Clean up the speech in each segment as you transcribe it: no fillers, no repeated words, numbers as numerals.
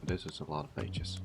This is a lot of pages.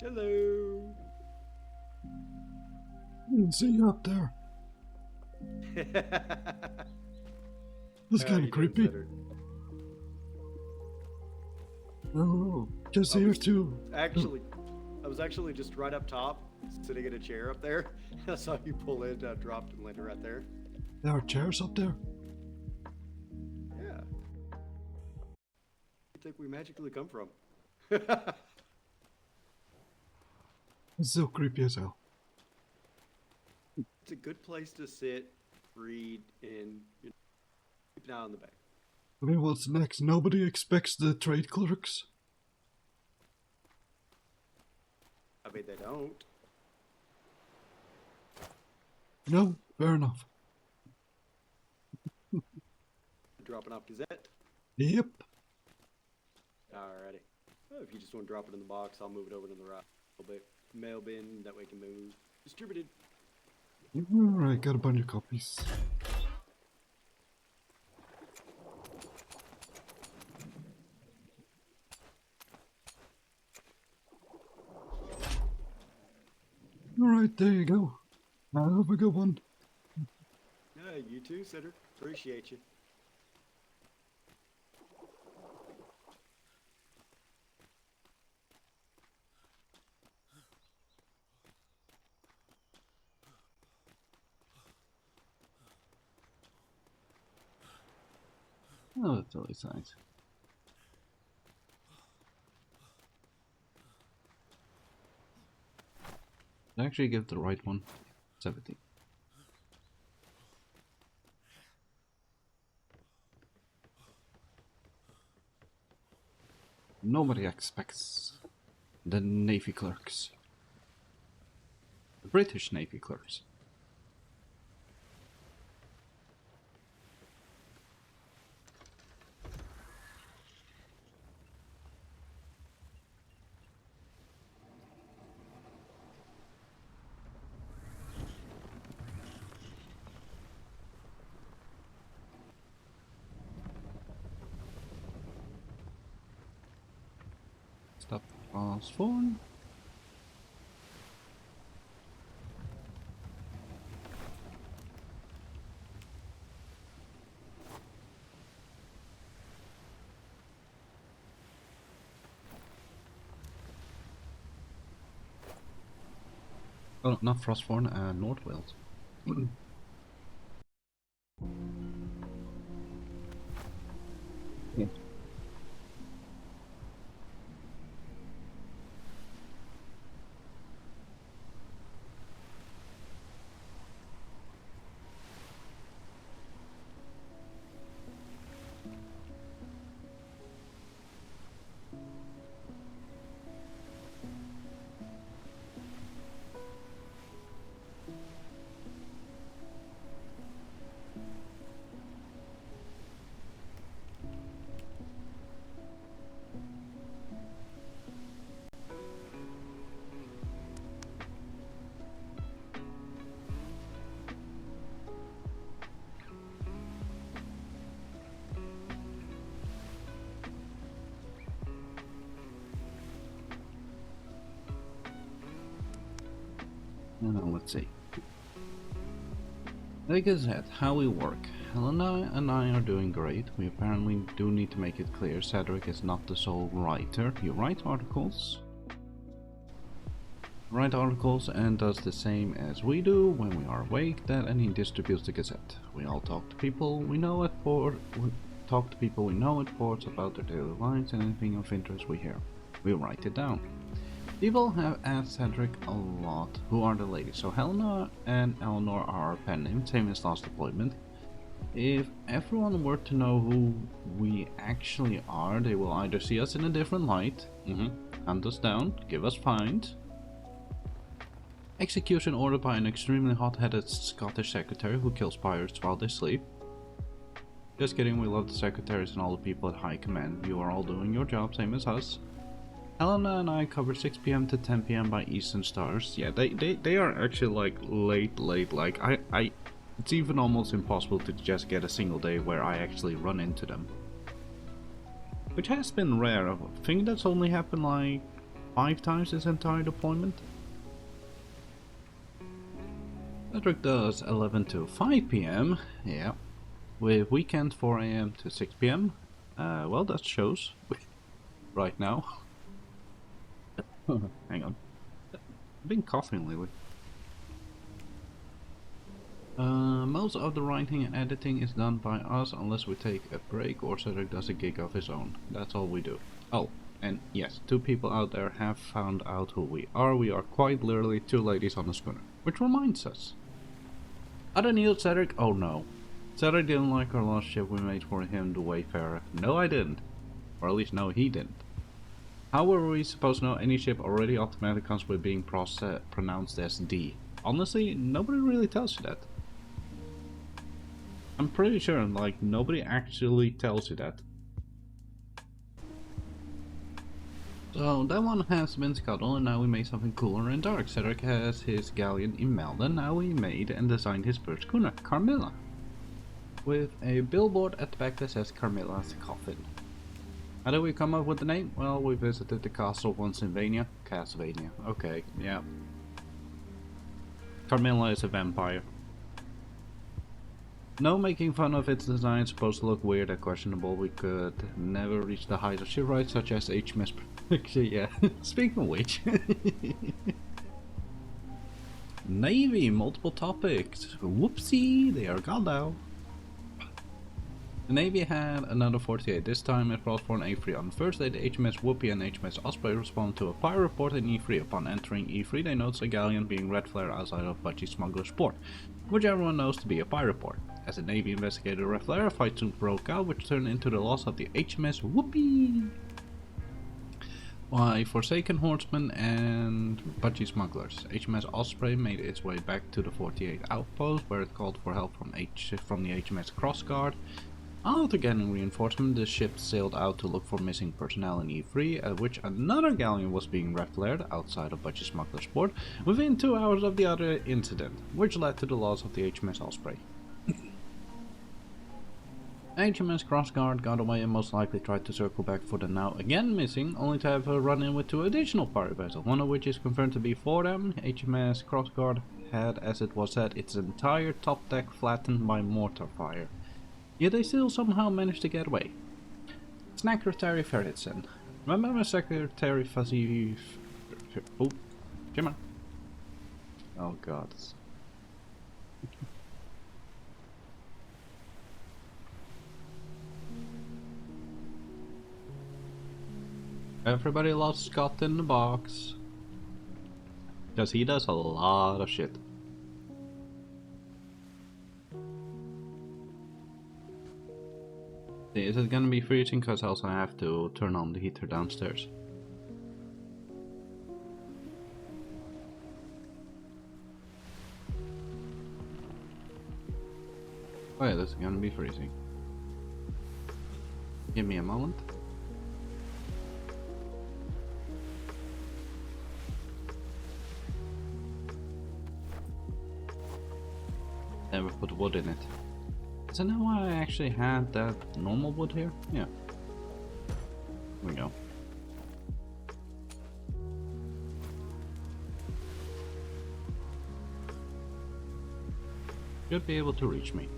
Hello. I didn't see you up there. That's How kind you of doing, creepy. Setter? Oh, just I here was too. I was actually just right up top, sitting in a chair up there. I saw you pull in, dropped and landed right there. There are chairs up there. Yeah. Where do you think we magically come from? It's so creepy as hell. It's a good place to sit, read, and keep an eye on the back. I mean, what's next? Nobody expects the trade clerks. I mean, they don't. No, fair enough. Dropping off Gazette. Yep. Alrighty. Well, if you just want to drop it in the box, I'll move it over to the right a little bit. Mail bin, that way it can move. Distributed. Alright, got a bunch of copies. Alright, there you go. Have a good one. Yeah, you too, Sitter. Appreciate you. Oh, that's always nice. I actually give the right one. 17. Nobody expects the Navy clerks. The British Navy clerks. Stop fast phone. Oh, not Frostborn, North Wales. Yeah. Let's see. Like I said, how we work. Helena and I are doing great. We apparently do need to make it clear Cedric is not the sole writer. He writes articles. And does the same as we do when we are awake, and he distributes the Gazette. We all talk to people we know at ports about their daily lives and anything of interest we hear. We write it down. People have asked Cedric a lot who are the ladies, so Helena and Eleanor are our pen names, same as last deployment. If everyone were to know who we actually are, they will either see us in a different light, hunt us down, give us fines, execution ordered by an extremely hot-headed Scottish secretary who kills pirates while they sleep. Just kidding, we love the secretaries and all the people at high command. You are all doing your job, same as us. Helena and I cover 6 PM to 10 PM by Eastern Stars. Yeah, they are actually like late, like it's even almost impossible to just get a single day where I actually run into them. Which has been rare. I think that's only happened like 5 times his entire deployment. Cedric does 11 to 5 PM, yeah, with weekend 4 AM to 6 PM. Well, that shows right now. Hang on. I've been coughing lately. Most of the writing and editing is done by us unless we take a break or Cedric does a gig of his own. That's all we do. Oh, and yes, 2 people out there have found out who we are. We are quite literally 2 ladies on a schooner. Which reminds us. Other news, Cedric? Oh no. Cedric didn't like our last ship we made for him, the Wayfarer. No, I didn't. Or at least no, he didn't. How were we supposed to know any ship already automatically comes with being pronounced as D? Honestly, nobody really tells you that. I'm pretty sure, like, nobody actually tells you that. So that one has been scuttled and now we made something cooler and dark. Cedric has his galleon in Malden, now we made and designed his first schooner, Carmilla. With a billboard at the back that says Carmilla's Coffin. How did we come up with the name? Well, we visited the castle once in Vania. Castlevania, okay, yeah. Carmilla is a vampire. No making fun of its design, supposed to look weird and questionable. We could never reach the height of shipwrights such as HMS Picture, yeah. Speaking of which. Navy, multiple topics. Whoopsie, they are gone now. The Navy had another 48. This time it brought for an E3. On the first day, the HMS Whoopi and HMS Osprey responded to a fire report in E3. Upon entering E3, they noticed a galleon being red flare outside of Budgie Smuggler's Port, which everyone knows to be a fire report. As the Navy investigated the red flare, a fight soon broke out, which turned into the loss of the HMS Whoopi by Forsaken Horsemen and Budgie Smugglers. HMS Osprey made its way back to the 48 outpost, where it called for help from the HMS Crossguard. After getting reinforcement, the ship sailed out to look for missing personnel in E3, at which another galleon was being red flared outside of Budgie Smuggler's Port within 2 hours of the other incident, which led to the loss of the HMS Osprey. HMS Crossguard got away and most likely tried to circle back for the now again missing, only to have a run-in with 2 additional pirate vessels, one of which is confirmed to be for them. HMS Crossguard had, as it was said, its entire top deck flattened by mortar fire. Yet they still somehow managed to get away. Secretary Ferritson. Remember Secretary Fuzzy... Oh, Jimmer. Oh god. Everybody loves Scott in the box. Because he does a lot of shit. Is it gonna be freezing? Because I also have to turn on the heater downstairs. Oh yeah, this is gonna be freezing. Give me a moment. Never put wood in it. Is that why I actually had that normal wood here? Yeah. Here we go. Should be able to reach me.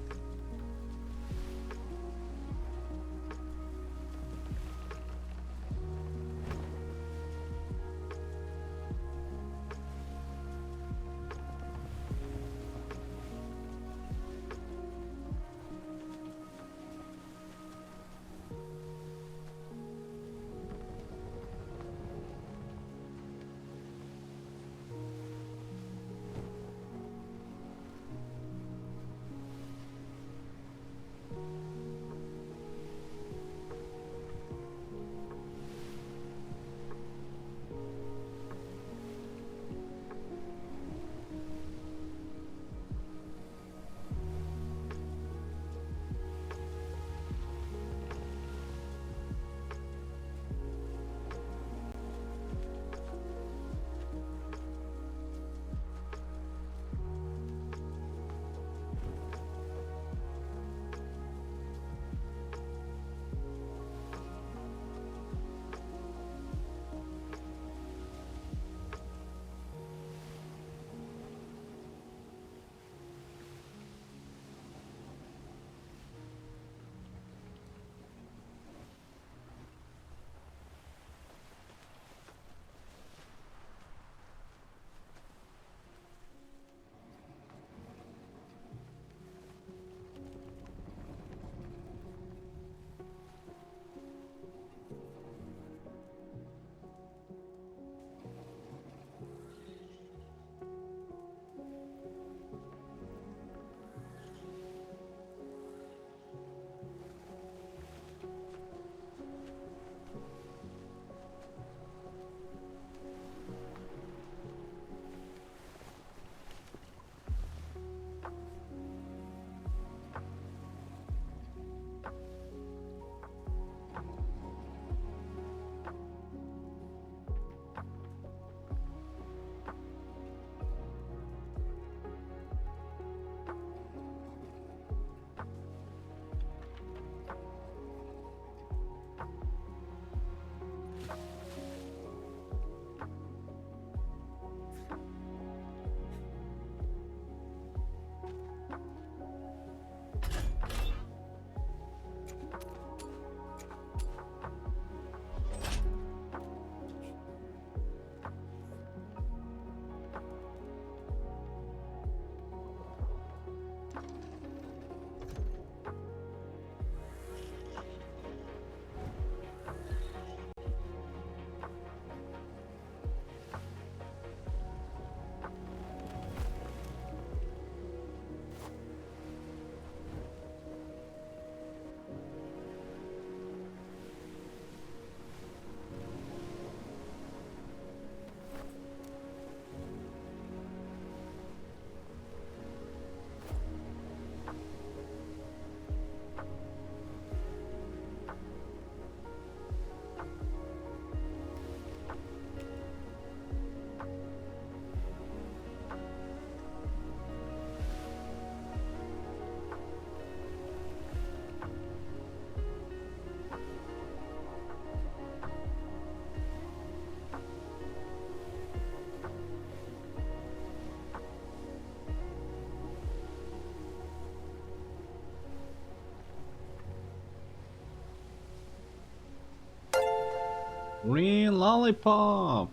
Green Lollipop!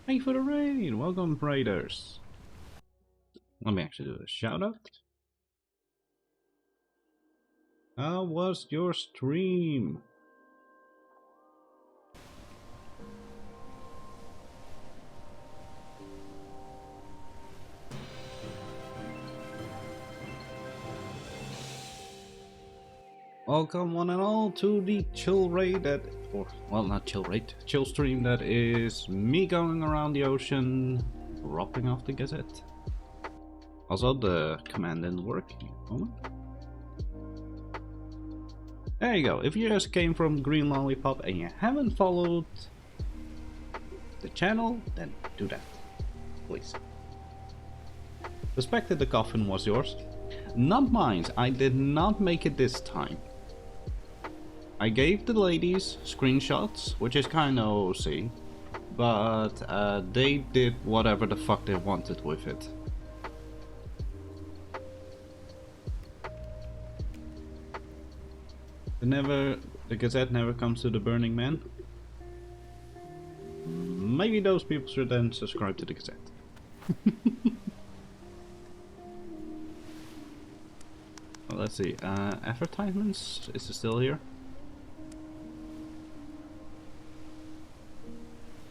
Thank you for the raid! Welcome, raiders! Let me actually do a shout out. How was your stream? Welcome one and all to the chill raid that, or well, not chill raid, chill stream that is me going around the ocean, dropping off the Gazette. Also, the command didn't work. Moment. There you go. If you just came from Green Lollipop and you haven't followed the channel, then do that, please. Suspected the coffin was yours. Not mine. I did not make it this time. I gave the ladies screenshots, which is kinda OC, but they did whatever the fuck they wanted with it. The Gazette never comes to the Burning Man. Maybe those people should then subscribe to the Gazette. Well, let's see, advertisements, is it still here?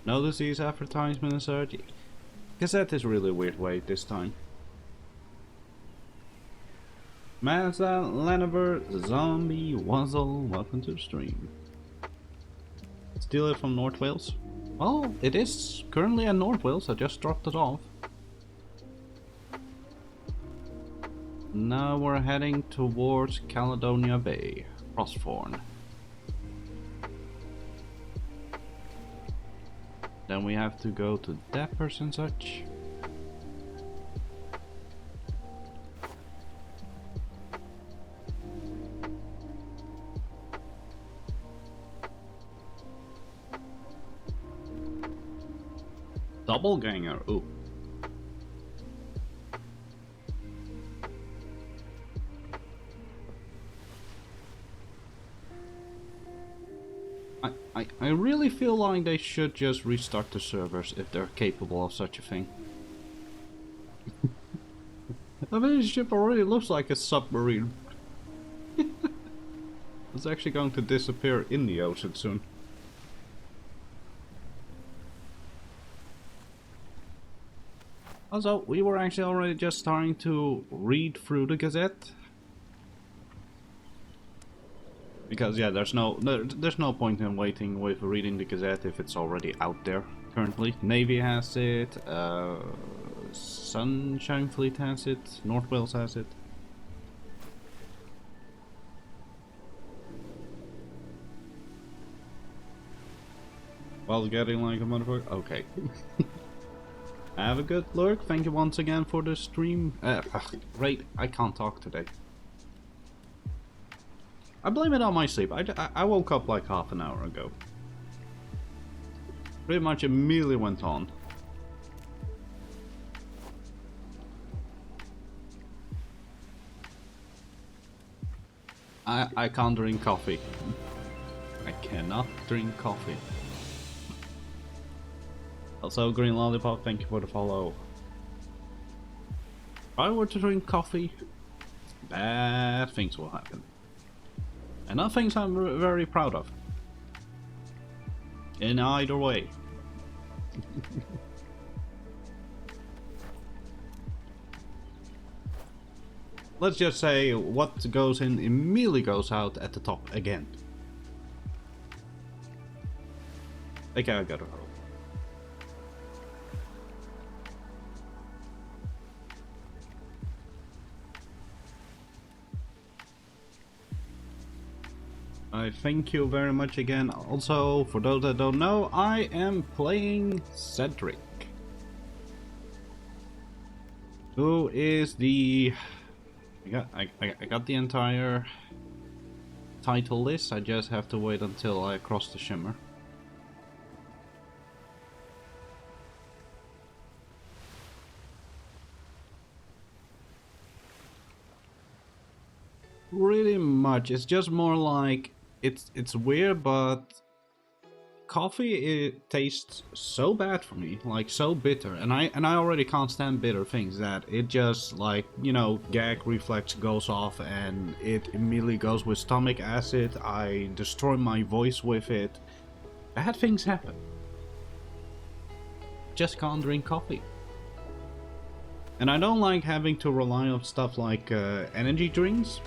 Notice these advertisements and such. Gazette is really a weird way this time. Mazda, Laniver, Zombie, Wuzzle, welcome to the stream. Steal it from North Wales? Well, it is currently at North Wales, I just dropped it off. Now we're heading towards Caledonia Bay, Frostthorn. Then we have to go to Dappers and such. Doppelganger, ooh. I really feel like they should just restart the servers if they're capable of such a thing. I mean, this ship already looks like a submarine. It's actually going to disappear in the ocean soon. Also, we were actually already just starting to read through the Gazette. Because yeah, there's no point in waiting with reading the Gazette if it's already out there currently. Navy has it, Sunshine Fleet has it, North Wales has it. While getting like a motherfucker? Okay. Have a good lurk, thank you once again for the stream. Right, I can't talk today. I blame it on my sleep. I woke up like half an hour ago. Pretty much immediately went on. I can't drink coffee. I cannot drink coffee. Also, Green Lollipop, thank you for the follow. If I were to drink coffee, bad things will happen. And not things I'm very proud of. In either way. Let's just say what goes in immediately goes out at the top again. Okay, I got it. I thank you very much again. Also, for those that don't know, I am playing Cedric, who is the... I got the entire title list. I just have to wait until I cross the shimmer. Pretty much. It's just more like it's weird, but coffee, it tastes so bad for me, like so bitter, and I already can't stand bitter things, that it just, like, you know, gag reflex goes off and it immediately goes with stomach acid. I destroy my voice with it. Bad things happen. Just can't drink coffee. And I don't like having to rely on stuff like energy drinks.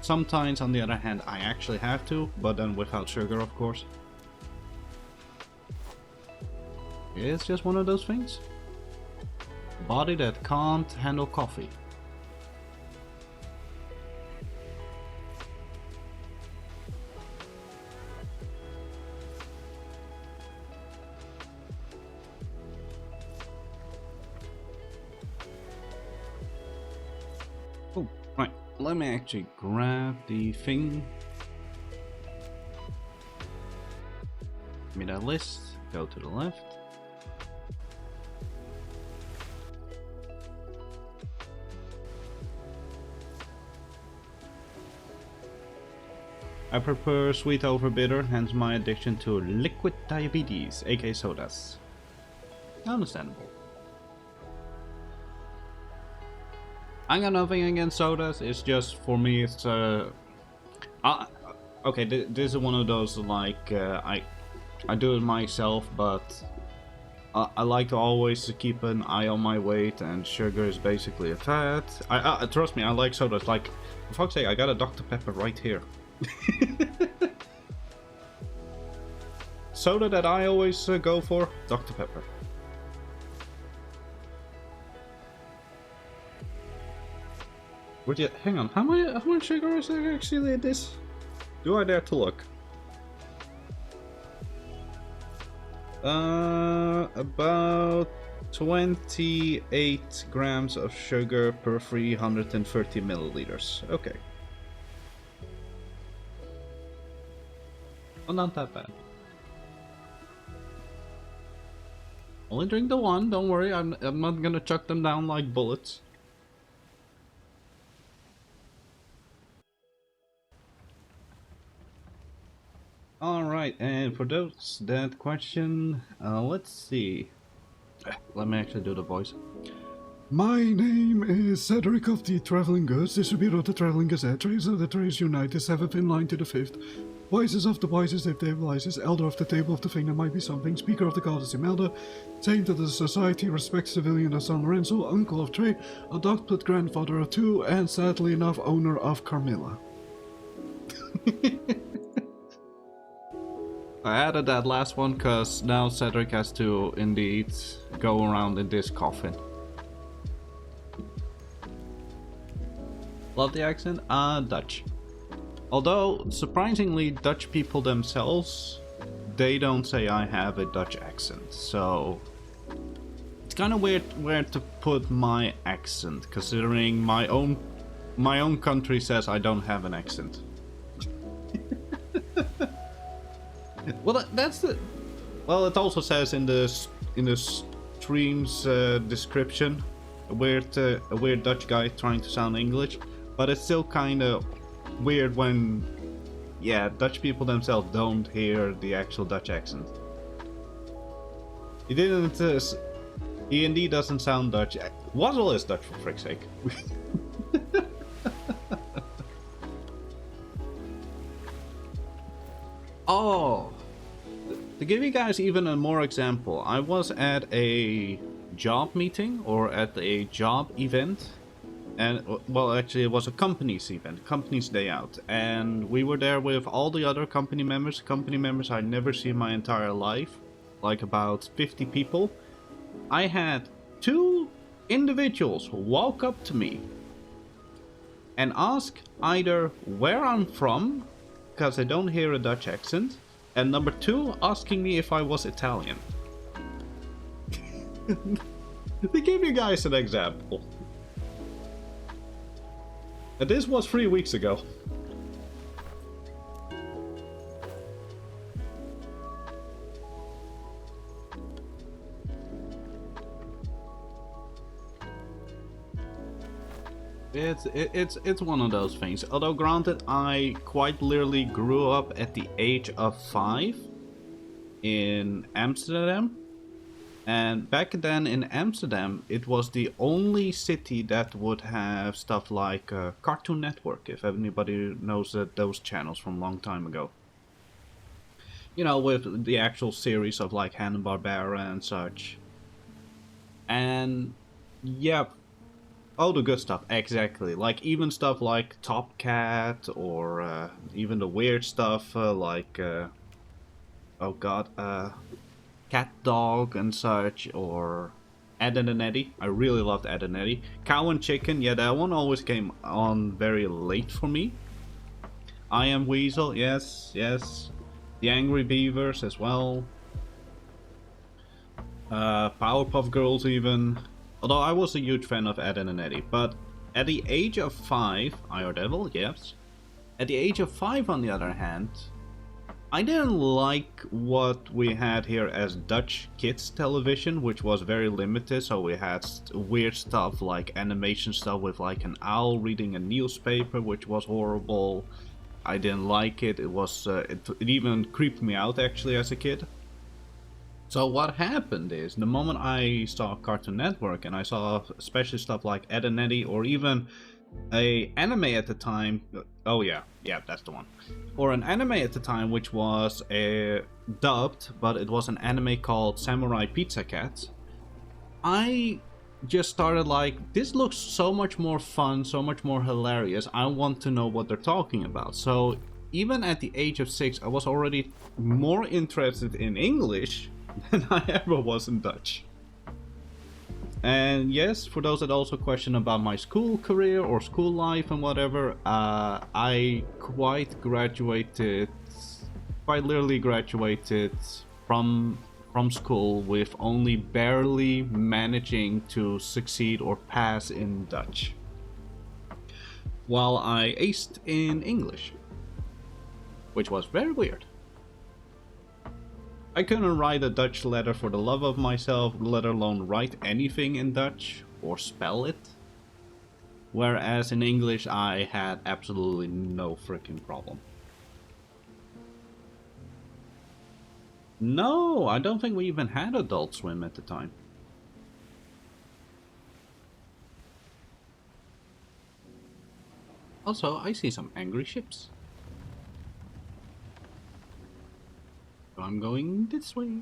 Sometimes, on the other hand, I actually have to, but then without sugar, of course. It's just one of those things. A body that can't handle coffee. Oh, right. Let me actually grab the thing. Give me that list. Go to the left. I prefer sweet over bitter, hence my addiction to liquid diabetes, aka sodas. Understandable. I got nothing against sodas, it's just, for me, it's okay, this is one of those, like, I do it myself, but I like to always keep an eye on my weight, and sugar is basically a fat. Trust me, I like sodas, like, for fuck's sake, I got a Dr. Pepper right here. Soda that I always go for, Dr. Pepper. Would you hang on? How much sugar is there actually in this? Do I dare to look? About 28 grams of sugar per 330 milliliters. Okay. Well, not that bad. Only drink the one, don't worry, I'm not gonna chuck them down like bullets. Alright, and for those that question, let's see. Let me actually do the voice. My name is Cedric of the Traveling Goods, distributor of the Traveling Gazette, Traders of the Trades United, 7th in line to the 5th. Wisest of the wisest if they wisest, elder of the table of the thing that might be something, speaker of the goddess Imelda, saint of the society, respects civilian of San Lorenzo, uncle of Trey, adopted grandfather of 2, and sadly enough, owner of Carmilla. I added that last one because now Cedric has to indeed go around in this coffin. Love the accent? Dutch. Although, surprisingly, Dutch people themselves, they don't say I have a Dutch accent, so it's kind of weird where to put my accent, considering my own country says I don't have an accent. Well, that's the. Well, it also says in the stream's description, a weird Dutch guy trying to sound English, but it's still kind of weird when, yeah, Dutch people themselves don't hear the actual Dutch accent. He didn't. He indeed doesn't sound Dutch. Wazzle is Dutch, for frick's sake. Oh, to give you guys even a more example, I was at a job meeting or at a job event, and well, actually it was a company's event, company's day out, and we were there with all the other company members I'd never seen in my entire life, like about 50 people. I had 2 individuals walk up to me and ask either where I'm from, because I don't hear a Dutch accent, and number 2, asking me if I was Italian. To give you guys an example. And this was 3 weeks ago. It's one of those things. Although granted, I quite literally grew up at the age of 5. in Amsterdam. And back then in Amsterdam, it was the only city that would have stuff like Cartoon Network, if anybody knows those channels from a long time ago. You know, with the actual series of like Hanna-Barbera and such. And yeah, all the good stuff, exactly. Like even stuff like Top Cat, or even the weird stuff like, oh god, Cat Dog and such, or Ed and Eddie. I really loved Ed and Eddie. Cow and Chicken, yeah, that one always came on very late for me. I Am Weasel, yes, yes. The Angry Beavers as well. Powerpuff Girls even. Although I was a huge fan of Ed and Eddie. But at the age of 5, Iron Devil, yes. At the age of 5, on the other hand, I didn't like what we had here as Dutch kids television, which was very limited. So we had weird stuff like animation stuff with like an owl reading a newspaper, which was horrible. I didn't like it. It was it even creeped me out actually as a kid. So what happened is, the moment I saw Cartoon Network and I saw especially stuff like Ed and Eddie, or even a anime at the time, oh yeah, that's the one, or an anime at the time which was dubbed, but it was an anime called Samurai Pizza Cat. I just started like, this looks so much more fun, so much more hilarious, I want to know what they're talking about. So even at the age of 6, I was already more interested in English than I ever was in Dutch. And yes, for those that also question about my school career or school life and whatever, I quite literally graduated from school with only barely managing to succeed or pass in Dutch, while I aced in English, which was very weird. I couldn't write a Dutch letter for the love of myself, let alone write anything in Dutch or spell it. Whereas in English I had absolutely no freaking problem. No, I don't think we even had Adult Swim at the time. Also, I see some angry ships. So I'm going this way.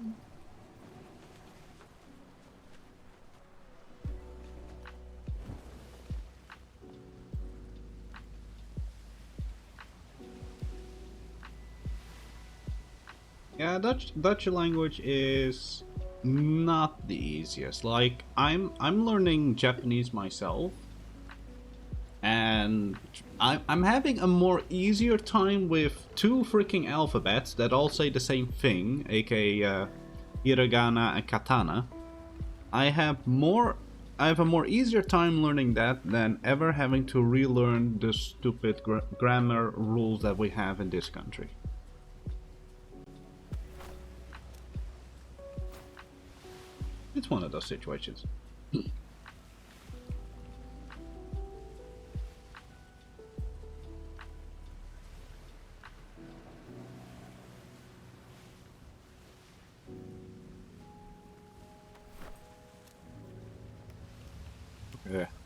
Yeah, Dutch language is not the easiest. Like I'm learning Japanese myself, and I'm having a more easier time with 2 freaking alphabets that all say the same thing, aka hiragana and katana. I have a more easier time learning that than ever having to relearn the stupid grammar rules that we have in this country. It's one of those situations.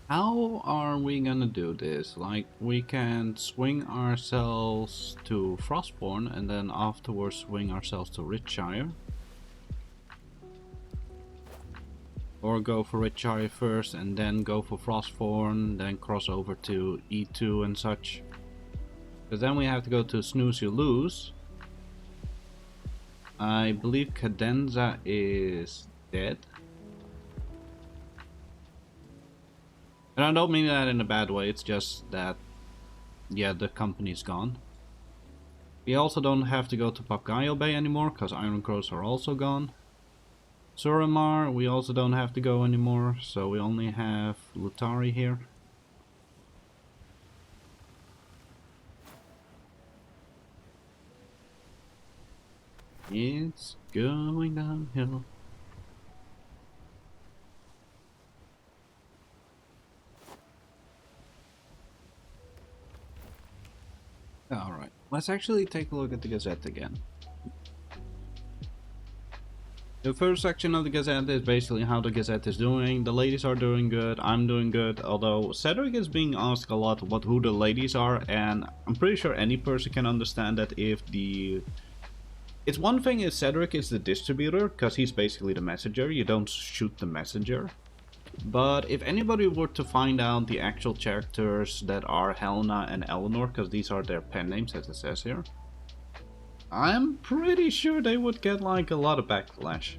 How are we gonna do this? Like, we can swing ourselves to Frostborn and then afterwards swing ourselves to Richshire. Or go for Richshire first and then go for Frostborn, then cross over to E2 and such. Because then we have to go to Snooze You Lose. I believe Cadenza is dead. And I don't mean that in a bad way, it's just that, yeah, the company's gone. We also don't have to go to Papagayo Bay anymore, because Iron Crows are also gone. Suramar, we also don't have to go anymore, so we only have Lutari here. It's going downhill. Alright, let's actually take a look at the Gazette again. The first section of the Gazette is basically how the Gazette is doing. The ladies are doing good, I'm doing good, although Cedric is being asked a lot who the ladies are, and I'm pretty sure any person can understand that if the... It's one thing if Cedric is the distributor, because he's basically the messenger, you don't shoot the messenger. But if anybody were to find out the actual characters that are Helena and Eleanor, because these are their pen names as it says here, I'm pretty sure they would get like a lot of backlash.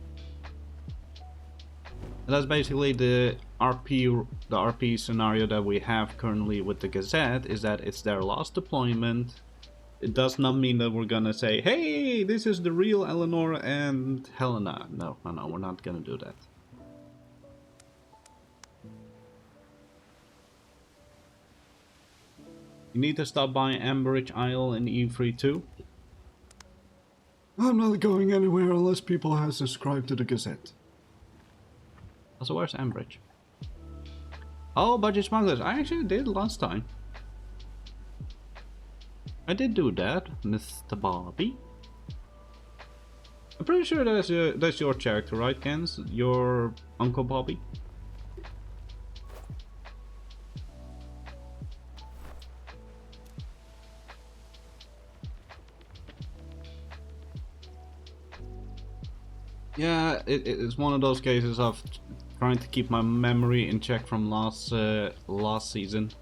And that's basically the RP scenario that we have currently with the Gazette, is that it's their last deployment. It does not mean that we're gonna say, hey, this is the real Eleanor and Helena. No, we're not gonna do that. You need to stop by Ambridge Isle in E3 too. I'm not going anywhere unless people have subscribed to the Gazette. Also, where's Ambridge? Oh, Budget Smugglers. I actually did last time. I did do that, Mr. Bobby. I'm pretty sure that's your character, right, Kens? Your Uncle Bobby? Yeah, it's one of those cases of trying to keep my memory in check from last season.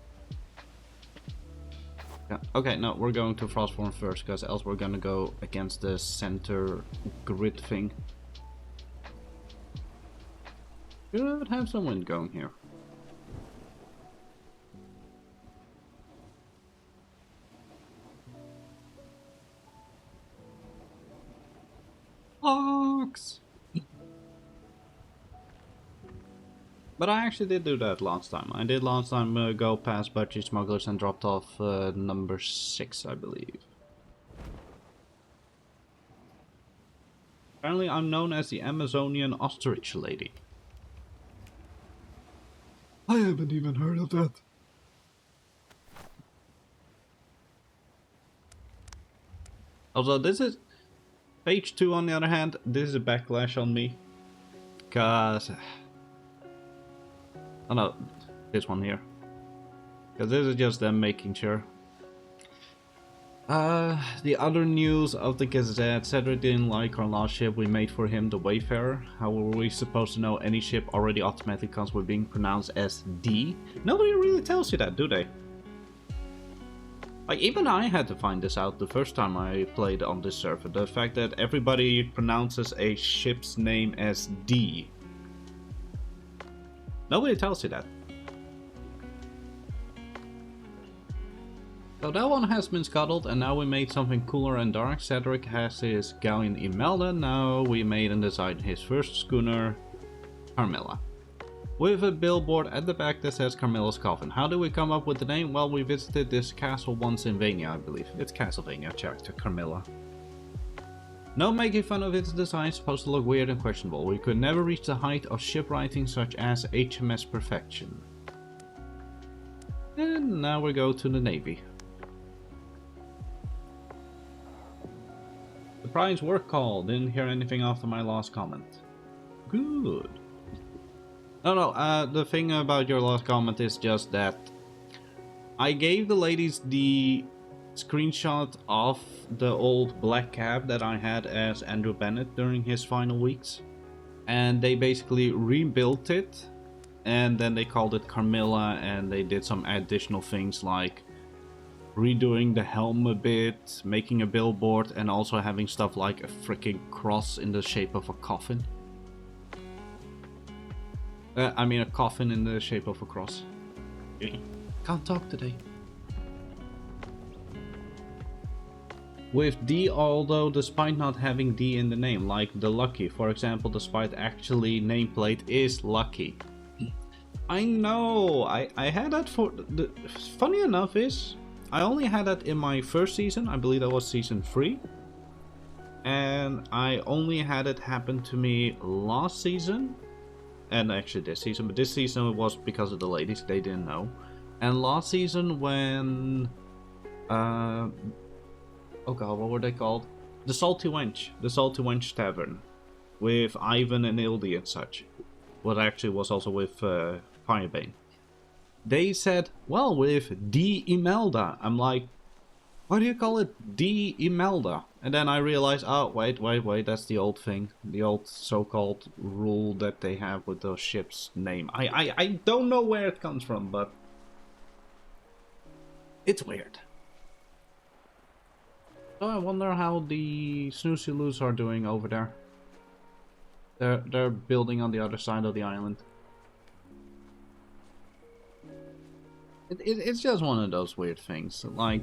Yeah. Okay, no, we're going to Frostborn first, because else we're gonna go against the center grid thing. Should have some wind going here. Ox! But I actually did do that last time. I did last time go past Budgie Smugglers and dropped off number 6, I believe. Apparently I'm known as the Amazonian Ostrich Lady. I haven't even heard of that. Although this is... Page 2 on the other hand, this is a backlash on me. Cause... Oh no, this one here. Because this is just them making sure. The other news of the Gazette, Cedric didn't like our last ship we made for him, the Wayfarer. How were we supposed to know any ship already automatically comes with being pronounced as D? Nobody really tells you that, do they? Like, even I had to find this out the first time I played on this server. The fact that everybody pronounces a ship's name as D. Nobody tells you that. So that one has been scuttled, and now we made something cooler and dark. Cedric has his galleon Imelda. Now we made and designed his first schooner, Carmilla. With a billboard at the back that says Carmilla's Coffin. How did we come up with the name? Well, we visited this castle once in Vania, I believe. It's Castlevania character, Carmilla. No making fun of its design, supposed to look weird and questionable. We could never reach the height of shipwriting such as HMS Perfection. And now we go to the Navy. Surprise work call. Didn't hear anything after my last comment. Good. No, the thing about your last comment is just that I gave the ladies the screenshot of the old black cab that I had as Andrew Bennett during his final weeks, and they basically rebuilt it, and then they called it Carmilla, and they did some additional things like redoing the helm a bit, making a billboard, and also having stuff like a freaking cross in the shape of a coffin. I mean a coffin in the shape of a cross. Can't talk today. With D, although despite not having D in the name, like the Lucky, for example, despite actually nameplate is Lucky. I know, I had that for... Funny enough is, I only had that in my first season, I believe that was season 3. And I only had it happen to me last season. And actually this season, but this season it was because of the ladies, they didn't know. And last season when... oh god, what were they called? The Salty Wench. The Salty Wench Tavern. with Ivan and Ildi and such. What actually was also with Firebane. They said, well, with D. Imelda. I'm like, why do you call it D. Imelda? And then I realized, oh, wait, that's the old thing. The old so-called rule that they have with those ships' name. I don't know where it comes from, but it's weird. So I wonder how the Snoozy-Loos are doing over there. They're building on the other side of the island. It's just one of those weird things. Like,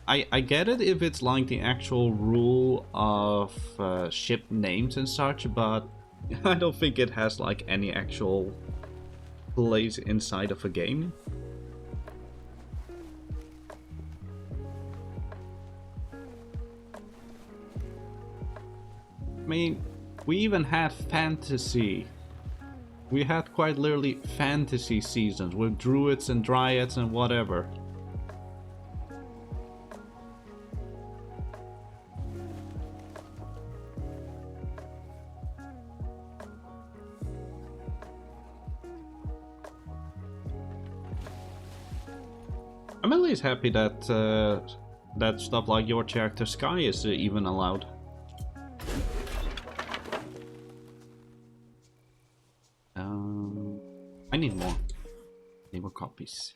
I get it if it's like the actual rule of ship names and such, but I don't think it has like any actual place inside of a game. I mean, we even had fantasy. We had quite literally fantasy seasons with druids and dryads and whatever. I'm at least happy that that stuff like your character Sky is even allowed. I need more. Need more copies.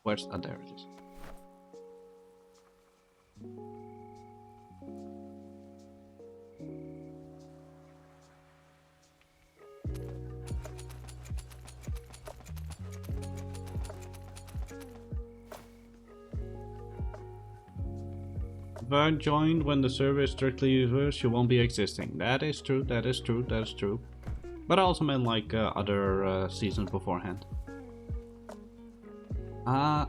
Where's... oh, there it is. If I joined when the server is strictly users, you won't be existing. That is true, that is true, that is true. But I also meant like other seasons beforehand. I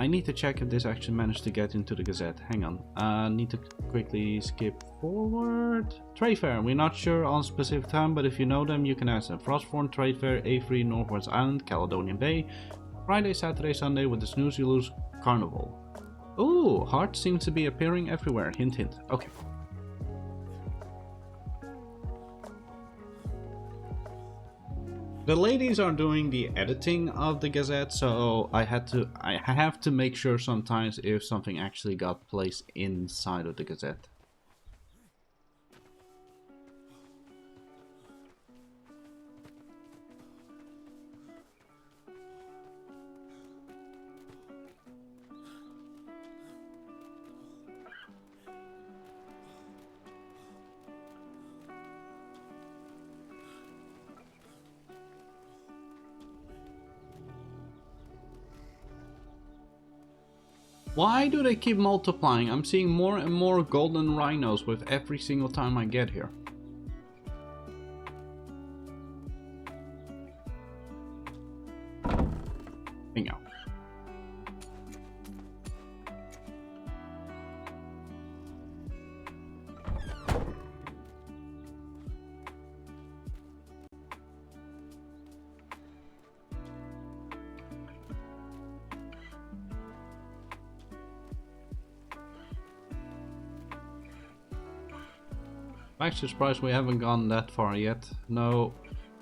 need to check if this actually managed to get into the Gazette. Hang on. Need to quickly skip forward. Trade Fair. We're not sure on specific time, but if you know them, you can ask them. Frostborn, Trade Fair, A3, Northwest Island, Caledonian Bay. Friday, Saturday, Sunday with the Snoozy-Loos Carnival. Ooh, hearts seem to be appearing everywhere. Hint, hint. Okay. The ladies are doing the editing of the Gazette, so I have to make sure sometimes if something actually got placed inside of the Gazette. Why do they keep multiplying? I'm seeing more and more golden rhinos with every single time I get here. Bingo. I'm actually surprised we haven't gone that far yet. No,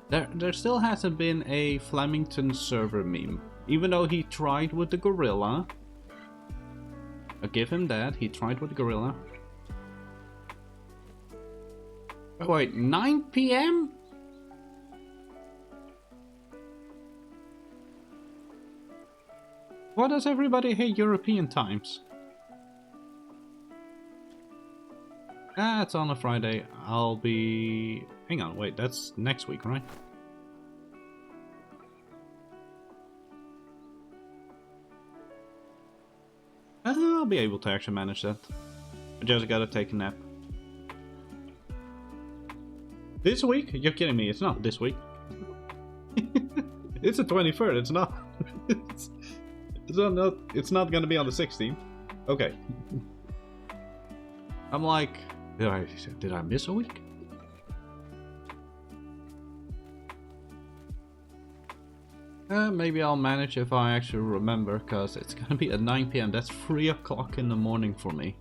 there still hasn't been a Flemington server meme. Even though he tried with the gorilla. I'll give him that, he tried with the gorilla. Oh, wait, 9 PM? Why does everybody hate European times? Ah, it's on a Friday. I'll be... hang on, wait, that's next week, right? I'll be able to actually manage that. I just gotta take a nap. This week? You're kidding me, it's not this week. It's the 23rd, it's not... it's not gonna be on the 16th. Okay. I'm like... Did I miss a week? Maybe I'll manage if I actually remember, because it's gonna be at 9 PM. That's 3 o'clock in the morning for me.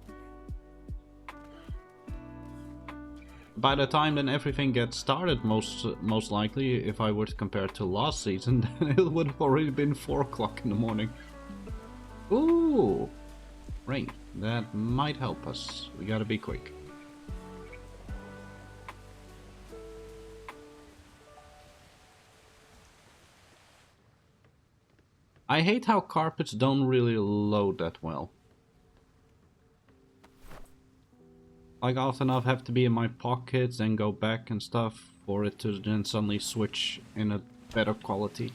By the time then everything gets started, most likely, if I were to compare it to last season, then it would have already been 4 o'clock in the morning. Ooh! Rain. That might help us. We gotta be quick. I hate how carpets don't really load that well. Like, often I have to be in my pockets and go back and stuff for it to then suddenly switch in a better quality.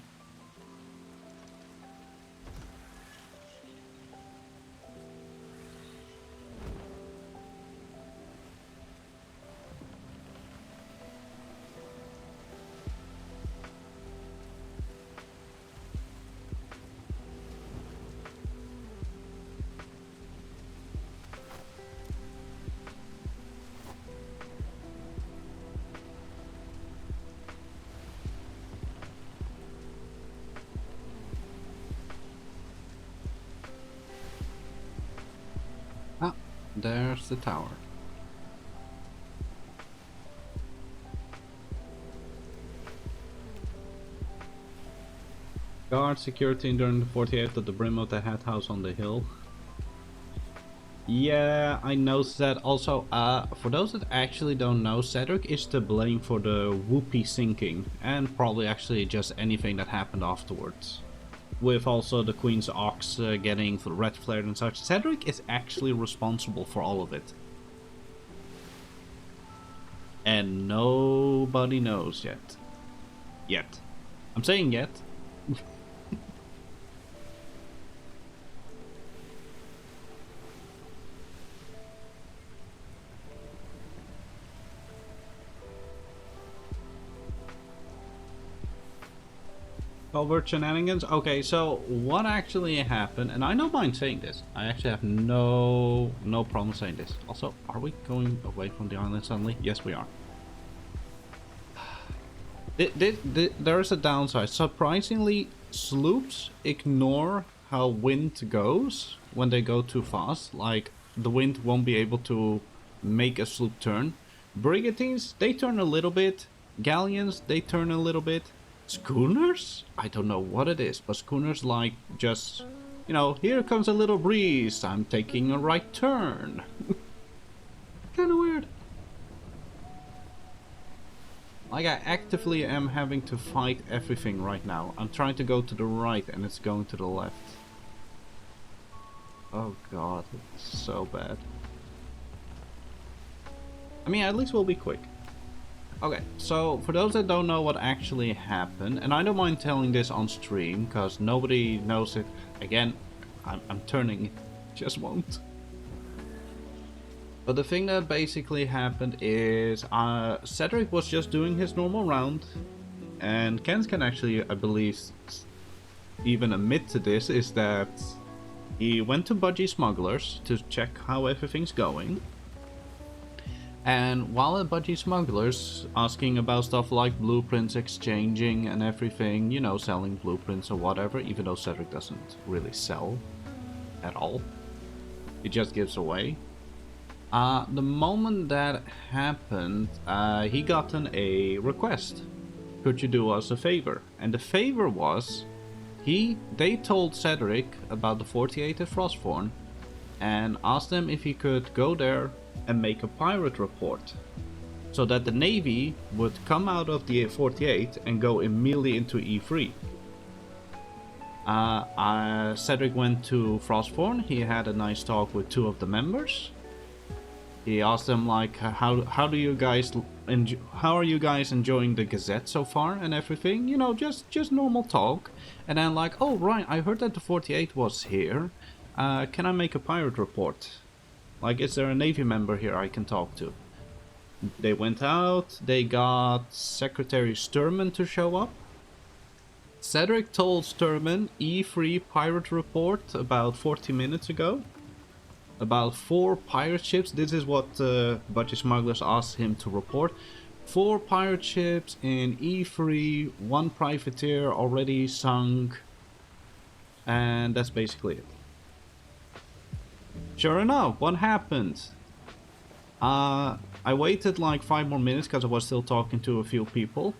Ah, there's the tower. Guard security during the 48th at the brim of the hat house on the hill. Yeah, I noticed that. Also, for those that actually don't know, Cedric is to blame for the whoopee sinking, and probably actually just anything that happened afterwards. With also the Queen's Ox getting red flared and such. Cedric is actually responsible for all of it. And nobody knows yet. Yet. I'm saying yet. Covert shenanigans? Okay, so what actually happened, and I don't mind saying this, I actually have no problem saying this. Also, are we going away from the island suddenly? Yes, we are. There is a downside. Surprisingly, sloops ignore how wind goes when they go too fast. Like, the wind won't be able to make a sloop turn. Brigantines, they turn a little bit. Galleons, they turn a little bit. Schooners? I don't know what it is, but schooners like just, you know, here comes a little breeze, I'm taking a right turn. Kinda weird. Like, I actively am having to fight everything right now. I'm trying to go to the right and it's going to the left. Oh god, it's so bad. I mean, at least we'll be quick. Okay, so for those that don't know what actually happened, and I don't mind telling this on stream, because nobody knows it. Again, I'm turning it, just won't. But the thing that basically happened is Cedric was just doing his normal round, and Kens can actually, I believe, even admit to this, is that he went to Budgie Smugglers to check how everything's going. And while at Budgie Smugglers, asking about stuff like blueprints, exchanging and everything, you know, selling blueprints or whatever, even though Cedric doesn't really sell at all. He just gives away. The moment that happened, he gotten a request. Could you do us a favor? And the favor was, they told Cedric about the 48 at Frostthorn and asked him if he could go there and make a pirate report, so that the Navy would come out of the 48 and go immediately into E3. Cedric went to Frostthorn. He had a nice talk with 2 of the members. He asked them like, how are you guys enjoying the Gazette so far and everything? You know, just normal talk. And then like, oh right, I heard that the 48 was here. Can I make a pirate report? Like, is there a Navy member here I can talk to? They went out, they got Secretary Sturman to show up. Cedric told Sturman E3 pirate report about 40 minutes ago. About 4 pirate ships. This is what Budgie Smugglers asked him to report. 4 pirate ships in E3, 1 privateer already sunk, and that's basically it. Sure enough, what happened? I waited like 5 more minutes because I was still talking to a few people.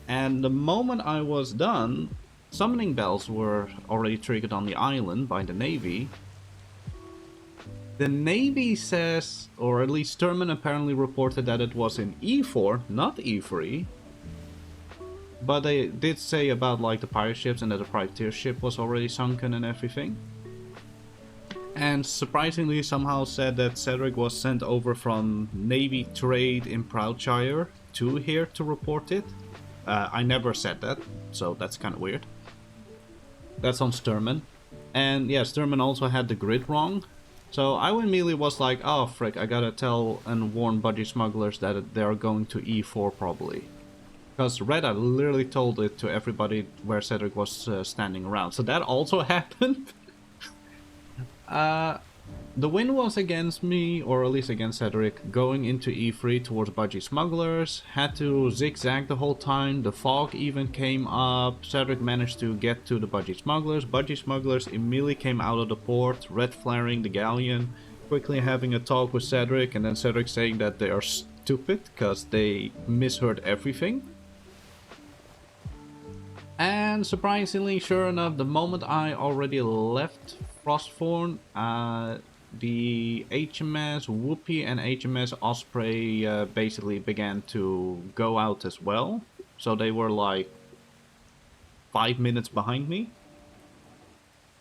And the moment I was done, summoning bells were already triggered on the island by the Navy. The Navy says, or at least Sturman apparently reported that it was in E4, not E3. But they did say about like the pirate ships and that the privateer ship was already sunken and everything. And surprisingly somehow said that Cedric was sent over from Navy Trade in Proudshire to here to report it. I never said that, so that's kind of weird. That's on Sturman. And yeah, Sturman also had the grid wrong. So I immediately was like, oh frick, I gotta tell and warn budgie smugglers that they are going to E4 probably. Because Reddit literally told it to everybody where Cedric was standing around. So that also happened. The wind was against me, or at least against Cedric, going into E3 towards budgie smugglers. Had to zigzag the whole time. The fog even came up. Cedric managed to get to the budgie smugglers. Budgie smugglers immediately came out of the port, red flaring the galleon, quickly having a talk with Cedric, and then Cedric saying that they are stupid because they misheard everything. And surprisingly, sure enough, the moment I already left Frostthorn, the HMS Whoopi and HMS Osprey basically began to go out as well. So they were like 5 minutes behind me.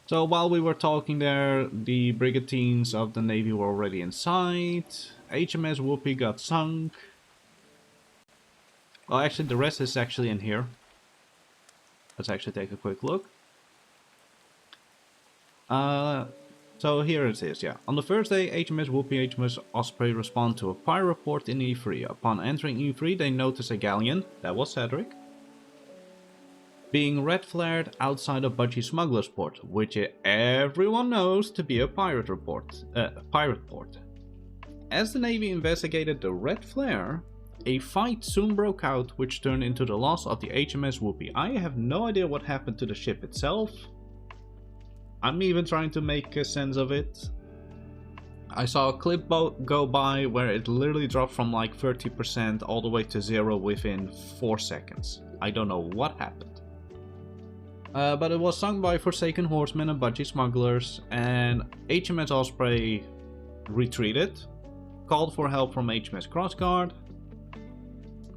So while we were talking there, the brigantines of the Navy were already in sight. HMS Whoopi got sunk. Well, actually the rest is actually in here. Let's actually take a quick look. So here it is, yeah. On the first day, HMS Whoopi, HMS Osprey respond to a pirate report in E3. Upon entering E3, they notice a galleon, that was Cedric, being red flared outside of Budgie Smuggler's Port, which everyone knows to be a pirate port. As the Navy investigated the red flare, a fight soon broke out, which turned into the loss of the HMS Whoopi. I have no idea what happened to the ship itself. I'm even trying to make a sense of it. I saw a clip go by where it literally dropped from like 30% all the way to 0 within 4 seconds. I don't know what happened. But it was sunk by Forsaken Horsemen and Budgie Smugglers, and HMS Osprey retreated, called for help from HMS Crossguard.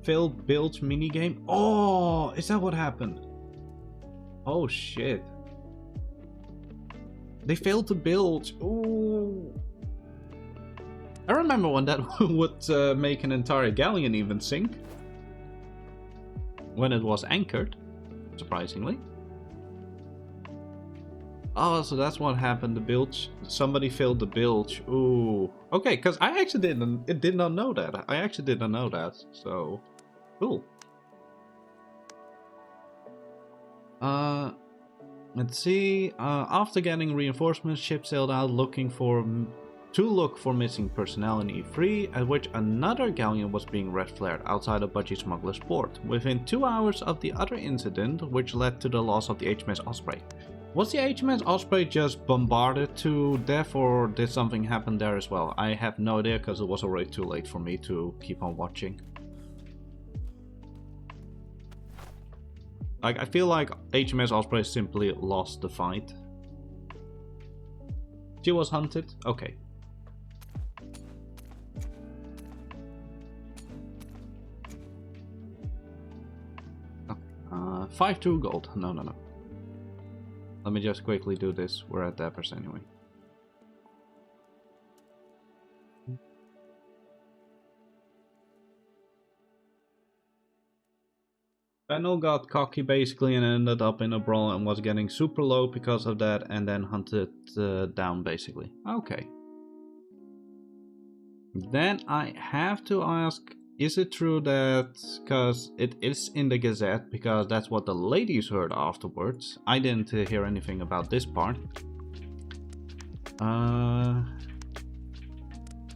Failed bilge minigame. Oh, is that what happened? Oh shit. They failed to bilge. Ooh. I remember when that would make an entire galleon even sink. When it was anchored, surprisingly. Oh, so that's what happened, the bilge. Somebody failed the bilge. Ooh. Okay, because I actually did not know that. I actually did not know that, so cool. Let's see. After getting reinforcements, ship sailed out to look for missing personnel in E3, at which another galleon was being red flared outside of Budgie Smuggler's Port, within 2 hours of the other incident, which led to the loss of the HMS Osprey. Was the HMS Osprey just bombarded to death, or did something happen there as well? I have no idea, because it was already too late for me to keep on watching. Like, I feel like HMS Osprey simply lost the fight. She was hunted? Okay. 5-2 gold. No. Let me just quickly do this. We're at Dappers anyway. Fennel got cocky basically and ended up in a brawl and was getting super low because of that, and then hunted down basically. Okay. Then I have to ask, is it true that, because it is in the Gazette, because that's what the ladies heard afterwards. I didn't hear anything about this part.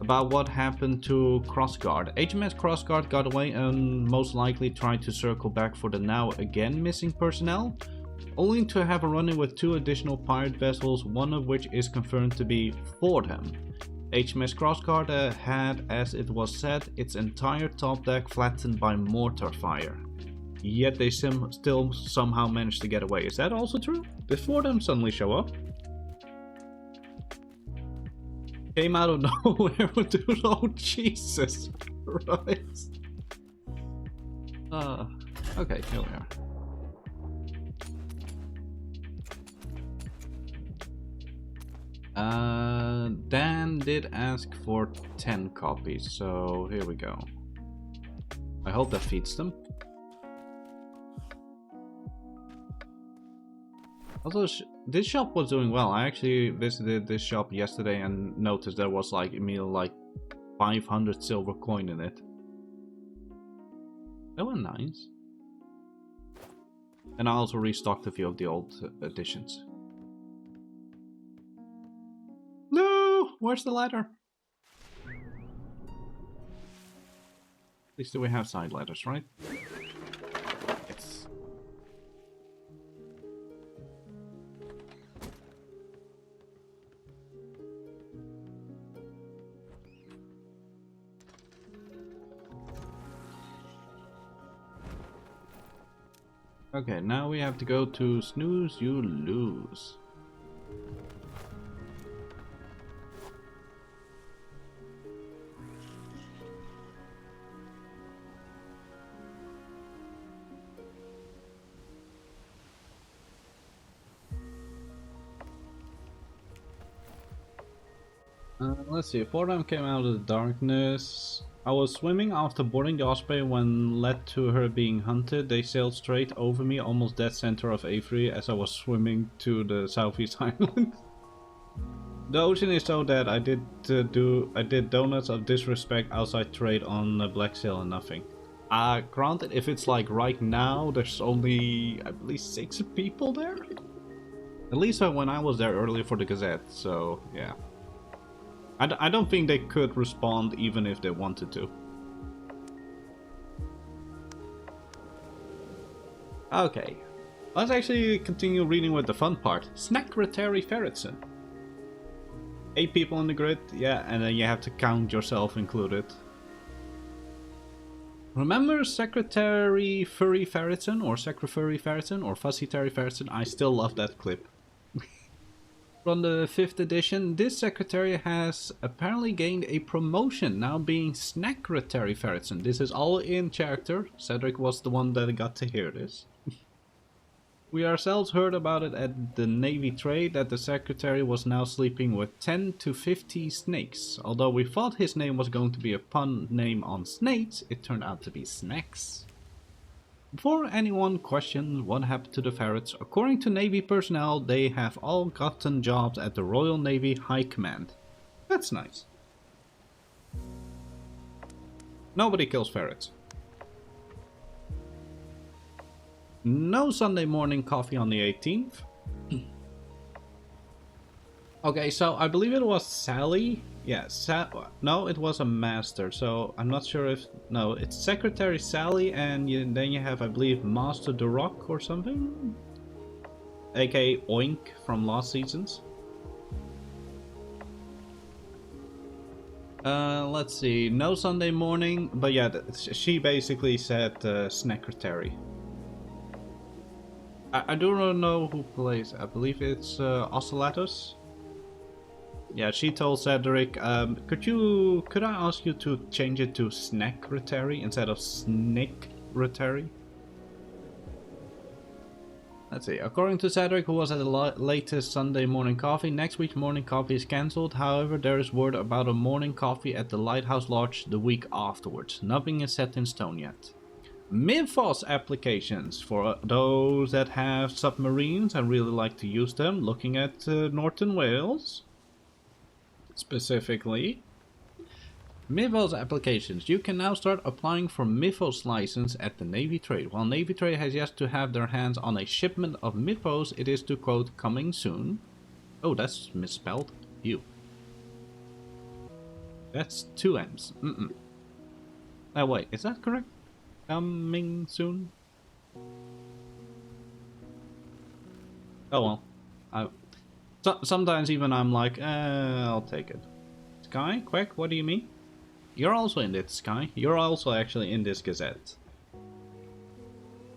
about what happened to Crossguard. HMS Crossguard got away and most likely tried to circle back for the now again missing personnel, only to have a run-in with 2 additional pirate vessels, one of which is confirmed to be Fordham. HMS Crossguard had, as it was said, its entire top deck flattened by mortar fire. Yet they still somehow managed to get away. Is that also true? Did Fordham suddenly show up? Came out of nowhere, dude. Oh, Jesus Christ. Okay, here we are. Dan did ask for 10 copies, so here we go. I hope that feeds them. Also, this shop was doing well. I actually visited this shop yesterday and noticed there was like immediately like 500 silver coin in it. That was nice. And I also restocked a few of the old editions. No! Where's the ladder? At least we have side ladders, right? Yes. Okay, now we have to go to Snooze You Lose. Let's see, Fordham came out of the darkness. I was swimming after boarding the Osprey when led to her being hunted. They sailed straight over me, almost dead center of Avery, as I was swimming to the southeast island. The ocean is so dead. I did donuts of disrespect outside trade on Black Sail and nothing. Granted, if it's like right now, there's only, I believe, 6 people there? At least when I was there earlier for the Gazette, so yeah. I don't think they could respond even if they wanted to. Okay, let's actually continue reading with the fun part. Secretary Ferretson. 8 people in the grid, yeah, and then you have to count yourself included. Remember Secretary Furry Ferretson, or Secretary Ferretson, or Fuzzy Terry Ferretson? I still love that clip. From the 5th edition, this secretary has apparently gained a promotion, now being Snackretary Ferretson. This is all in character. Cedric was the one that got to hear this. We ourselves heard about it at the Navy trade that the secretary was now sleeping with 10 to 50 snakes. Although we thought his name was going to be a pun name on snakes, it turned out to be snacks. Before anyone questions what happened to the ferrets, according to Navy personnel, they have all gotten jobs at the Royal Navy High Command. That's nice. Nobody kills ferrets. No Sunday morning coffee on the 18th. Okay, so I believe it was Sally. Yeah, no, it was a master, so I'm not sure if... No, it's Secretary Sally, and then you have, I believe, Master the Rock or something? aka Oink from last seasons. Let's see, no Sunday morning, but yeah, she basically said Secretary. I do not know who plays, I believe it's Ocellatus. Yeah, she told Cedric, could I ask you to change it to Snackretary instead of Snickretary? Let's see, according to Cedric, who was at the latest Sunday morning coffee, next week's morning coffee is cancelled. However, there is word about a morning coffee at the Lighthouse Lodge the week afterwards. Nothing is set in stone yet. Mythos applications for those that have submarines and really like to use them, looking at Northern Wales. Specifically, Mythos applications. You can now start applying for Mythos license at the Navy Trade. While Navy Trade has yet to have their hands on a shipment of Mythos, it is to quote, coming soon. Oh, that's misspelled. You. That's 2 M's. Oh wait, is that correct? Coming soon? Oh well. Sometimes even I'm like, I'll take it. Sky? Quack? What do you mean? You're also in this, Sky. You're also actually in this Gazette.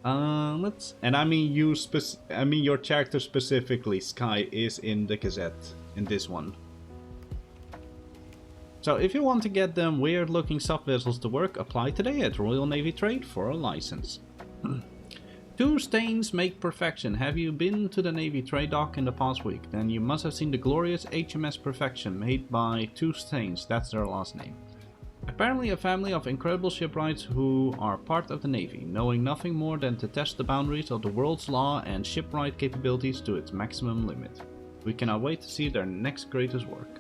And I mean your character specifically, Sky, is in the Gazette, in this one. So if you want to get them weird looking sub-vessels to work, apply today at Royal Navy Trade for a license. 2 stains make perfection. Have you been to the Navy trade dock in the past week? Then you must have seen the glorious HMS Perfection made by 2 stains, that's their last name. Apparently a family of incredible shipwrights who are part of the Navy, knowing nothing more than to test the boundaries of the world's law and shipwright capabilities to its maximum limit. We cannot wait to see their next greatest work.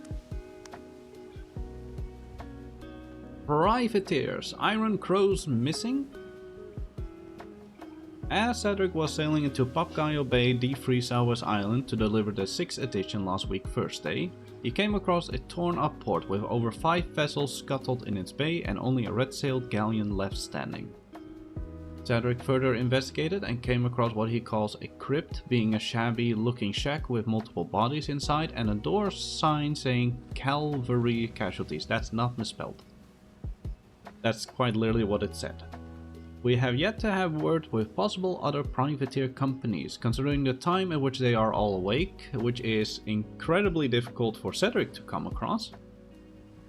Privateers. Iron Crows missing? As Cedric was sailing into Papagayo Bay, Defreesauer's Island to deliver the 6th edition last week Thursday, he came across a torn up port with over 5 vessels scuttled in its bay and only a red-sailed galleon left standing. Cedric further investigated and came across what he calls a crypt, being a shabby looking shack with multiple bodies inside and a door sign saying Calvary Casualties. That's not misspelled. That's quite literally what it said. We have yet to have word with possible other privateer companies, considering the time at which they are all awake, which is incredibly difficult for Cedric to come across.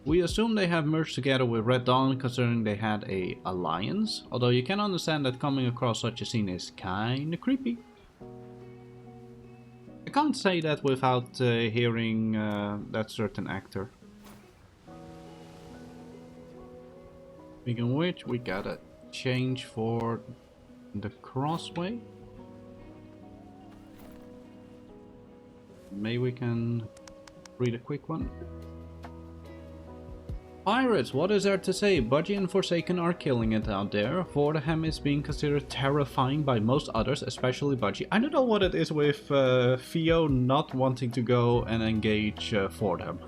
We assume they have merged together with Red Dawn, considering they had a alliance, although you can understand that coming across such a scene is kinda creepy. I can't say that without hearing that certain actor. Speaking of which, we gotta change for the crossway. Maybe we can read a quick one. Pirates, what is there to say? Budgie and Forsaken are killing it out there. Fordham is being considered terrifying by most others, especially Budgie. I don't know what it is with Theo not wanting to go and engage Fordham.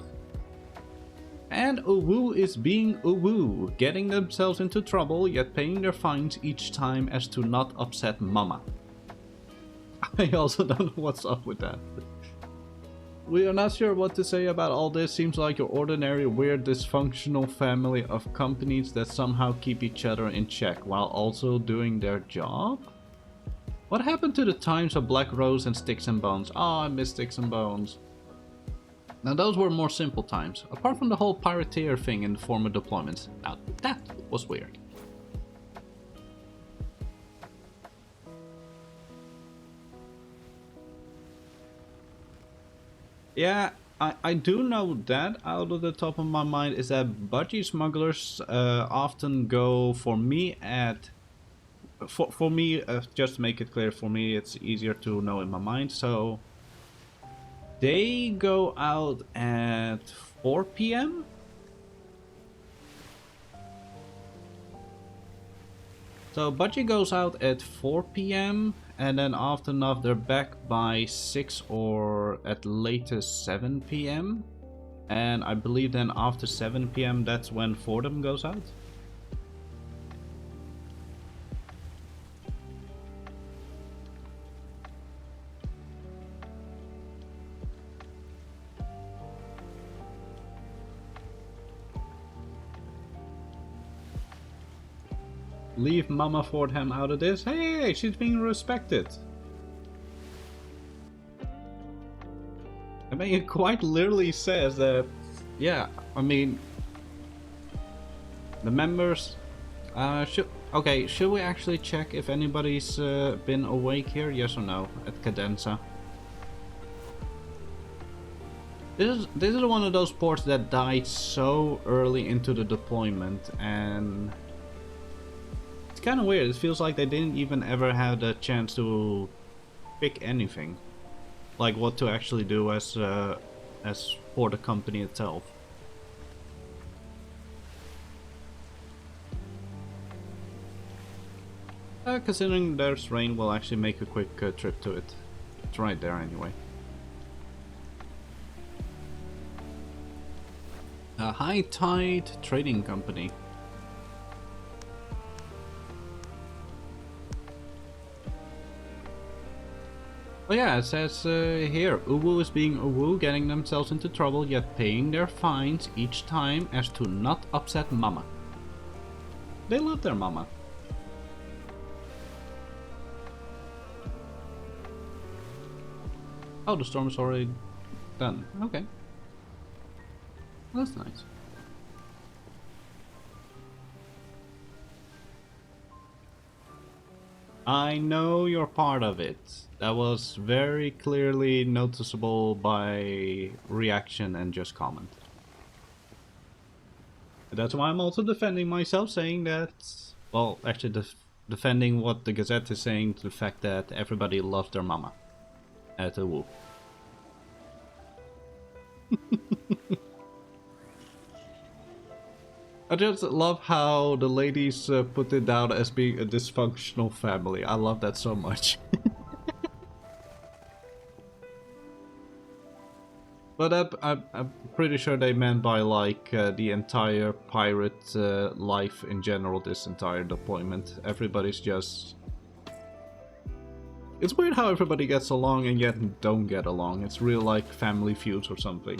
And Uwu is being Uwu, getting themselves into trouble yet paying their fines each time as to not upset Mama. I also don't know what's up with that. We are not sure what to say about all this. Seems like your ordinary weird dysfunctional family of companies that somehow keep each other in check while also doing their job? What happened to the times of Black Rose and Sticks and Bones? Oh, I miss Sticks and Bones. Now those were more simple times, apart from the whole pirateer thing in the former deployments. Now that was weird. Yeah, I do know that out of the top of my mind is that budgie smugglers often go for me, just to make it clear, for me it's easier to know in my mind, so they go out at 4 PM? So budgie goes out at 4 PM and then after enough they're back by 6 or at latest 7 PM. And I believe then after 7 PM that's when Fordham goes out. Leave Mama Fordham out of this. Hey, she's being respected. I mean, it quite literally says that, yeah, I mean, the members, should we actually check if anybody's been awake here, yes or no, at Cadenza? This is one of those ports that died so early into the deployment, and it's kind of weird. It feels like they didn't even ever have the chance to pick anything, like what to actually do as for the company itself. Considering there's rain, we'll actually make a quick trip to it. It's right there anyway. A high tide trading company. Oh yeah, it says here, Uwu is being Uwu, getting themselves into trouble yet paying their fines each time as to not upset mama. They love their mama. Oh, the storm is already done. Okay. Well, that's nice. I know you're part of it. That was very clearly noticeable by reaction and just comment. That's why I'm also defending myself, saying that... Well, actually defending what the Gazette is saying to the fact that everybody loves their mama at the Woo. I just love how the ladies put it down as being a dysfunctional family. I love that so much. But I'm pretty sure they meant by like the entire pirate life in general, this entire deployment. Everybody's just... It's weird how everybody gets along and yet don't get along. It's real like family feuds or something.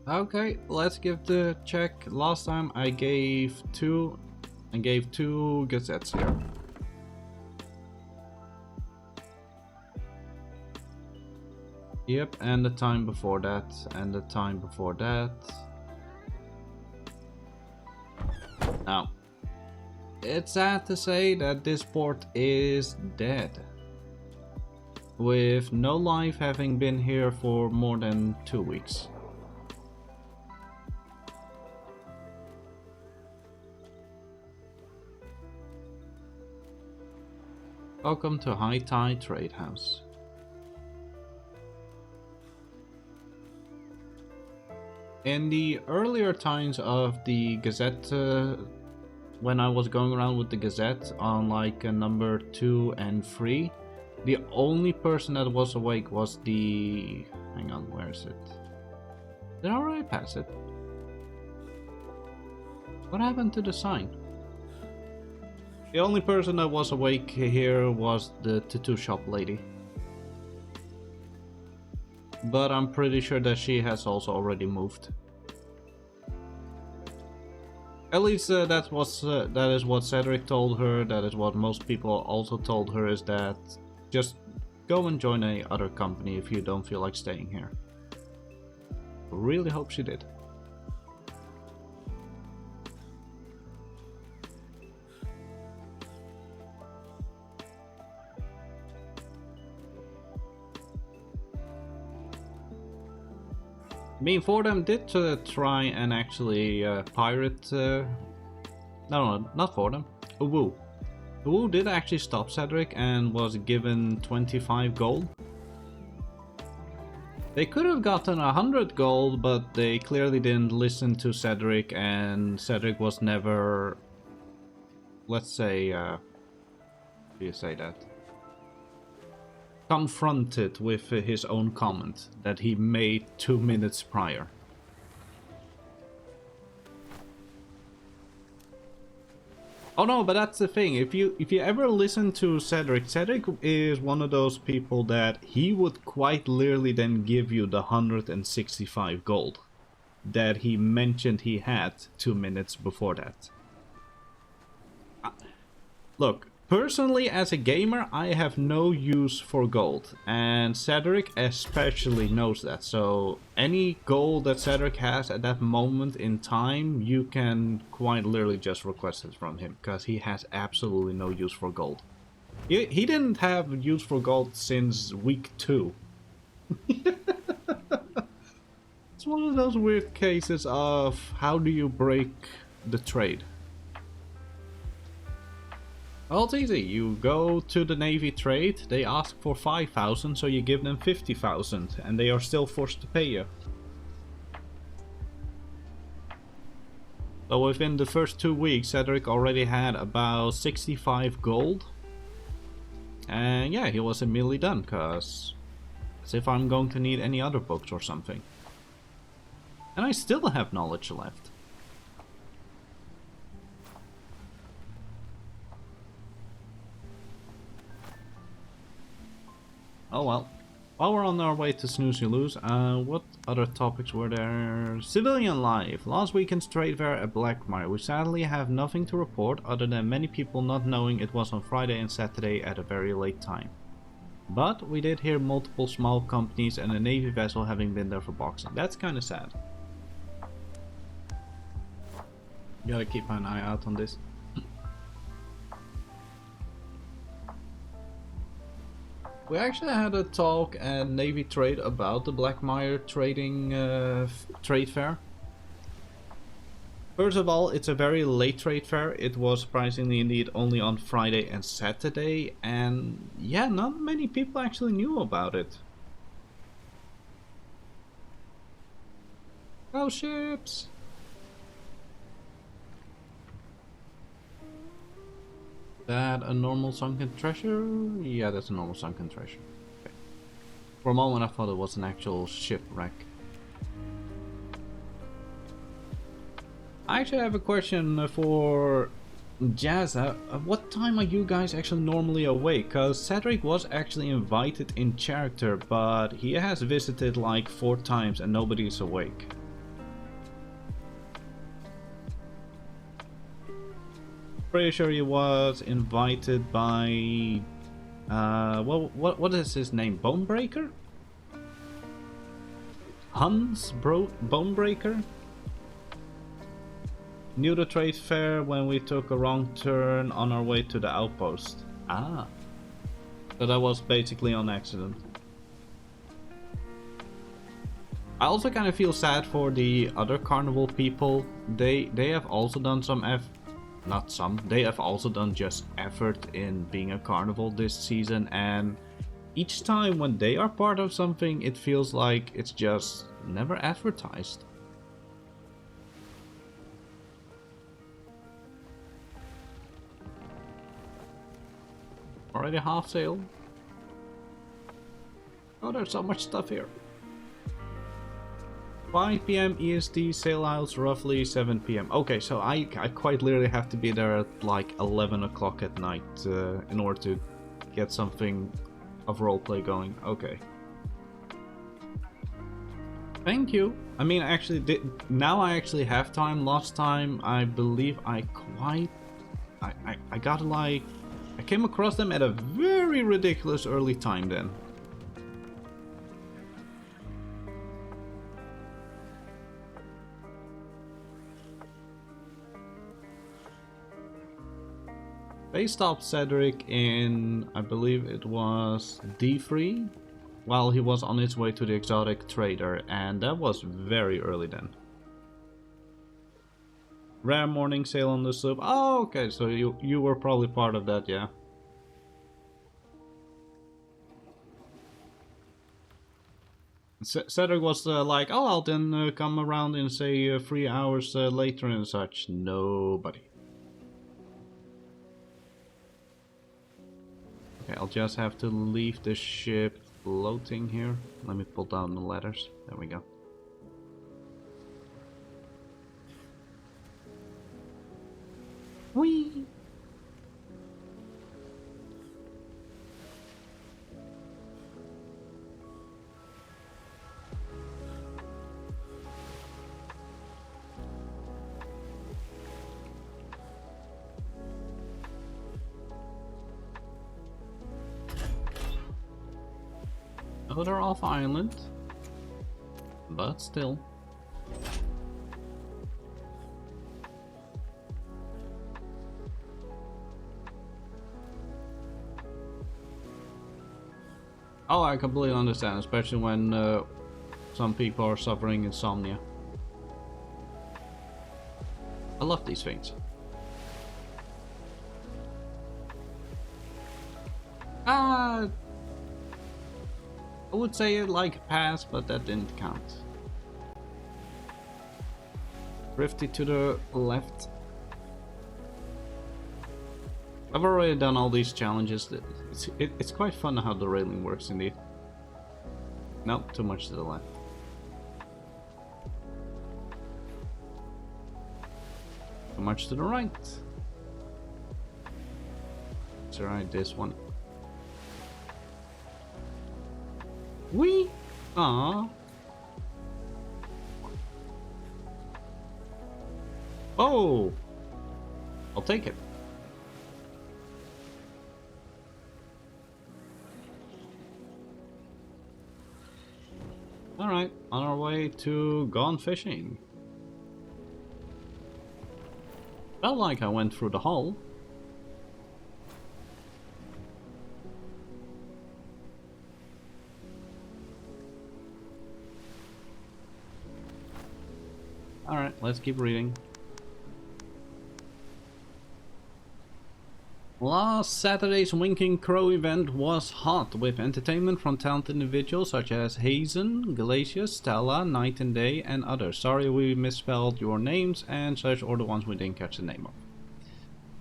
Okay, let's give the check. Last time I gave two Gazettes here. Yep, and the time before that, and the time before that. Now, it's sad to say that this port is dead. With no life having been here for more than 2 weeks. Welcome to High Tide Trade House. In the earlier times of the Gazette, when I was going around with the Gazette on like number 2 and 3, the only person that was awake was the... Hang on, where is it? Did I already pass it? What happened to the sign? The only person that was awake here was the tattoo shop lady. But I'm pretty sure that she has also already moved. At least that is what Cedric told her. That is what most people also told her, is that just go and join a other company if you don't feel like staying here. Really hope she did. I mean, Fordham did try and actually pirate... No, not Fordham. Uwu. Uwu did actually stop Cedric and was given 25 gold. They could have gotten 100 gold, but they clearly didn't listen to Cedric, and Cedric was never... Let's say... how do you say that? Confronted with his own comment that he made 2 minutes prior. Oh no, but that's the thing. If you ever listen to Cedric, Cedric is one of those people that he would quite literally then give you the 165 gold that he mentioned he had 2 minutes before that. Look. Personally, as a gamer, I have no use for gold, and Cedric especially knows that, so any gold that Cedric has at that moment in time, you can quite literally just request it from him, because he has absolutely no use for gold. He didn't have use for gold since week 2. It's one of those weird cases of how do you break the trade. Well, it's easy. You go to the Navy trade, they ask for 5,000, so you give them 50,000, and they are still forced to pay you. So within the first 2 weeks, Cedric already had about 65 gold, And yeah, he was immediately done, cause as if I'm going to need any other books or something. And I still have knowledge left. Oh well. While we're on our way to Snooze You Lose, what other topics were there? Civilian life. Last weekend's trade fair at Blackmire. We sadly have nothing to report other than many people not knowing it was on Friday and Saturday at a very late time. But we did hear multiple small companies and a Navy vessel having been there for boxing. That's kinda sad. Gotta keep an eye out on this. We actually had a talk at Navy Trade about the Blackmire trading trade fair. First of all, it's a very late trade fair. It was surprisingly indeed only on Friday and Saturday, and yeah, not many people actually knew about it. Oh, ships! That a normal sunken treasure? Yeah, that's a normal sunken treasure. Okay. For a moment I thought it was an actual shipwreck. I actually have a question for Jazza. What time are you guys actually normally awake? Cause Cedric was actually invited in character, but he has visited like 4 times and nobody is awake. Pretty sure he was invited by what is his name? Bonebreaker? Bonebreaker? Knew the trade fair when we took a wrong turn on our way to the outpost. Ah. So that was basically on accident. I also kind of feel sad for the other carnival people. They have also done some they have also done just effort in being a carnival this season, and each time when they are part of something it feels like it's just never advertised. Already half sale? Oh, there's so much stuff here. 5 PM EST, sale aisles roughly 7 PM. Okay, so I quite literally have to be there at like 11 o'clock at night in order to get something of roleplay going. Okay. Thank you. I mean, actually, now I actually have time. Last time, I believe I got like... I came across them at a very ridiculous early time then. They stopped Cedric in, I believe it was D3, while he was on his way to the exotic trader, and that was very early then. Rare morning sale on the sloop. Oh, okay, so you were probably part of that, yeah. Cedric was like, oh, I'll then come around in say 3 hours later and such. Nobody. Okay, I'll just have to leave the ship floating here. Let me pull down the ladders. There we go. Whee! Oh, they're off island, but still. Oh, I completely understand, especially when some people are suffering insomnia. I love these things. I would say it like a pass, but that didn't count. Thrifty to the left. I've already done all these challenges. It's quite fun how the railing works indeed. Nope, too much to the left. Too much to the right. Let's ride this one. Whee! Aww. Oh! I'll take it. Alright, on our way to Gone Fishing. Felt like I went through the hall. Alright, let's keep reading. Last Saturday's Winking Crow event was hot, with entertainment from talented individuals such as Hazen, Glacier, Stella, Night and Day, and others. Sorry we misspelled your names and such, or the ones we didn't catch the name of.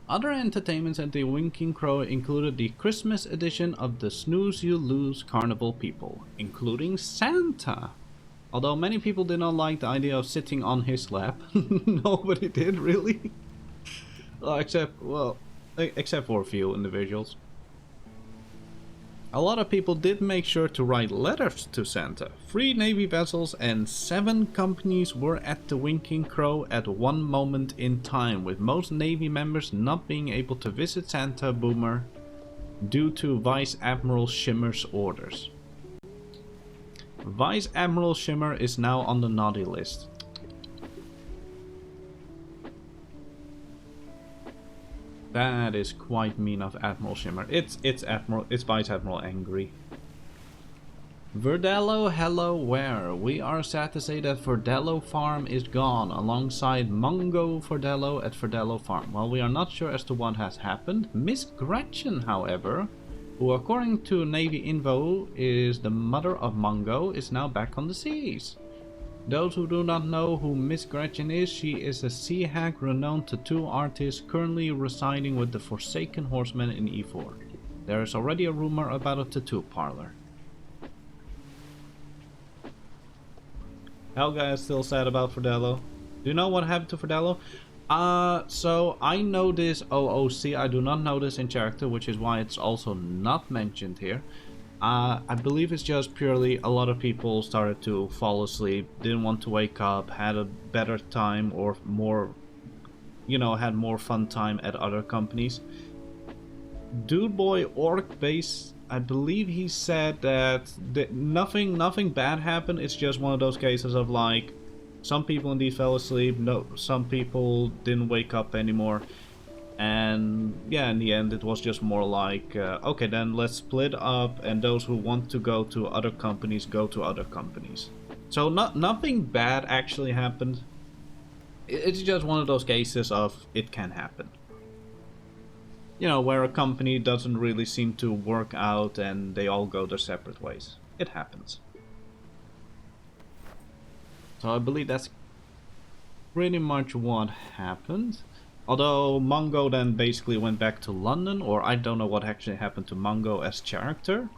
Other entertainments at the Winking Crow included the Christmas edition of the Snooze You Lose Carnival People, including Santa. Although many people did not like the idea of sitting on his lap. Nobody did, really. Except for a few individuals. A lot of people did make sure to write letters to Santa. 3 Navy vessels and 7 companies were at the Winking Crow at one moment in time, with most Navy members not being able to visit Santa Boomer due to Vice Admiral Shimmer's orders. Vice Admiral Shimmer is now on the naughty list. That is quite mean of Admiral Shimmer. It's Vice Admiral Angry. Verdello, hello, where? We are sad to say that Verdello Farm is gone, alongside Mungo Verdello at Verdello Farm. While we are not sure as to what has happened, Miss Gretchen, however, who according to Navy Info is the mother of Mungo, is now back on the seas. Those who do not know who Miss Gretchen is, she is a sea hag renowned tattoo artist currently residing with the Forsaken Horsemen in E4. There is already a rumor about a tattoo parlor. Helga is still sad about Verdello. Do you know what happened to Verdello? So I know this OOC, I do not know this in character, which is why it's also not mentioned here. I believe it's just purely a lot of people started to fall asleep, didn't want to wake up, had a better time or more, had more fun time at other companies. Dude Boy Orc Base, I believe he said that nothing bad happened, it's just one of those cases of like, some people indeed fell asleep, some people didn't wake up anymore. And yeah, in the end it was just more like, okay then let's split up, and those who want to go to other companies go to other companies. So nothing bad actually happened. It's just one of those cases of it can happen. Where a company doesn't really seem to work out and they all go their separate ways. It happens. So I believe that's pretty much what happened. Although Mungo then basically went back to London, or I don't know what actually happened to Mungo as character.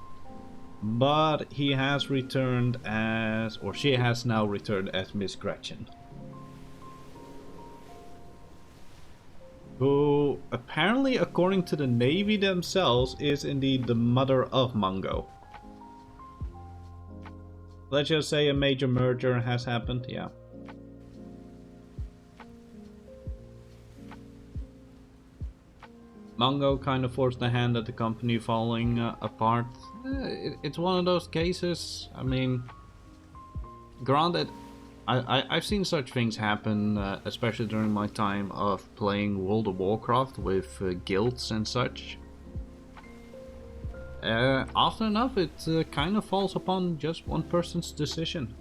But he has returned as, or she has now returned as Miss Gretchen. Who apparently, according to the Navy themselves, is indeed the mother of Mungo. Let's just say a major merger has happened, yeah. Mungo kind of forced the hand at the company falling apart. It's one of those cases. I mean, granted, I've seen such things happen, especially during my time of playing World of Warcraft with guilds and such. Often enough, it kind of falls upon just one person's decision.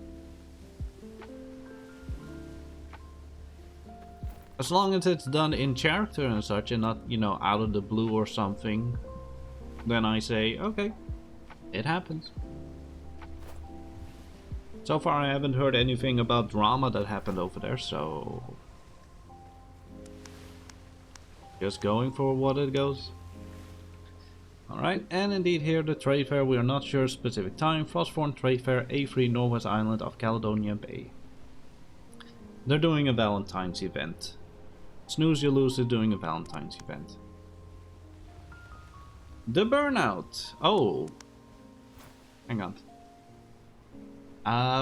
As long as it's done in character and such, and not, out of the blue or something, then I say, okay, it happens. So far I haven't heard anything about drama that happened over there, so just going for what it goes. Alright, and indeed here the trade fair, we are not sure specific time. Frostborn Trade Fair, A3, Northwest Island of Caledonia Bay. They're doing a Valentine's event. Snooze You Lose is doing a Valentine's event. The Burnout. Oh. Hang on.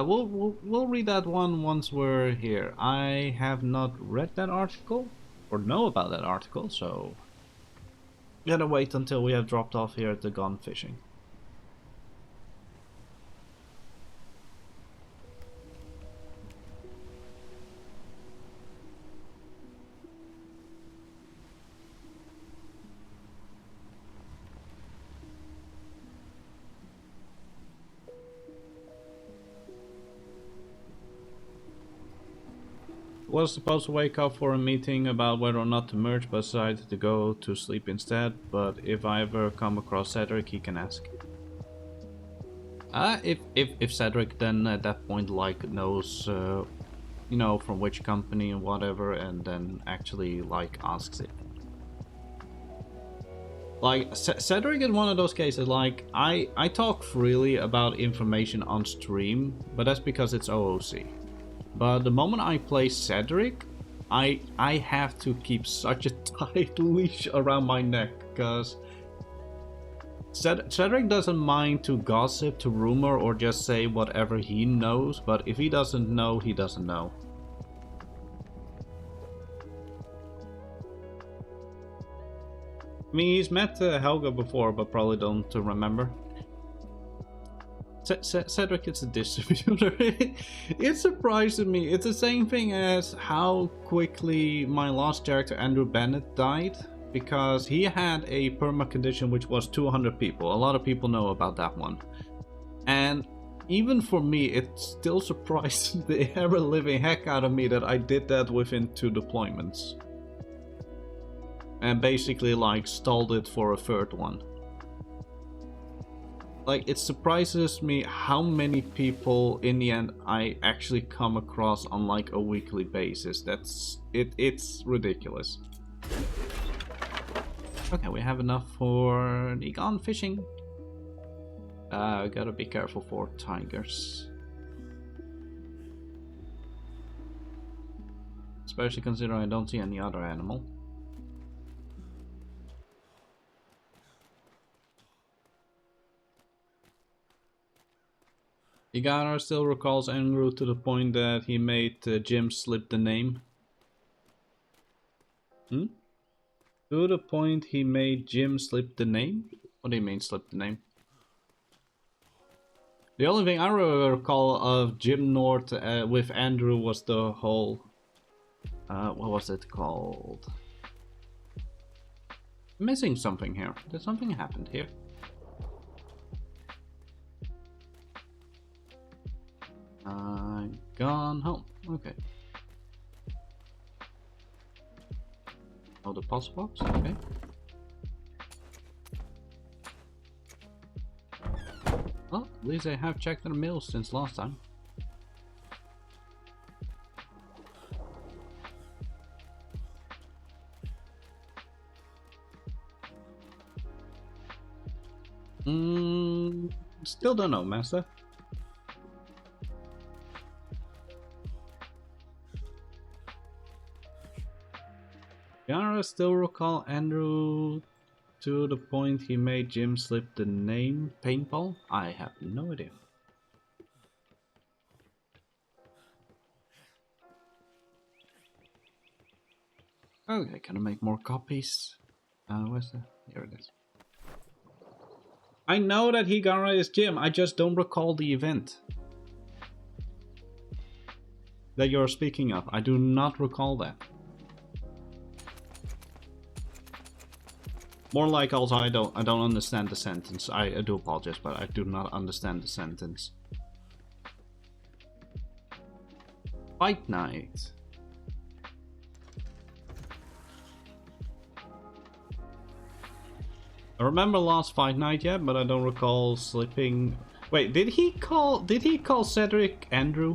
We'll read that one once we're here. I have not read that article or know about that article, so gotta wait until we have dropped off here at the Gone Fishing. Was supposed to wake up for a meeting about whether or not to merge, but decided to go to sleep instead. But if I ever come across Cedric, he can ask. If Cedric then at that point like knows, you know, from which company and whatever, and then actually like asks it. Like Cedric is one of those cases. Like I talk freely about information on stream, but that's because it's OOC. But the moment I play Cedric, I have to keep such a tight leash around my neck, because Cedric doesn't mind to gossip, to rumor, or just say whatever he knows, but if he doesn't know, he doesn't know. I mean, he's met Helga before, but probably don't remember. Cedric is a distributor. It surprises me. It's the same thing as how quickly my last character Andrew Bennett died, because he had a perma condition which was 200 people. A lot of people know about that one. And even for me, it still surprised the ever-living heck out of me that I did that within 2 deployments. And basically like stalled it for a 3rd one. Like, it surprises me how many people in the end I actually come across on like a weekly basis. It's ridiculous. Okay, we have enough for the Gone Fishing. Gotta be careful for tigers. Especially considering I don't see any other animal. Igara still recalls Andrew to the point that he made Jim slip the name. To the point he made Jim slip the name? What do you mean slip the name? The only thing I recall of Jim North with Andrew was the whole... what was it called? I'm missing something here. Did something happen here? Gone home. Okay. Oh, the pulse box? Okay. Well, at least I have checked their mail since last time. Still don't know, Master. Yara still recall Andrew to the point he made Jim slip the name Paintball? I have no idea. Okay, can I make more copies? Where's the... Here it is. I know that Higara is Jim, I just don't recall the event that you're speaking of. I do not recall that. More like also I don't understand the sentence. I do apologize, but I do not understand the sentence. Fight night. I remember last fight night yet, but I don't recall slipping. Wait, did he call Cedric Andrew?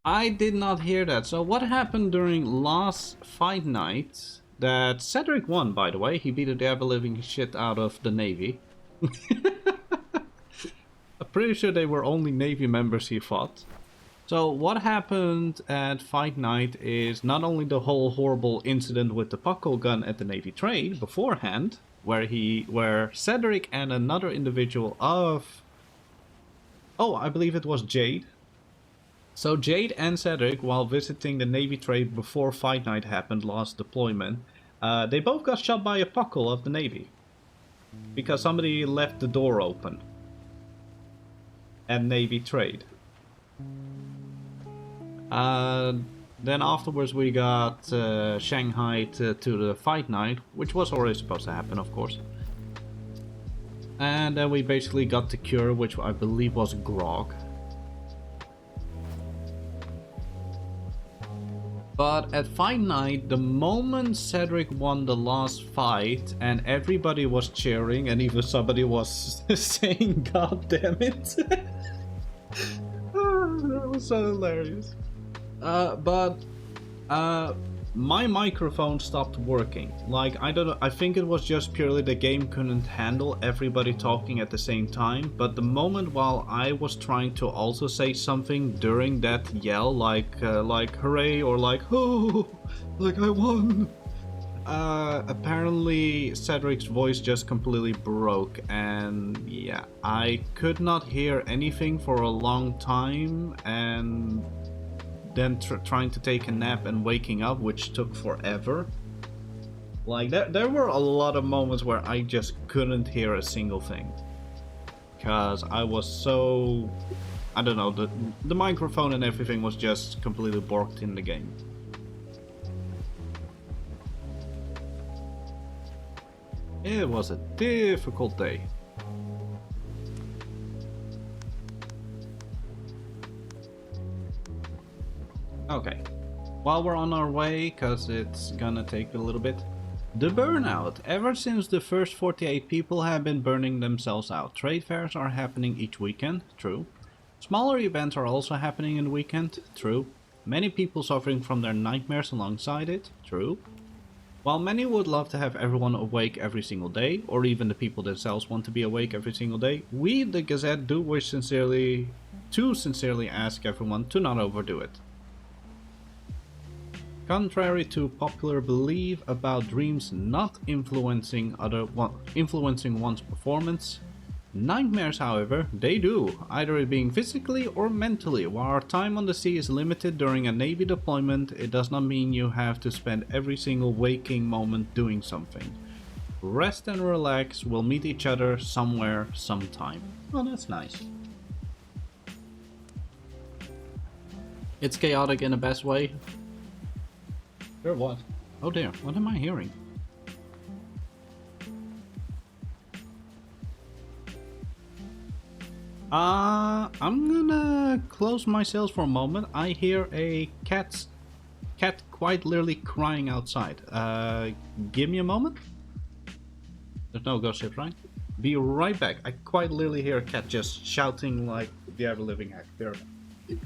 I did not hear that. So what happened during last fight night? That Cedric won, by the way. He beat the ever-living shit out of the Navy. I'm pretty sure they were only Navy members he fought. So what happened at fight night is not only the whole horrible incident with the puckle gun at the Navy trade beforehand, where Cedric and another individual of... Oh, I believe it was Jade. So Jade and Cedric, while visiting the Navy trade before fight night happened, last deployment, they both got shot by a puckle of the Navy. Because somebody left the door open. At Navy trade. Then afterwards we got Shanghai to the fight night, which was already supposed to happen, of course. And then we basically got the cure, which I believe was grog. But at fight night, the moment Cedric won the last fight and everybody was cheering and even somebody was saying God damn it. That was so hilarious. My microphone stopped working. Like, I don't know, I think it was just purely the game couldn't handle everybody talking at the same time, but the moment while I was trying to also say something during that yell, like hooray or like, oh, like I won, apparently Cedric's voice just completely broke, and yeah, I could not hear anything for a long time, and then trying to take a nap and waking up, which took forever. Like, there were a lot of moments where I just couldn't hear a single thing. Because I was so... I don't know, the microphone and everything was just completely borked in the game. It was a difficult day. Okay, while we're on our way, cause it's gonna take a little bit. The burnout. Ever since the first 48 people have been burning themselves out. Trade fairs are happening each weekend, true. Smaller events are also happening in the weekend, true. Many people suffering from their nightmares alongside it, true. While many would love to have everyone awake every single day, or even the people themselves want to be awake every single day, we, the Gazette, do wish sincerely ask everyone to not overdo it. Contrary to popular belief about dreams not influencing one's performance, nightmares, however, they do, either it being physically or mentally. While our time on the sea is limited during a Navy deployment, it does not mean you have to spend every single waking moment doing something. Rest and relax, we'll meet each other somewhere, sometime. Oh, that's nice. It's chaotic in the best way. Sure, what? Oh dear, what am I hearing? I'm gonna close my cells for a moment. I hear a cat quite literally crying outside. Give me a moment. There's no ghost ship, right? Be right back. I quite literally hear a cat just shouting like the ever-living heck. Be right back.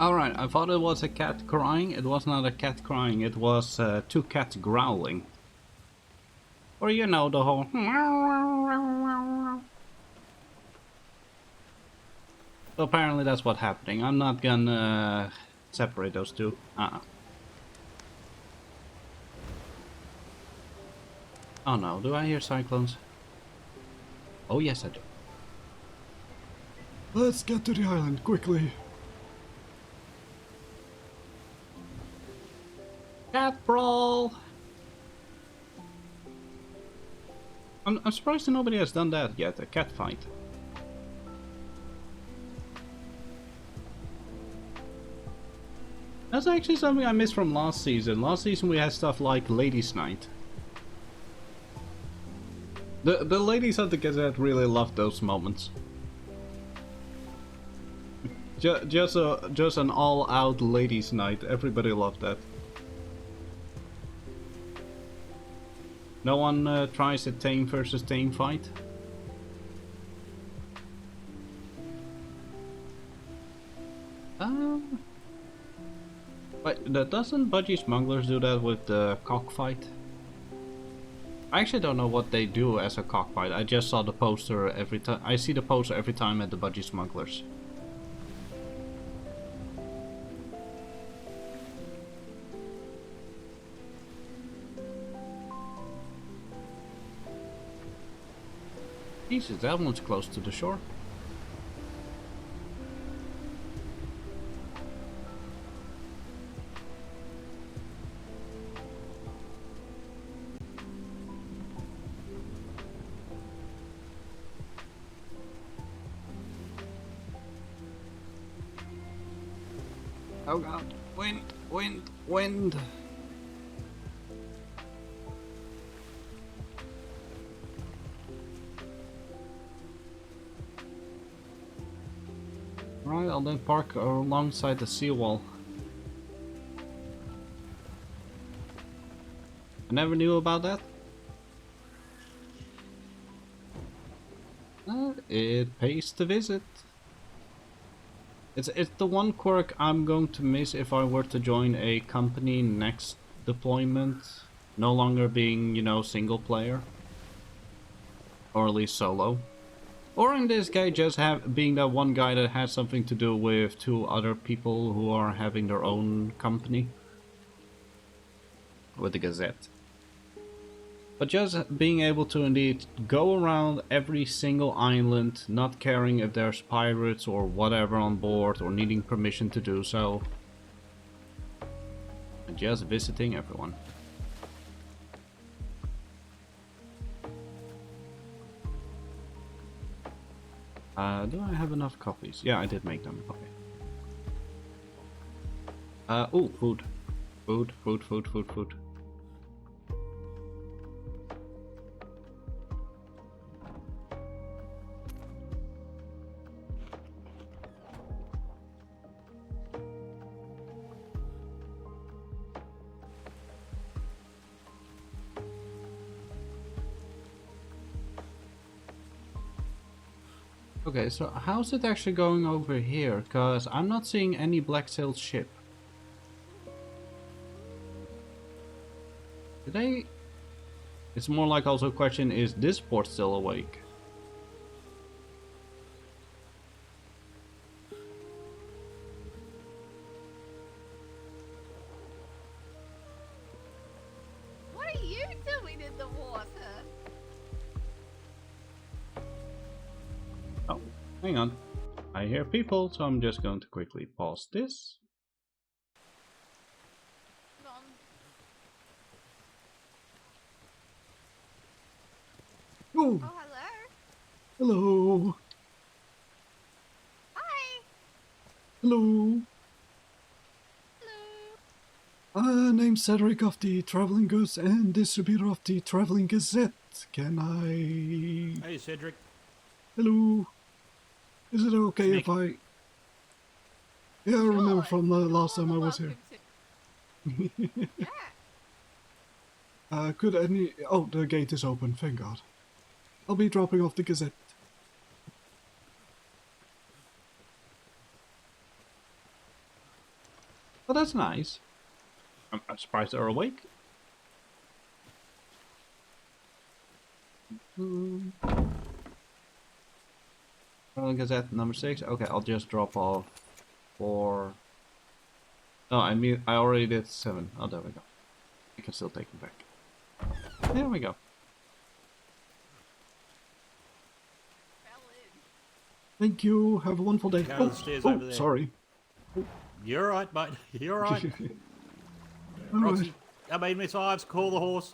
Alright, I thought it was a cat crying. It was not a cat crying, it was two cats growling. Or you know, the whole... So apparently that's what's happening. I'm not gonna separate those two. Oh no, do I hear cyclones? Oh yes I do. Let's get to the island, quickly. Cat brawl! I'm surprised that nobody has done that yet, a cat fight. That's actually something I missed from last season. Last season we had stuff like Ladies' Night. The ladies at the Gazette really loved those moments. Just an all-out ladies' night. Everybody loved that. No one tries a tame versus tame fight. Wait, doesn't Budgie Smugglers do that with the cockfight? I actually don't know what they do as a cockfight. I just saw the poster every time. I see the poster every time at the Budgie Smugglers. Jesus, that one's close to the shore. Oh god, wind, wind, wind! Right, I'll then park alongside the seawall. I never knew about that. It pays to visit. It's the one quirk I'm going to miss if I were to join a company next deployment. No longer being, you know, single player. Or at least solo. Or in this guy just being that one guy that has something to do with two other people who are having their own company. With the Gazette. But just being able to indeed go around every single island, not caring if there's pirates or whatever on board, or needing permission to do so. And just visiting everyone. Do I have enough copies? Yeah, I did make them. Okay. Oh, food. Food, food, food, food, food. Okay, so how's it actually going over here? Because I'm not seeing any black-sailed ship. Did they... It's more like also a question, is this port still awake? What are you doing in the water? Oh, hang on. I hear people, so I'm just going to quickly pause this. On. Oh, Oh, hello. hello. Hi. Hello. Hello. Name's Cedric of the Traveling Goods and distributor of the Traveling Gazette. Can I... Hey, Cedric. Hello. Is it okay if I... Yeah, I remember Sure. from the last You're time I more was than here. welcome to- Yeah. Could any... Oh, the gate is open, thank God. I'll be dropping off the Gazette. Well, that's nice. I'm surprised they're awake. Gazette number 6. Okay, I'll just drop off 4. No, I mean, I already did 7. Oh, there we go. I can still take them back. There we go. Fell in. Thank you, have a wonderful day. Go to the stairs over there. Sorry. You're right, mate. You're right. Alright. Roxy, Miss Ives, call the horse.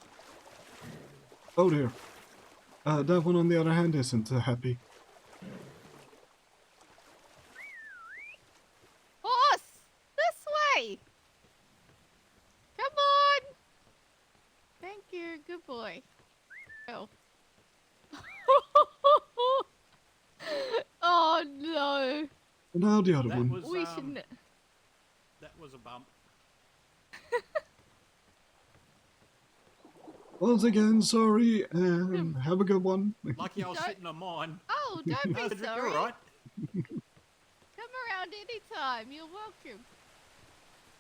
Oh dear. That one on the other hand isn't happy. Horse! This way! Come on! Thank you, good boy. Oh. Oh no! Now the other That one. was, We shouldn't. that was a bump. Once again, sorry, and have a good one. Lucky I was Don't- sitting on mine. Oh, don't No, be Cedric, sorry. you're all right. Come around anytime. You're welcome.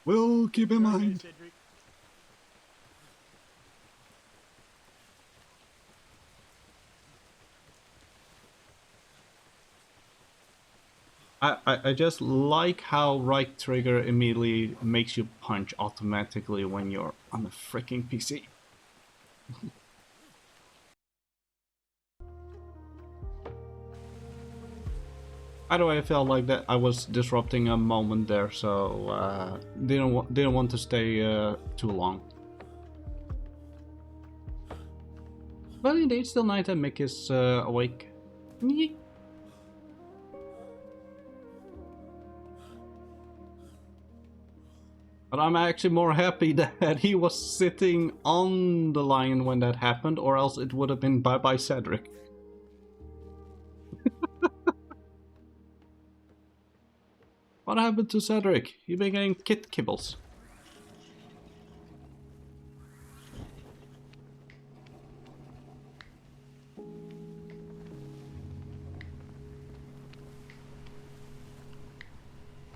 We'll keep in You're okay, mind. Cedric. I just like how right trigger immediately makes you punch automatically when you're on a freaking PC. By the way, I felt like that I was disrupting a moment there, so didn't want to stay too long. But indeed, still night and Mick is awake. Yeet. But I'm actually more happy that he was sitting on the lion when that happened, or else it would have been bye-bye Cedric. What happened to Cedric? He been getting kit kibbles.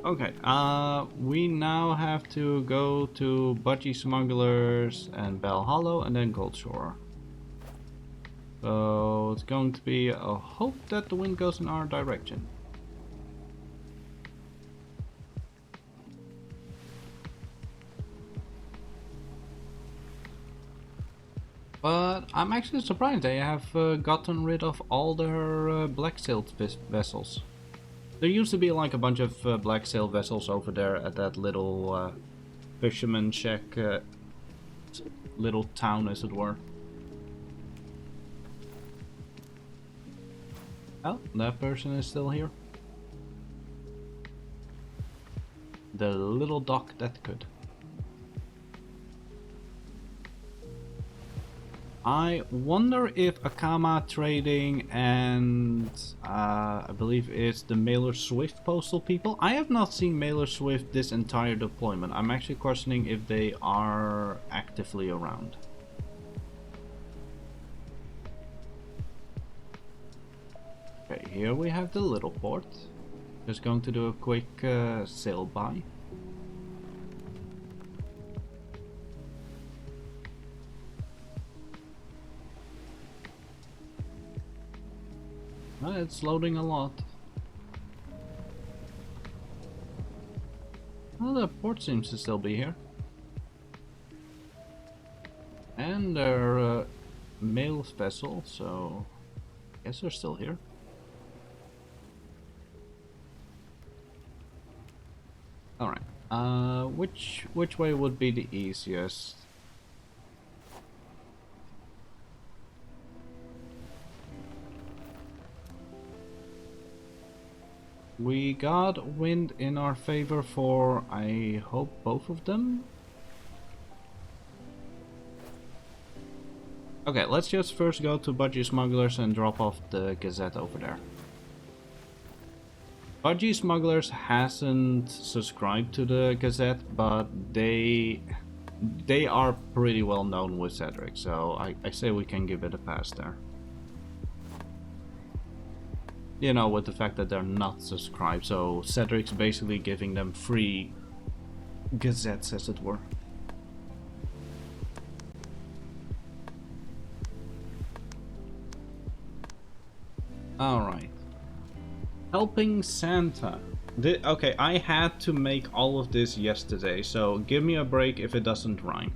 Okay, we now have to go to Budgie Smugglers and Bell Hollow and then Goldshore. So it's going to be a hope that the wind goes in our direction. But I'm actually surprised they have gotten rid of all their black sailed vessels. There used to be like a bunch of black sail vessels over there at that little fisherman shack, little town as it were. Oh, that person is still here. The little dock that could. I wonder if Akama Trading and I believe it's the Mailer Swift postal people. I have not seen Mailer Swift this entire deployment. I'm actually questioning if they are actively around. Okay, here we have the little port. Just going to do a quick sail by. It's loading a lot. Well, the port seems to still be here. And their mail vessel, so I guess they're still here. Alright, which way would be the easiest? We got wind in our favor for, I hope, both of them? Okay, let's just first go to Budgie Smugglers and drop off the Gazette over there. Budgie Smugglers hasn't subscribed to the Gazette, but they are pretty well known with Cedric, so I say we can give it a pass there. You know, with the fact that they're not subscribed, so Cedric's basically giving them free gazettes, as it were. Alright. Helping Santa. Okay, I had to make all of this yesterday, so give me a break if it doesn't rhyme.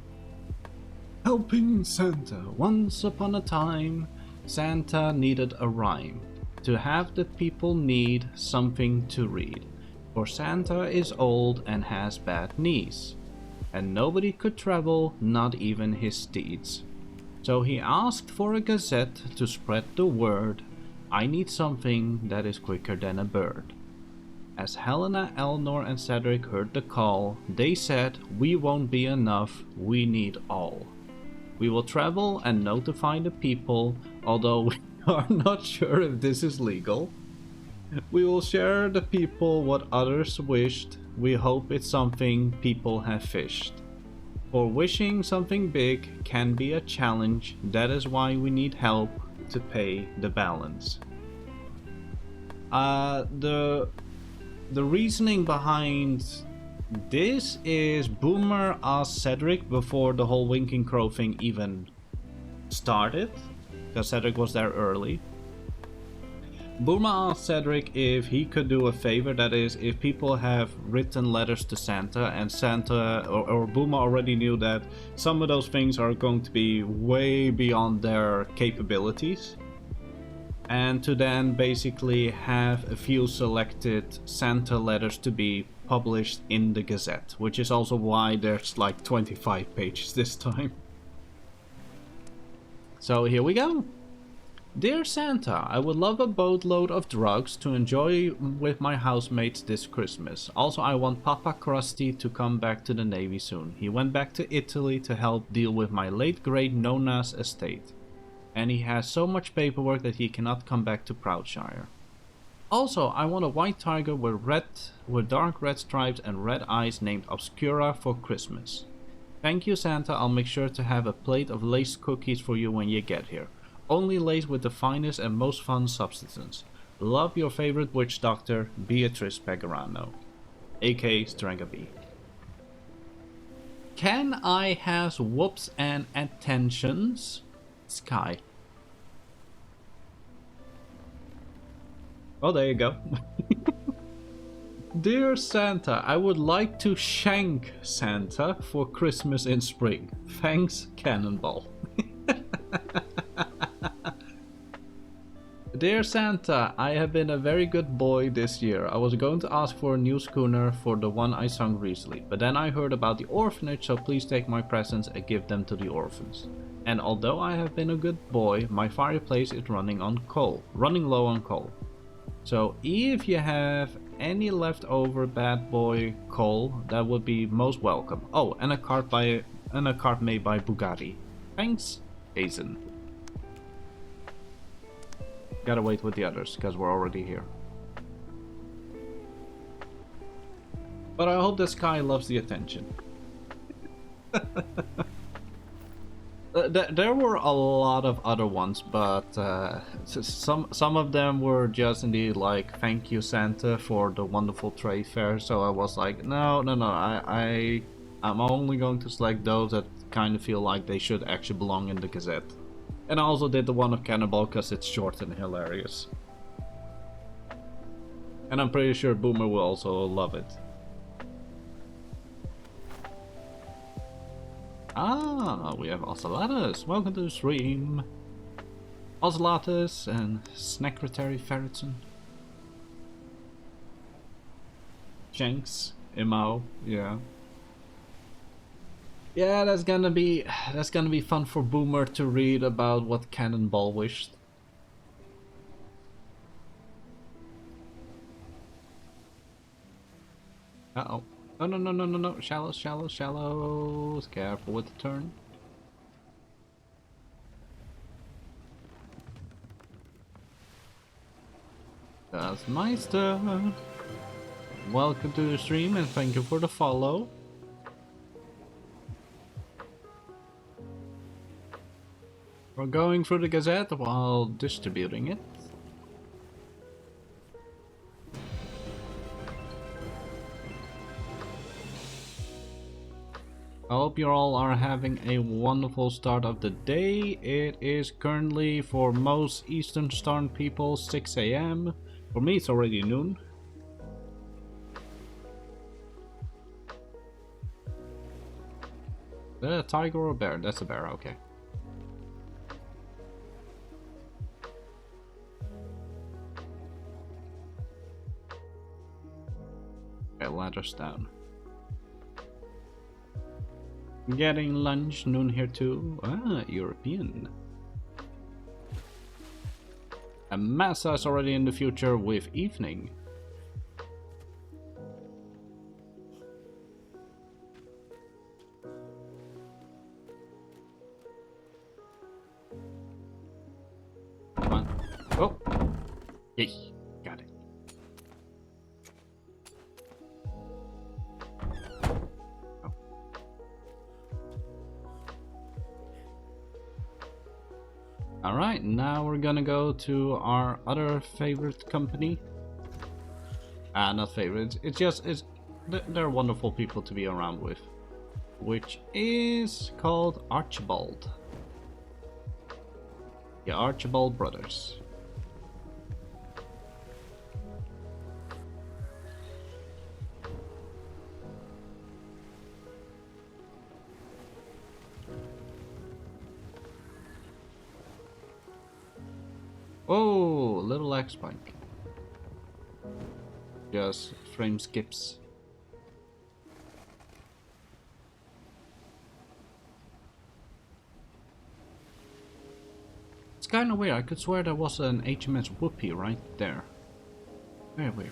Helping Santa. Once upon a time, Santa needed a rhyme. To have the people need something to read. For Santa is old and has bad knees. and nobody could travel, not even his steeds. So he asked for a gazette to spread the word. I need something that is quicker than a bird. As Helena, Eleanor and Cedric heard the call, they said, we won't be enough, we need all. We will travel and notify the people, although we are not sure if this is legal. We will share the people what others wished. We hope it's something people have fished. For wishing something big can be a challenge. That is why we need help to pay the balance. The reasoning behind this is Boomer asked Cedric before the whole Winking Crow thing even started, because Cedric was there early. Boomer asked Cedric if he could do a favor, that is, if people have written letters to Santa, and Santa or Boomer already knew that some of those things are going to be way beyond their capabilities, and to then basically have a few selected Santa letters to be published in the Gazette, which is also why there's like 25 pages this time. So here we go. Dear Santa, I would love a boatload of drugs to enjoy with my housemates this Christmas. Also, I want Papa Krusty to come back to the Navy soon. He went back to Italy to help deal with my late great Nona's estate. And he has so much paperwork that he cannot come back to Proudshire. Also, I want a white tiger with dark red stripes and red eyes named Obscura for Christmas. Thank you, Santa. I'll make sure to have a plate of laced cookies for you when you get here. Only laced with the finest and most fun substance. Love, your favorite witch doctor, Beatrice Pegarano, aka Stranga B. Can I have whoops and attentions? Sky. Oh, there you go. Dear Santa, I would like to shank Santa for Christmas in spring. Thanks, Cannonball. Dear Santa, I have been a very good boy this year. I was going to ask for a new schooner for the one I sung recently, but then I heard about the orphanage, so please take my presents and give them to the orphans. And although I have been a good boy, my fireplace is running low on coal. So if you have any leftover bad boy coal, that would be most welcome. Oh, and a card made by Bugatti. Thanks, Hazen. Gotta wait with the others, because we're already here. But I hope this guy loves the attention. There were a lot of other ones, but some of them were just indeed like, thank you Santa for the wonderful trade fair. So I was like, no, I'm only going to select those that kind of feel like they should actually belong in the Gazette. And I also did the one of Cannonball because it's short and hilarious. And I'm pretty sure Boomer will also love it. Ah, we have Ocellatus. Welcome to the stream. Ocellatus and Secretary Ferretson. Shanks, Imao, yeah. Yeah, that's gonna be fun for Boomer to read about what Cannonball wished. Uh-oh. No. Shallows. Careful with the turn. That's nice turn. Welcome to the stream and thank you for the follow. We're going through the Gazette while distributing it. I hope you all are having a wonderful start of the day. It is currently, for most Eastern Standard people, 6 AM. For me it's already noon. Is that a tiger or a bear? That's a bear, okay. Okay, ladders down. Getting lunch, noon here too. Ah, European. And Massa is already in the future with evening. Come on. Oh! Yay, got it. Oh. Alright, now we're gonna go to our other favorite company. Not favorite, they're wonderful people to be around with. Which is called Archibald. The Archibald Brothers. Oh, little X spike. Just frame skips. It's kind of weird. I could swear there was an HMS Whoopee right there. Very weird.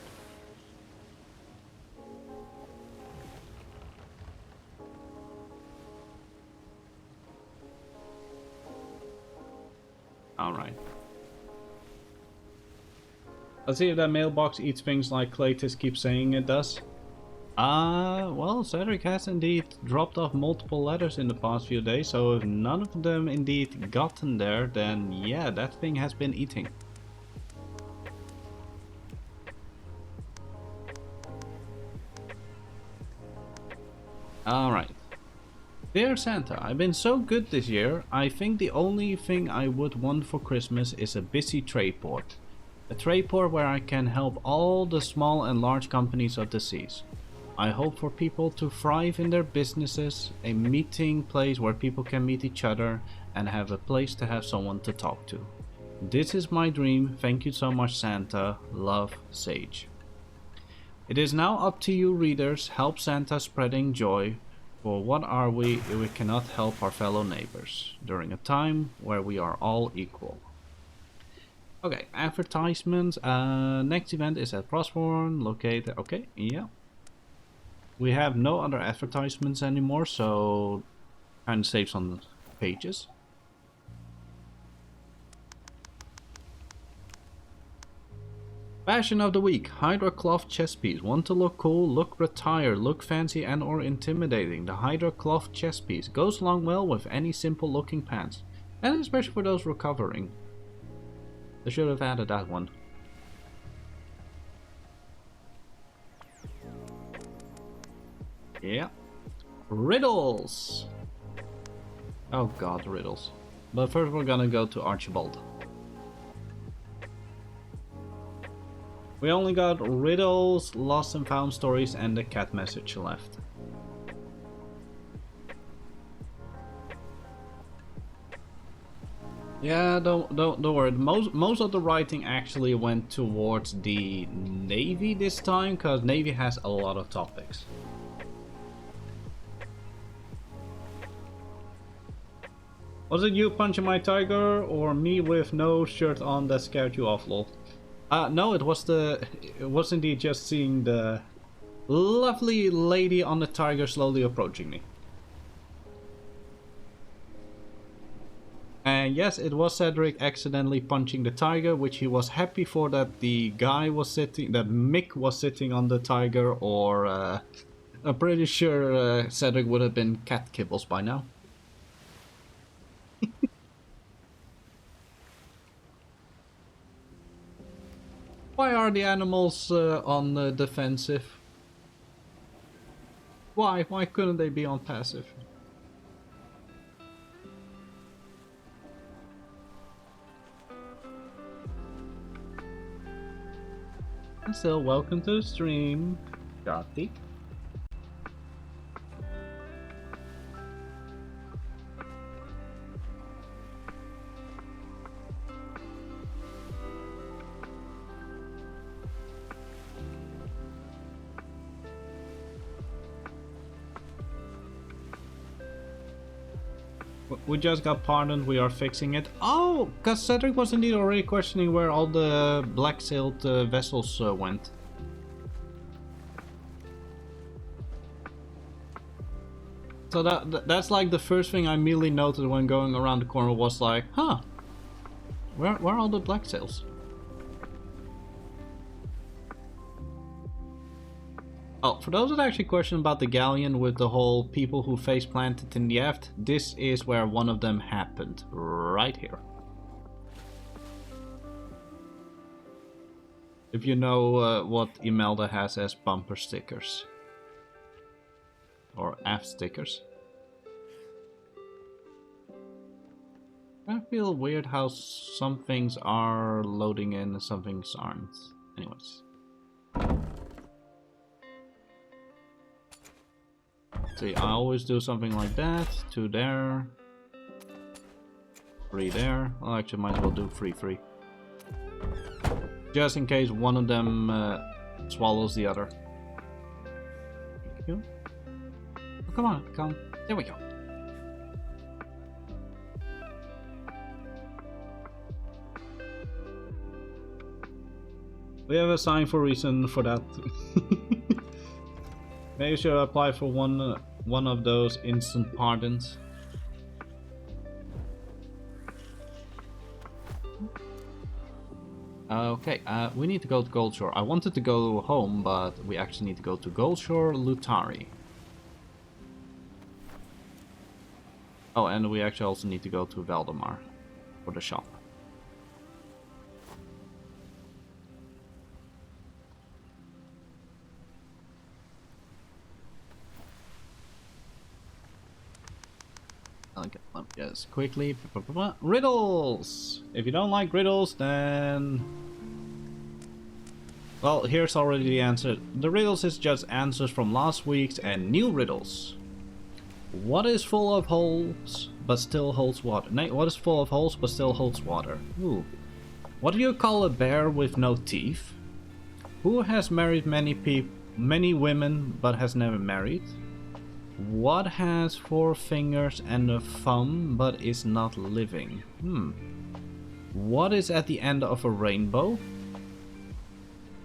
Alright. Let's see if that mailbox eats things like Claytis keeps saying it does. Well, Cedric has indeed dropped off multiple letters in the past few days, so if none of them indeed gotten there, then yeah, that thing has been eating. Alright. Dear Santa, I've been so good this year, I think the only thing I would want for Christmas is a busy trade port. A trade port where I can help all the small and large companies of the seas. I hope for people to thrive in their businesses, a meeting place where people can meet each other and have a place to have someone to talk to. This is my dream. Thank you so much, Santa. Love, Sage. It is now up to you readers. Help Santa spreading joy. For what are we if we cannot help our fellow neighbors during a time where we are all equal? Okay, advertisements. Next event is at Prosperborn, located. Okay, yeah. We have no other advertisements anymore, so kind of saves on the pages. Fashion of the week: Hydra cloth chest piece. Want to look cool, look retired, look fancy and or intimidating? The Hydra cloth chest piece goes along well with any simple looking pants, and especially for those recovering. They should have added that one. Yeah. Riddles! Oh god, riddles. But first we're gonna go to Archibald. We only got riddles, lost and found stories, and the cat message left. Yeah, don't worry. Most of the writing actually went towards the Navy this time, because Navy has a lot of topics. Was it you punching my tiger, or me with no shirt on that scared you off, lol? No, it was indeed just seeing the lovely lady on the tiger slowly approaching me. And yes, it was Cedric accidentally punching the tiger, which he was happy for, that the guy was sitting, that Mick was sitting on the tiger, or I'm pretty sure Cedric would have been cat kibbles by now. Why are the animals on the defensive? Why? Why couldn't they be on passive? And still, welcome to the stream, Gotti. we just got pardoned, we are fixing it. Oh, because Cedric was indeed already questioning where all the black-sailed vessels went. So that's like the first thing I immediately noted when going around the corner was like, huh, where are all the black sails? Oh, for those that actually question about the galleon with the whole people who face planted in the aft, this is where one of them happened, right here. If you know what Imelda has as bumper stickers. Or aft stickers. I feel weird how some things are loading in and some things aren't. Anyways. See, I always do something like that. 2 there. 3 there. Well, actually, might as well do 3. Just in case one of them swallows the other. Thank you. Oh, come on, come. There we go. We have a sign for reason for that. Maybe you should apply for one of those instant pardons. Okay, we need to go to Goldshore. I wanted to go home, but we actually need to go to Goldshore, Lutari. Oh, and we actually also need to go to Valdemar for the shop. Okay, let me just quickly. Riddles! If you don't like riddles, then... Well, here's already the answer. The riddles is just answers from last week's and new riddles. What is full of holes but still holds water? What is full of holes but still holds water? Ooh. What do you call a bear with no teeth? Who has married many women but has never married? What has 4 fingers and a thumb but is not living? What is at the end of a rainbow?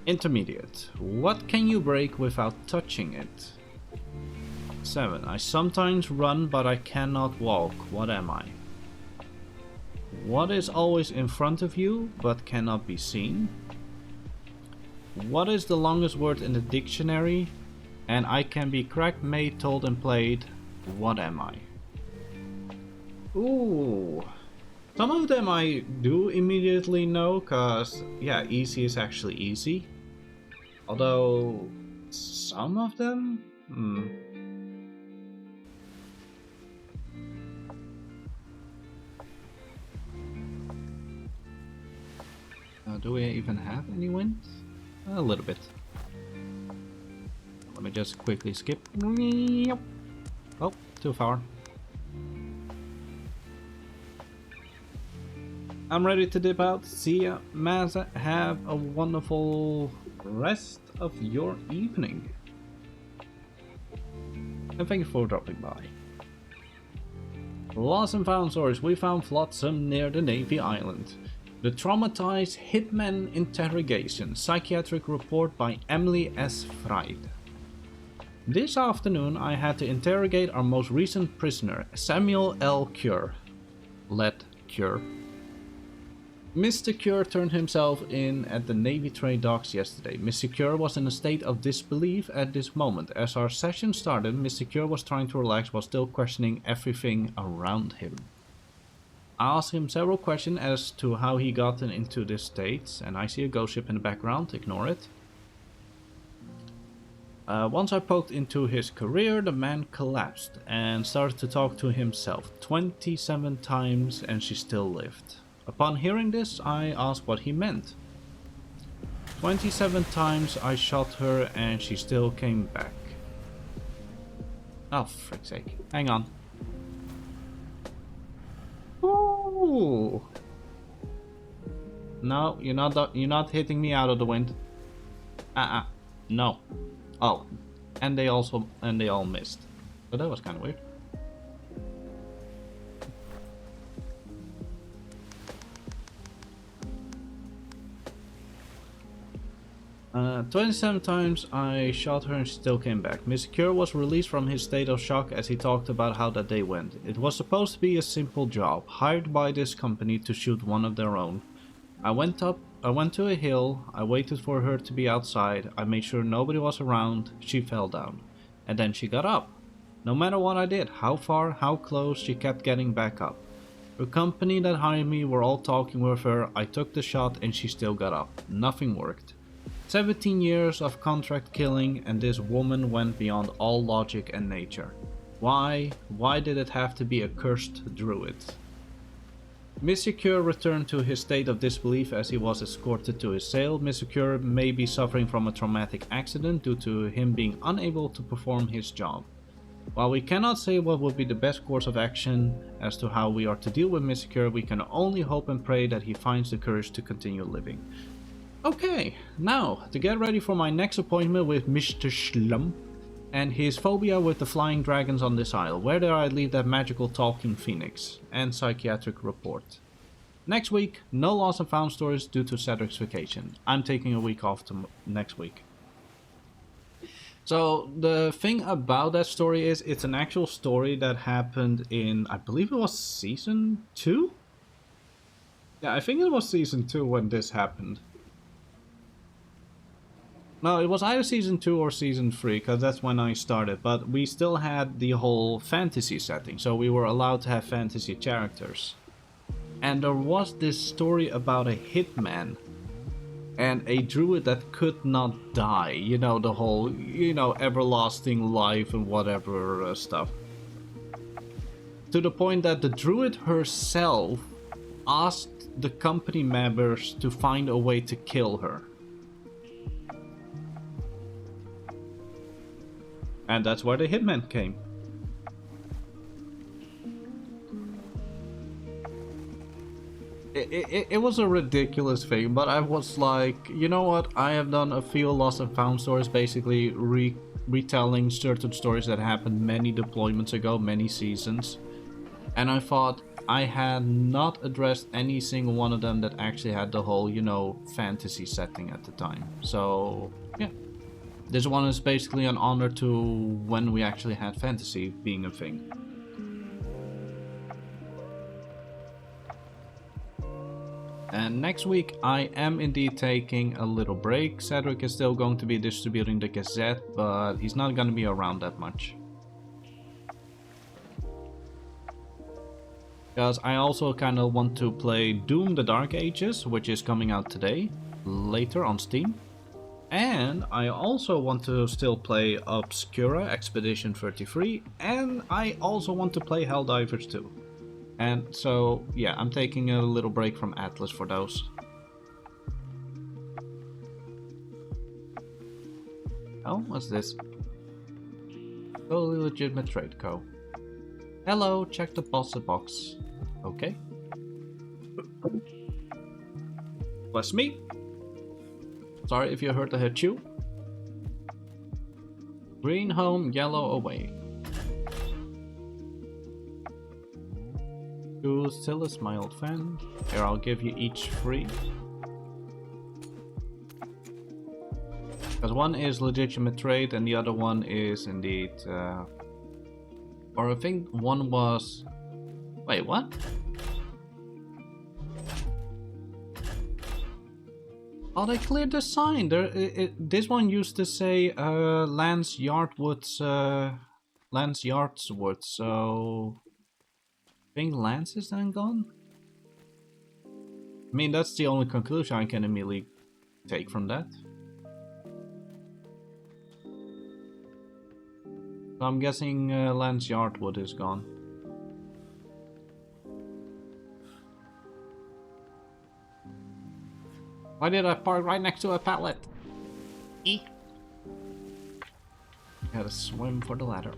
Intermediate. What can you break without touching it? 7. I sometimes run but I cannot walk. What am I? What is always in front of you but cannot be seen? What is the longest word in the dictionary? And I can be cracked, made, told and played. What am I? Ooh. Some of them I do immediately know, cause yeah, easy is actually easy. Although some of them? Do we even have any wins? A little bit. Let me just quickly skip. Oh, too far. I'm ready to dip out. See ya, Mazza. Have a wonderful rest of your evening. And thank you for dropping by. Lost and found stories. We found Flotsam near the Navy Island. The traumatized hitman interrogation. Psychiatric report by Emily S. Fried. This afternoon I had to interrogate our most recent prisoner, Samuel L. Cure. Cure. Mr. Cure turned himself in at the Navy trade docks yesterday. Mr. Cure was in a state of disbelief at this moment. As our session started, Mr. Cure was trying to relax while still questioning everything around him. I asked him several questions as to how he got into this state, and I see a ghost ship in the background, ignore it. Once I poked into his career, the man collapsed and started to talk to himself 27 times and she still lived. Upon hearing this, I asked what he meant. 27 times I shot her and she still came back. Oh, frick's sake. Hang on. Ooh. No, you're not hitting me out of the wind. No. Oh, and they all missed. So that was kind of weird. 27 times I shot her and she still came back. Mr. Cure was released from his state of shock as he talked about how that day went. It was supposed to be a simple job, hired by this company to shoot one of their own. I went to a hill, I waited for her to be outside, I made sure nobody was around, she fell down. And then she got up. No matter what I did, how far, how close, she kept getting back up. Her company that hired me were all talking with her, I took the shot and she still got up. Nothing worked. 17 years of contract killing and this woman went beyond all logic and nature. Why? Why did it have to be a cursed druid? Mr. Cure returned to his state of disbelief as he was escorted to his cell. Mr. Cure may be suffering from a traumatic accident due to him being unable to perform his job. While we cannot say what would be the best course of action as to how we are to deal with Mr. Cure, we can only hope and pray that he finds the courage to continue living. Okay, now to get ready for my next appointment with Mr. Schlum and his phobia with the flying dragons on this isle. Where did I leave that magical talking phoenix? And psychiatric report. Next week, no lost and found stories due to Cedric's vacation. I'm taking a week off next week. So the thing about that story is it's an actual story that happened in, I believe it was season 2? Yeah, I think it was season 2 when this happened. No, it was either season 2 or season 3, because that's when I started, but we still had the whole fantasy setting, so we were allowed to have fantasy characters. And there was this story about a hitman and a druid that could not die, you know, the whole, you know, everlasting life and whatever stuff. To the point that the druid herself asked the company members to find a way to kill her. And that's where the hitman came. It was a ridiculous thing, but I was like, you know what? I have done a few lost and found stories, basically retelling certain stories that happened many deployments ago, many seasons. And I thought I had not addressed any single one of them that actually had the whole, you know, fantasy setting at the time. So, yeah. This one is basically an honor to when we actually had fantasy being a thing. And next week I am indeed taking a little break. Cedric is still going to be distributing the Gazette, but he's not going to be around that much. Because I also kind of want to play Doom the Dark Ages, which is coming out today, later on Steam. And I also want to still play Obscura Expedition 33, and I also want to play Helldivers 2. And so, yeah, I'm taking a little break from Atlas for those. Oh, what's this? Totally legitimate trade co. Hello, check the boss box. Okay. Bless me. Sorry if you heard the head chew. Green home, yellow away. You still is my old friend. Here, I'll give you each 3. Because one is legitimate trade and the other one is indeed... or I think one was... Wait, what? Oh, they cleared the sign. This one used to say Lance Yardwood's so I think Lance is then gone? I mean, that's the only conclusion I can immediately take from that. So I'm guessing Lance Yardwood is gone. Why did I park right next to a pallet? Eek. Gotta swim for the ladder.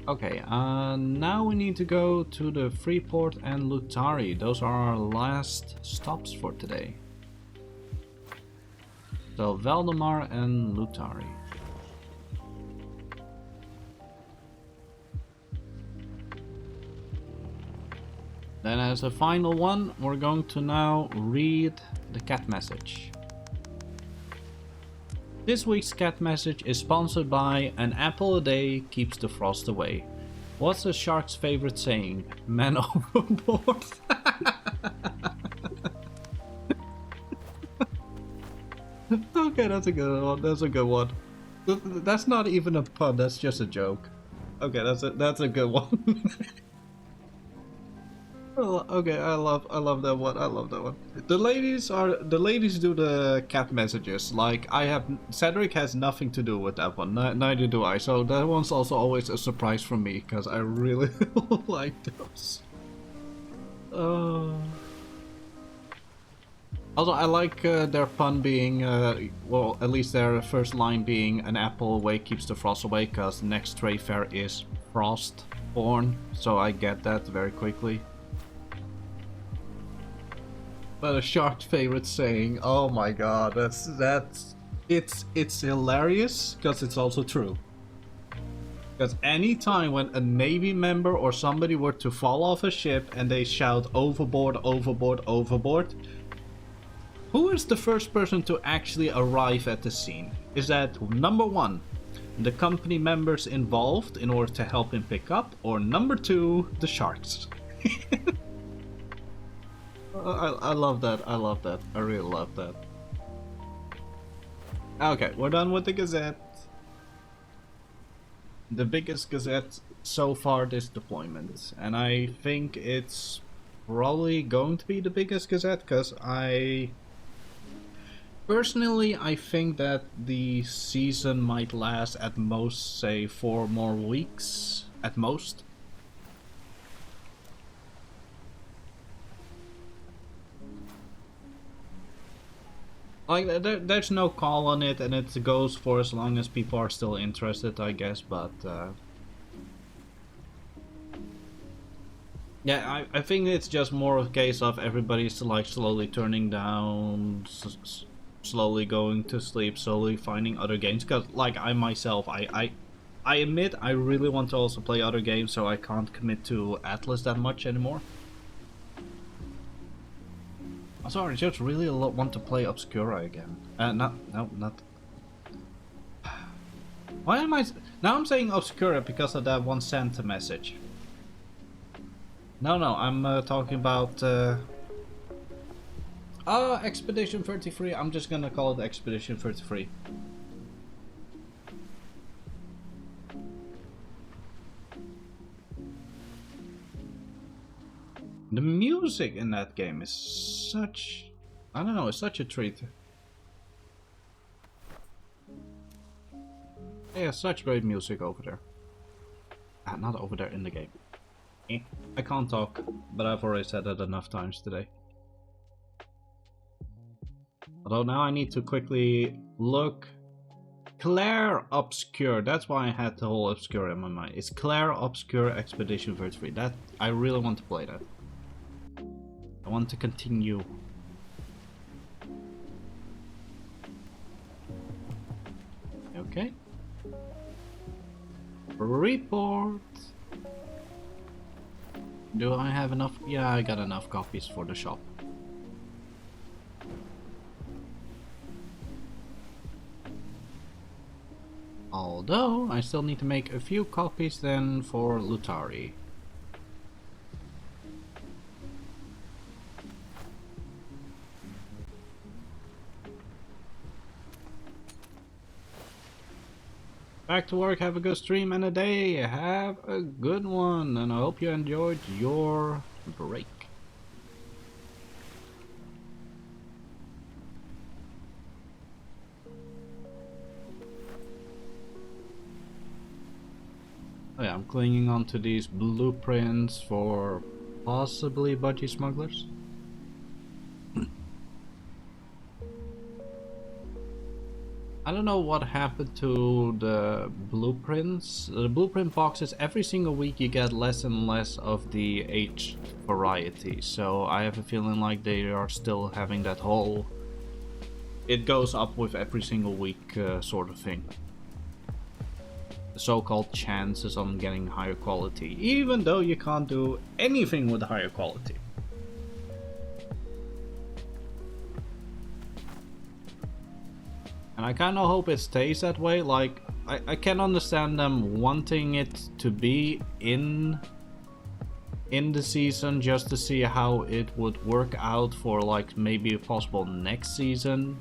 Okay, now we need to go to the Freeport and Lutari. Those are our last stops for today. So Valdemar and Lutari. Then as a final one, we're going to now read the cat message. This week's cat message is sponsored by "An apple a day keeps the frost away." What's a shark's favorite saying? Man overboard. Okay, that's a good one. That's a good one. That's not even a pun. That's just a joke. Okay, that's a good one. Okay, I love that one. I love that one. The ladies do the cat messages. Like Cedric has nothing to do with that one. Neither do I. So that one's also always a surprise for me because I really like those. Also, I like their pun being, well, at least their first line being "an apple away keeps the frost away," because the next trade fair is Frostborn, so I get that very quickly. But a shark's favorite saying, oh my god, it's hilarious because it's also true. Because any time when a Navy member or somebody were to fall off a ship and they shout "overboard, overboard, overboard," who is the first person to actually arrive at the scene? Is that number one, the company members involved in order to help him pick up, or number two, the sharks? I love that. I love that. I really love that. Okay, we're done with the Gazette. The biggest Gazette so far this deployment, and I think it's probably going to be the biggest Gazette because personally, I think that the season might last at most, say, 4 more weeks, at most. Like, there's no call on it, and it goes for as long as people are still interested, I guess, but... yeah, I think it's just more a case of everybody's, like, slowly turning down... slowly going to sleep, slowly finding other games, because like I myself, I admit I really want to also play other games, so I can't commit to Atlas that much anymore. Also, I just really want to play Obscura again. Not. Why am I... Now I'm saying Obscura because of that one Santa message. No, I'm talking about... Expedition 33. I'm just gonna call it Expedition 33. The music in that game is such... I don't know, it's such a treat. Yeah, such great music over there. Not over there in the game. I can't talk, but I've already said that enough times today. Although now I need to quickly look. Claire Obscure, that's why I had the whole Obscure in my mind. It's Claire Obscure Expedition 33. That I really want to play that. I want to continue. Okay. Report. Do I have enough? Yeah, I got enough copies for the shop. Although, I still need to make a few copies then for Lutari. Back to work, have a good stream and a day, have a good one, and I hope you enjoyed your break. Oh yeah, I'm clinging onto these blueprints for possibly budgie smugglers. I don't know what happened to the blueprints. The blueprint boxes, every single week you get less and less of the H variety. So I have a feeling like they are still having that whole... It goes up with every single week sort of thing. so-called chances on getting higher quality, even though you can't do anything with higher quality. And I kind of hope it stays that way. Like, I can understand them wanting it to be in the season just to see how it would work out for like maybe a possible next season.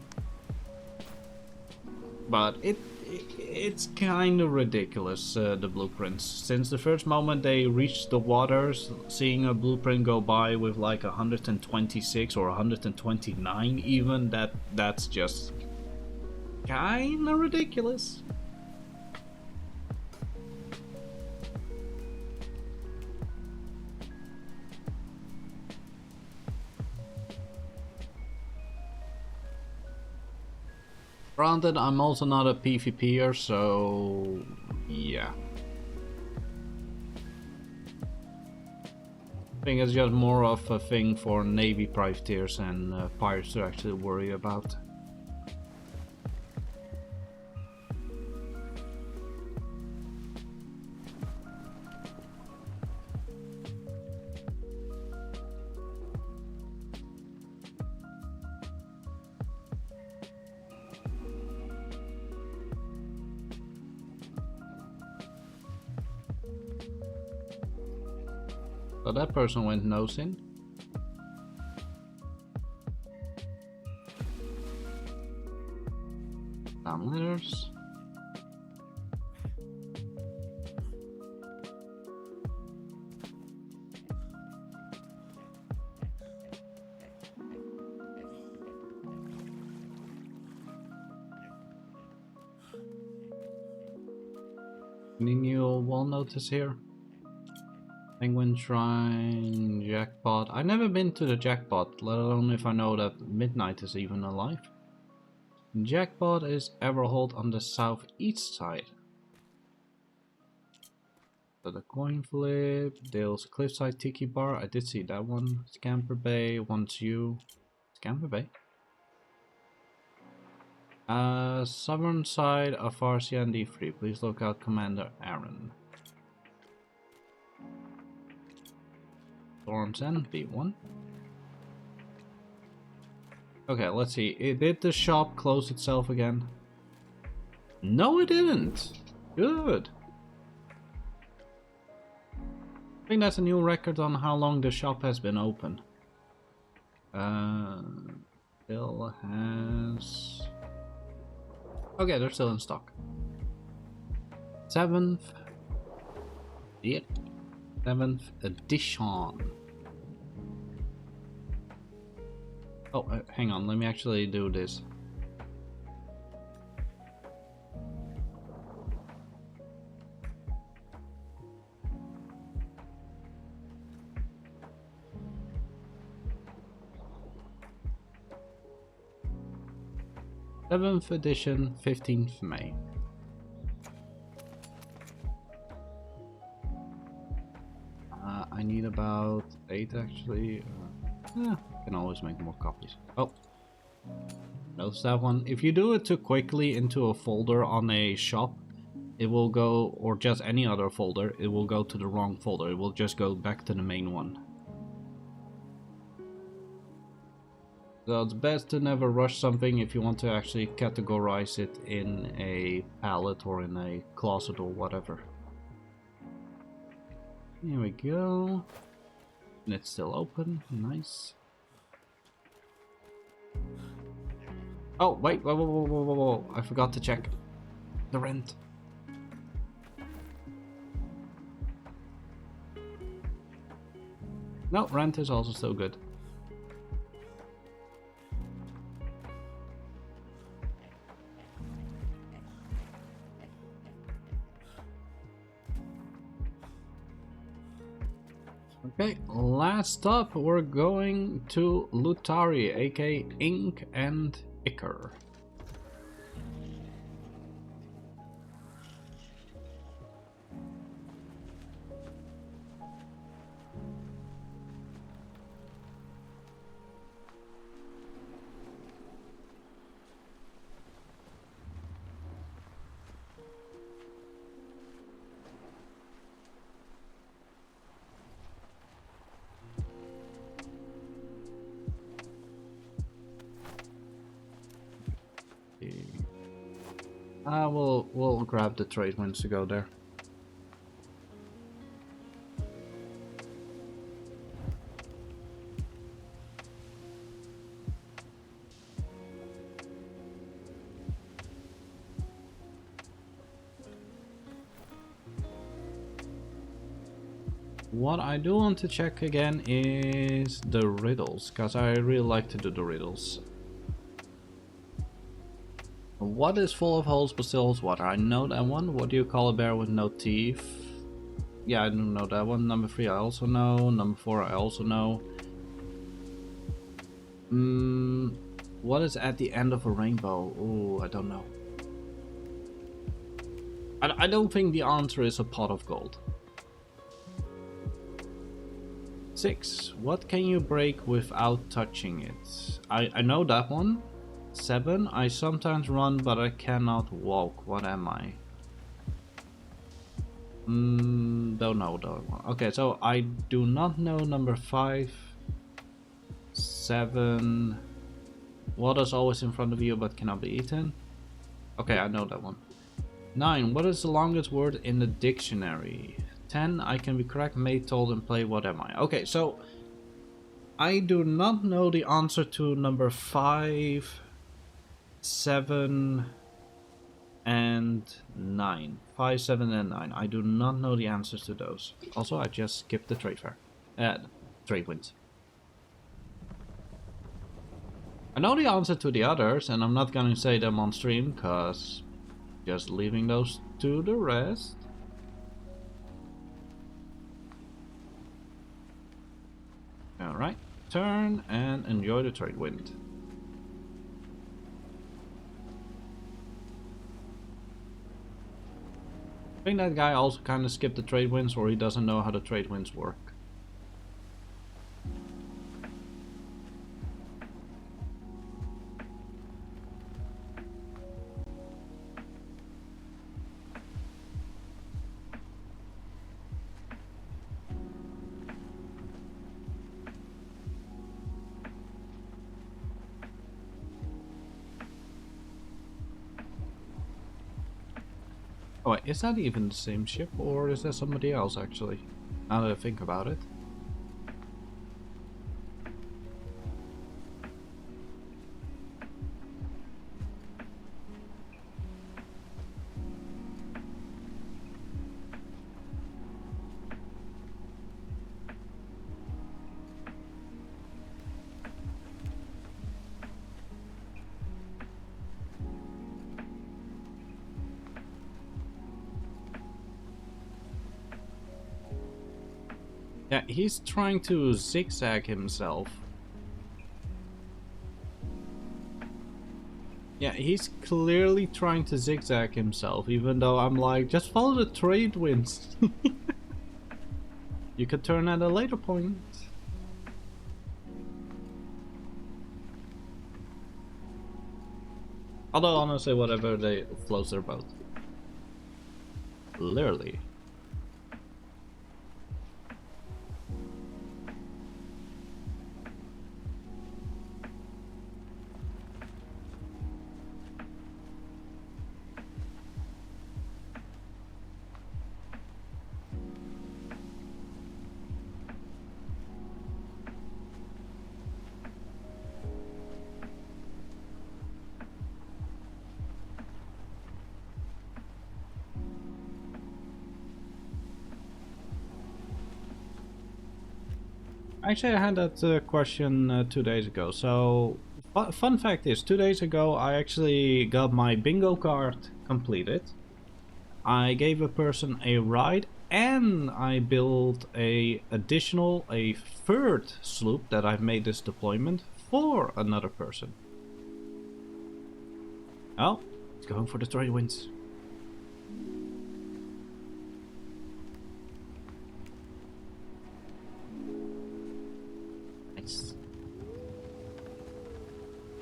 But it's kind of ridiculous, the blueprints. Since the first moment they reached the waters, seeing a blueprint go by with like 126 or 129 even, that's just kind of ridiculous. Granted, I'm also not a PvPer, so yeah. I think it's just more of a thing for Navy privateers and pirates to actually worry about. So that person went nose in. Down letters. Any new wall notice here? Penguin Shrine, Jackpot. I've never been to the Jackpot, let alone if I know that Midnight is even alive. Jackpot is Everhold on the southeast side. So the coin flip, Dale's Cliffside Tiki Bar, I did see that one. Scamper Bay wants you. Scamper Bay? Southern side of Farsia and D3. Please look out Commander Aaron. Storms End, B1. Okay, let's see. Did the shop close itself again? No, it didn't. Good. I think that's a new record on how long the shop has been open. Still has... Okay, they're still in stock. 7th. Yeah. 7th edition. Oh, hang on, let me actually do this. Seventh edition, 15th May. I need about 8 actually. Can always make more copies. Oh, notice that one. If you do it too quickly into a folder on a shop, it will go, or just any other folder, it will go to the wrong folder. It will just go back to the main one. So it's best to never rush something if you want to actually categorize it in a palette or in a closet or whatever. Here we go. And it's still open. Nice. Oh, wait. Whoa. I forgot to check the rent. No, rent is also still good. Okay, last up we're going to Lutari, aka Ink and Icar. We'll grab the trade winds to go there. What I do want to check again is the riddles, because I really like to do the riddles. What is full of holes but still holds water? I know that one. What do you call a bear with no teeth? Yeah, I do know that one. Number 3 I also know. Number 4 I also know. What is at the end of a rainbow? Oh, I don't know. I don't think the answer is a pot of gold. 6. What can you break without touching it? I know that one. 7. I sometimes run but I cannot walk. What am I? Don't know that one. Okay, so I do not know number 5. 7. Water's always in front of you but cannot be eaten. Okay, I know that one. 9. What is the longest word in the dictionary? 10. I can be correct, made, told, and play. What am I? Okay, so I do not know the answer to number 5, 7, and 9. 5, 7, and 9. I do not know the answers to those. Also, I just skipped the trade fair. Trade winds. I know the answer to the others, and I'm not gonna say them on stream, cause just leaving those to the rest. Alright, turn and enjoy the trade wind. I think that guy also kind of skipped the trade winds, or he doesn't know how the trade winds work. Oh wait, is that even the same ship, or is that somebody else actually? Now that I think about it. Yeah, he's trying to zigzag himself. Yeah, he's clearly trying to zigzag himself, even though I'm like, just follow the trade winds. You could turn at a later point. Although honestly, whatever they floats their boat. Literally. Actually, I had that question 2 days ago. So, fun fact is, 2 days ago I actually got my bingo card completed. I gave a person a ride, and I built a third sloop that I've made this deployment for another person. Oh, it's going for the trade winds.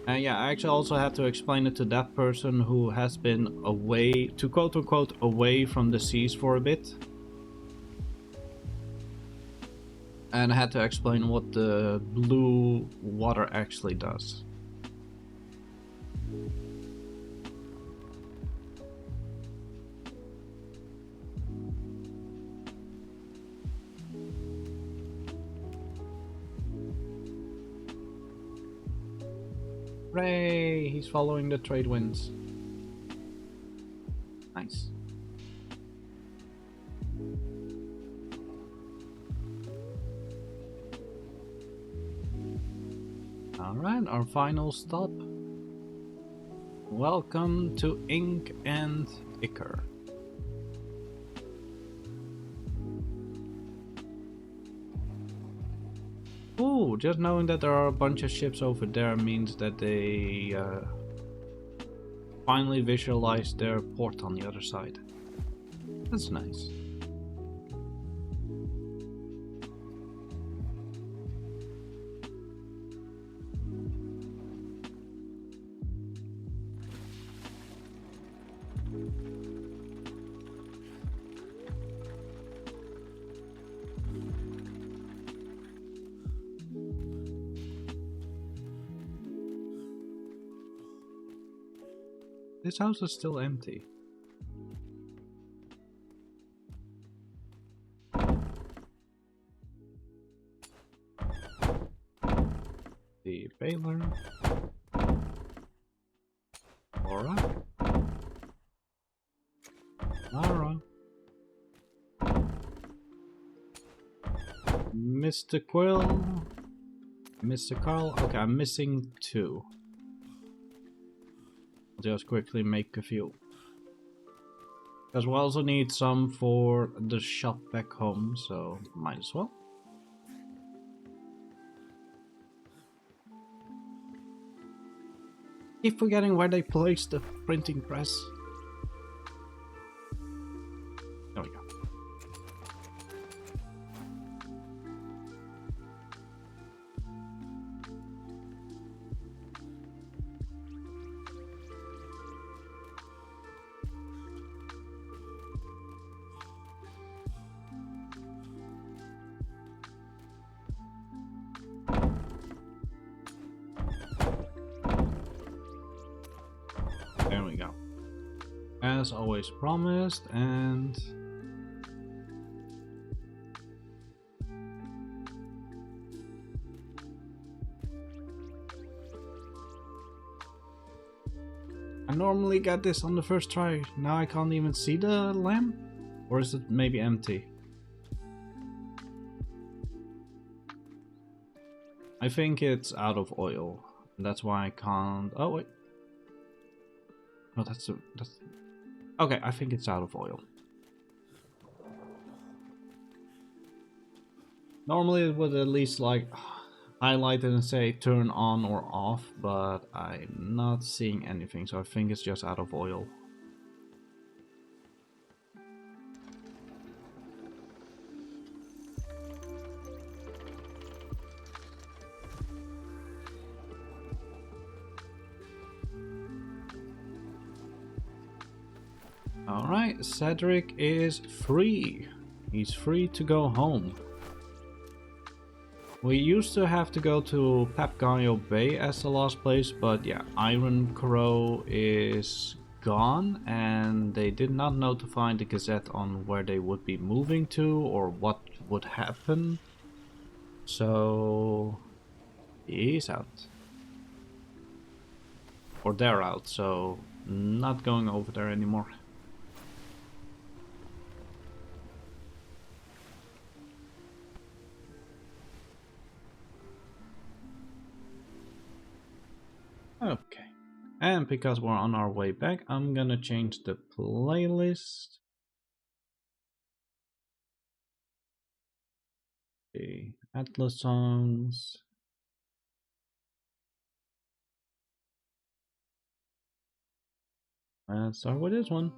Yeah, I actually also had to explain it to that person who has been away, to quote unquote, away from the seas for a bit. And I had to explain what the blue water actually does. Hooray! He's following the trade winds. Nice. Alright, our final stop. Welcome to Ink and Icar. Ooh, just knowing that there are a bunch of ships over there means that they finally visualize their port on the other side. That's nice. This house is still empty. The baler. Laura. Lara. Mr. Quill. Mr. Carl. Okay, I'm missing 2. Just quickly make a few. Because we also need some for the shop back home, so might as well. Keep forgetting where they placed the printing press. There we go. There we go. As always promised, and I normally get this on the first try. Now I can't even see the lamp? Or is it maybe empty? I think it's out of oil. That's why I can't... Oh wait. No, that's... Okay, I think it's out of oil. Normally it would at least like highlight it and say turn on or off, but I'm not seeing anything, so I think it's just out of oil. Alright, Cedric is free. He's free to go home. We used to have to go to Papagayo Bay as the last place, but yeah, Iron Crow is gone and they did not notify the Gazette on where they would be moving to or what would happen. So he's out. Or they're out, so not going over there anymore. Okay, and because we're on our way back, I'm gonna change the playlist. The Atlas songs. Let's start with this one.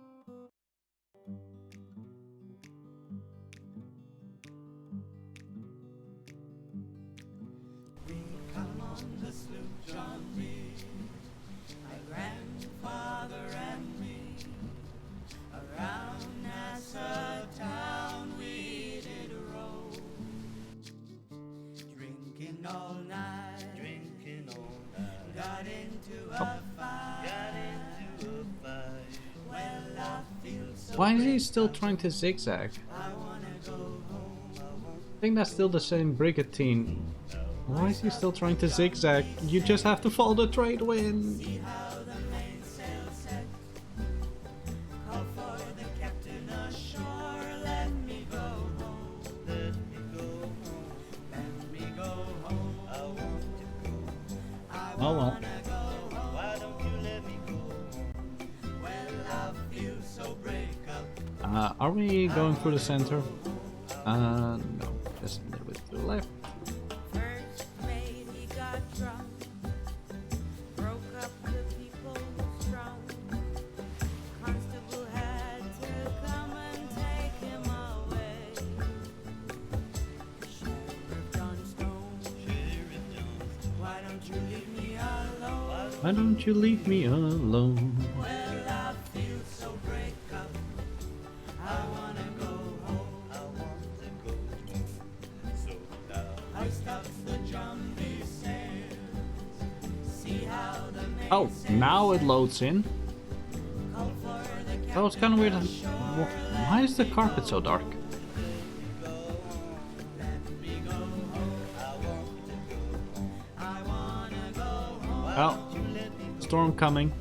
Why is he still trying to zigzag? I think that's still the same brigantine Why is he still trying to zigzag? You just have to follow the trade wind. Oh well. Are we going through the center? No, just a little bit to the left. First mate, he got drunk, broke up the people strong. Constable had to come and take him away. Sheriff Johnstone, why don't you leave me alone? Why don't you leave me alone? Well, I feel so break up. I wanna go home. I want to go home. So now I stop the zombie sails. See how the main Oh, now it loads in. call for the That was kind of weird. Why is the carpet so dark? Well, storm coming.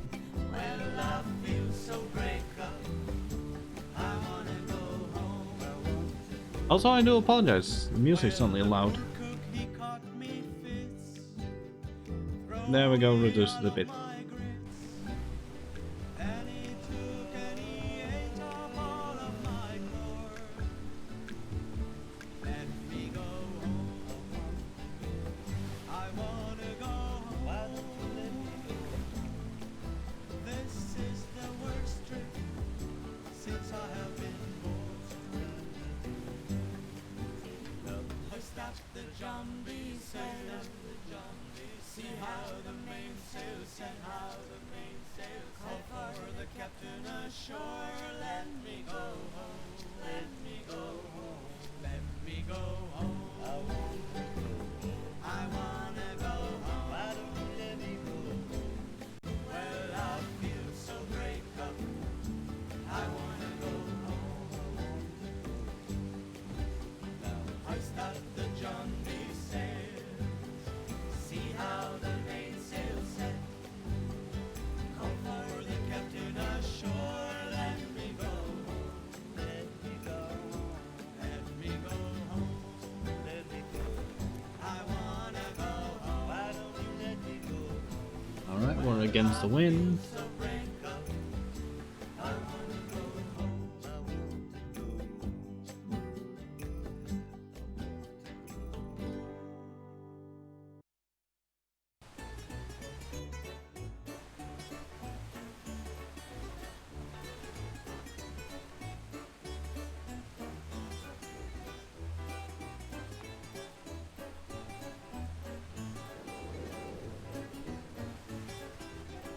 Also, I do apologize. The music's suddenly loud. There we go, reduce it a bit. Alright, we're against the wind.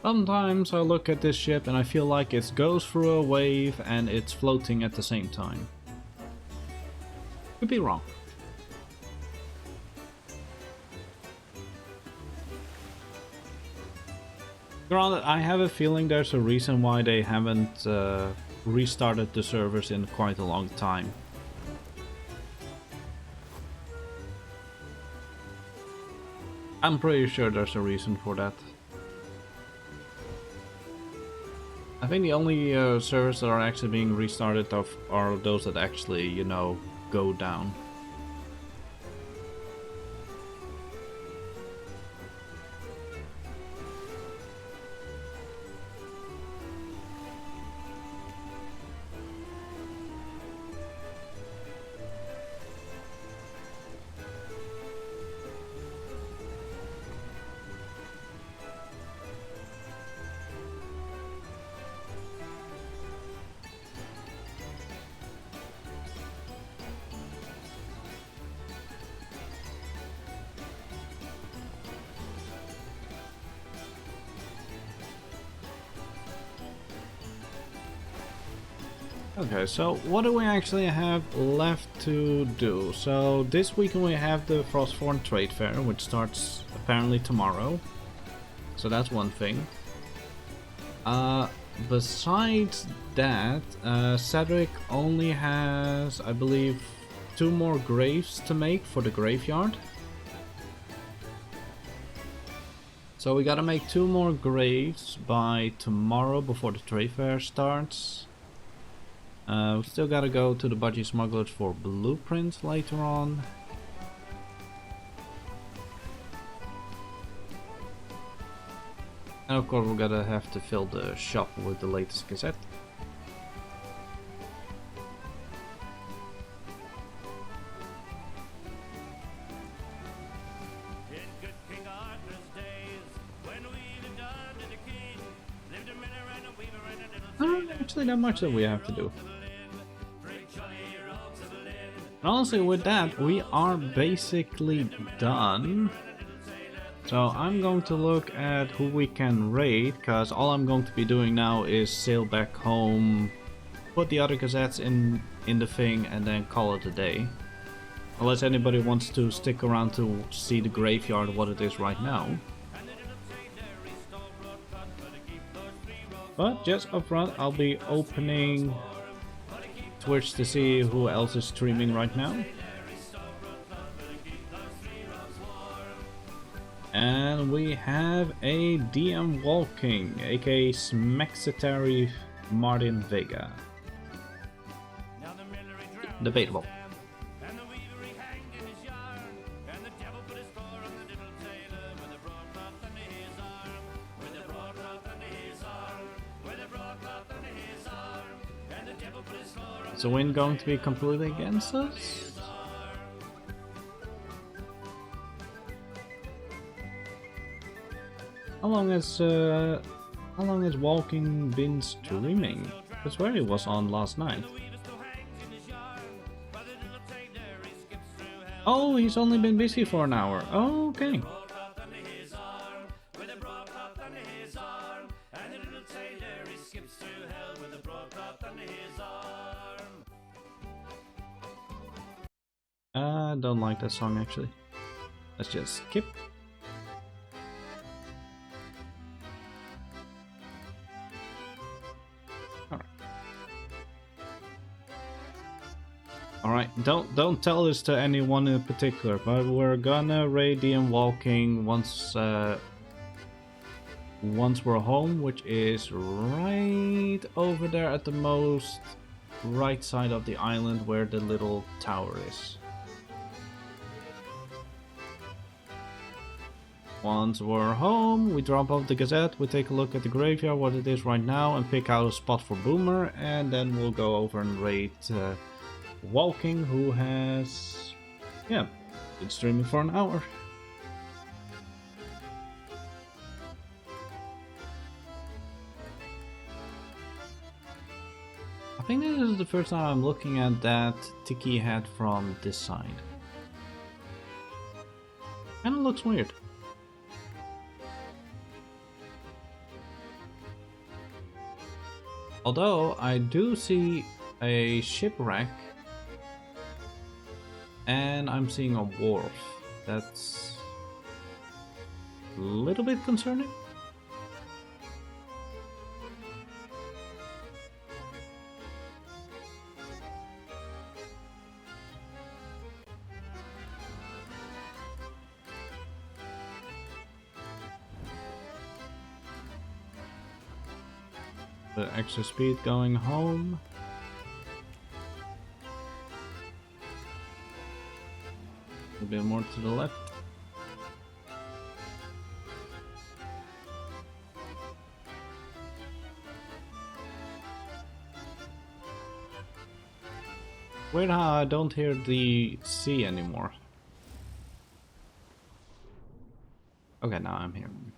Sometimes I look at this ship and I feel like it goes through a wave and it's floating at the same time. Could be wrong. Granted, I have a feeling there's a reason why they haven't restarted the servers in quite a long time. I'm pretty sure there's a reason for that. I think the only servers that are actually being restarted are those that actually, you know, go down. Okay, so what do we actually have left to do? So this weekend we have the Frostborn Trade Fair, which starts apparently tomorrow. So that's one thing. Besides that, Cedric only has, I believe, 2 more graves to make for the graveyard. So we gotta make 2 more graves by tomorrow before the trade fair starts. We still gotta go to the budgie smugglers for blueprints later on. And of course we're gonna have to fill the shop with the latest Gazette. In good King Arthur's days, when we lived under the king, lived a miller and a weaver and a little Not actually that much that we have to do. great jolly rogues of the lid. And honestly, with that, we are basically done. So I'm going to look at who we can raid, because all I'm going to be doing now is sail back home, put the other gazettes in the thing, and then call it a day. Unless anybody wants to stick around to see the graveyard, what it is right now. But just up front, I'll be opening Twitch to see who else is streaming right now. And we have a DM Walking, aka Smexitary Martin Vega. Debatable. And the weaver he hanged in his yarn, and the devil put his claw on the little tailor with a broadcloth under his arm, with a broadcloth under his arm, with a broadcloth under his arm, and the devil put his claw on Is the wind going to be completely against us? How long has Walking been streaming? That's where he was on last night. Oh, he's only been busy for an hour. Oh, okay. I don't like that song actually. Let's just skip. Alright, don't tell this to anyone in particular, but we're gonna raid DM Walking once we're home, which is right over there at the most right side of the island where the little tower is. Once we're home, we drop off the Gazette, we take a look at the graveyard, what it is right now, and pick out a spot for Boomer, and then we'll go over and raid Walking, who has, yeah, been streaming for an hour. I think this is the first time I'm looking at that Tiki hat from this side. Kinda looks weird. Although I do see a shipwreck and I'm seeing a wharf. That's a little bit concerning. The extra speed going home. A bit more to the left. Weird how I don't hear the sea anymore. Okay, now I'm hearing.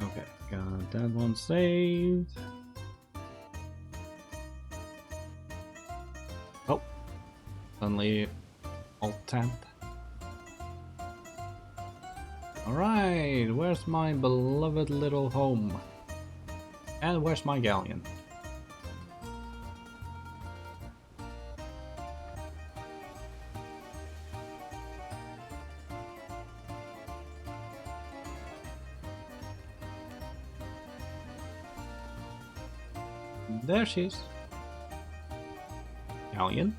Okay, got that one saved. Oh, suddenly alt tabbed. Alright, where's my beloved little home? And where's my galleon? There she is. Galleon.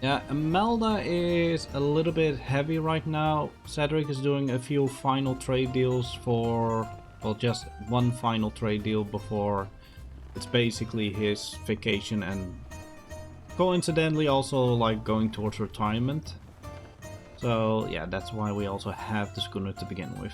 Yeah, Imelda is a little bit heavy right now. Cedric is doing a few final trade deals for, well, just one final trade deal before it's basically his vacation and coincidentally also like going towards retirement. So yeah, that's why we also have the schooner to begin with.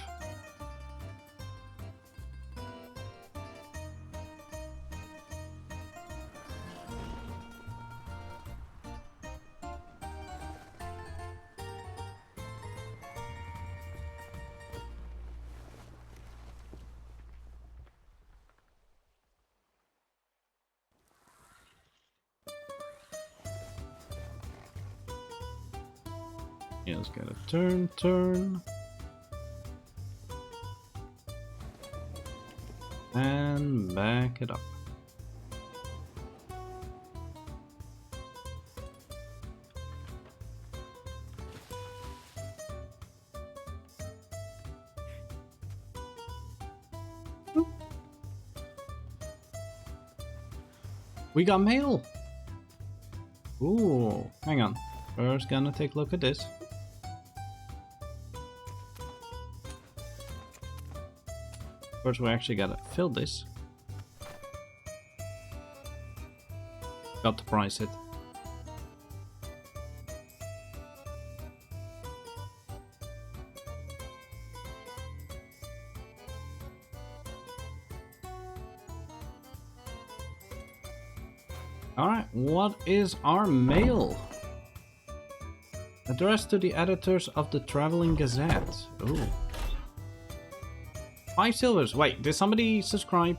Just gotta turn. And back it up. We got mail! Ooh, hang on. First gonna take a look at this. First we actually gotta fill this. Got to price it. Alright, what is our mail? Addressed to the editors of the Traveling Gazette. Ooh. 5 silvers. Wait, did somebody subscribe?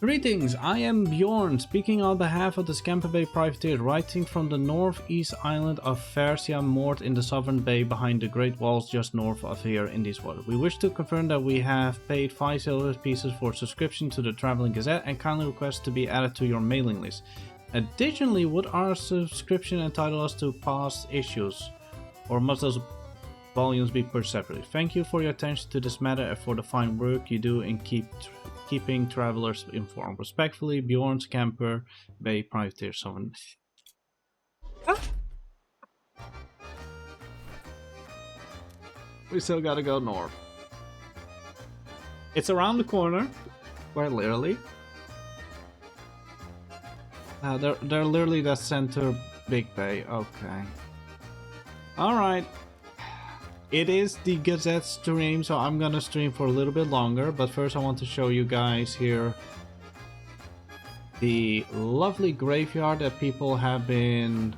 Greetings, I am Bjorn, speaking on behalf of the Scamper Bay Privateers, writing from the northeast island of Fersia, moored in the southern bay behind the Great Walls just north of here in these waters. We wish to confirm that we have paid 5 silver pieces for subscription to the Traveling Gazette and kindly request to be added to your mailing list. Additionally, would our subscription entitle us to past issues, or must those volumes be purchased separately? Thank you for your attention to this matter and for the fine work you do in keeping travelers informed. Respectfully, Bjorn, Scamper Bay Privateer Southern. We still gotta go north. It's around the corner, quite literally. They're literally the center big bay. Okay. Alright. It is the Gazette stream, so I'm gonna stream for a little bit longer, but first I want to show you guys here the lovely graveyard that people have been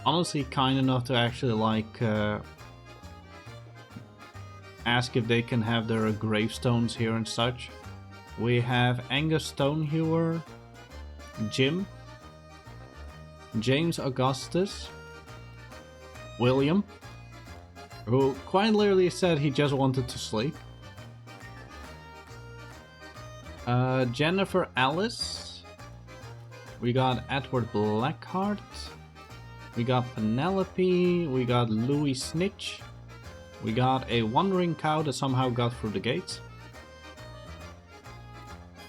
honestly kind enough to actually like ask if they can have their gravestones here and such. We have Angus Stonehewer, Jim, James Augustus, William, who quite literally said he just wanted to sleep, Jennifer Alice, we got Edward Blackheart, we got Penelope, we got Louis Snitch, we got a wandering cow that somehow got through the gates,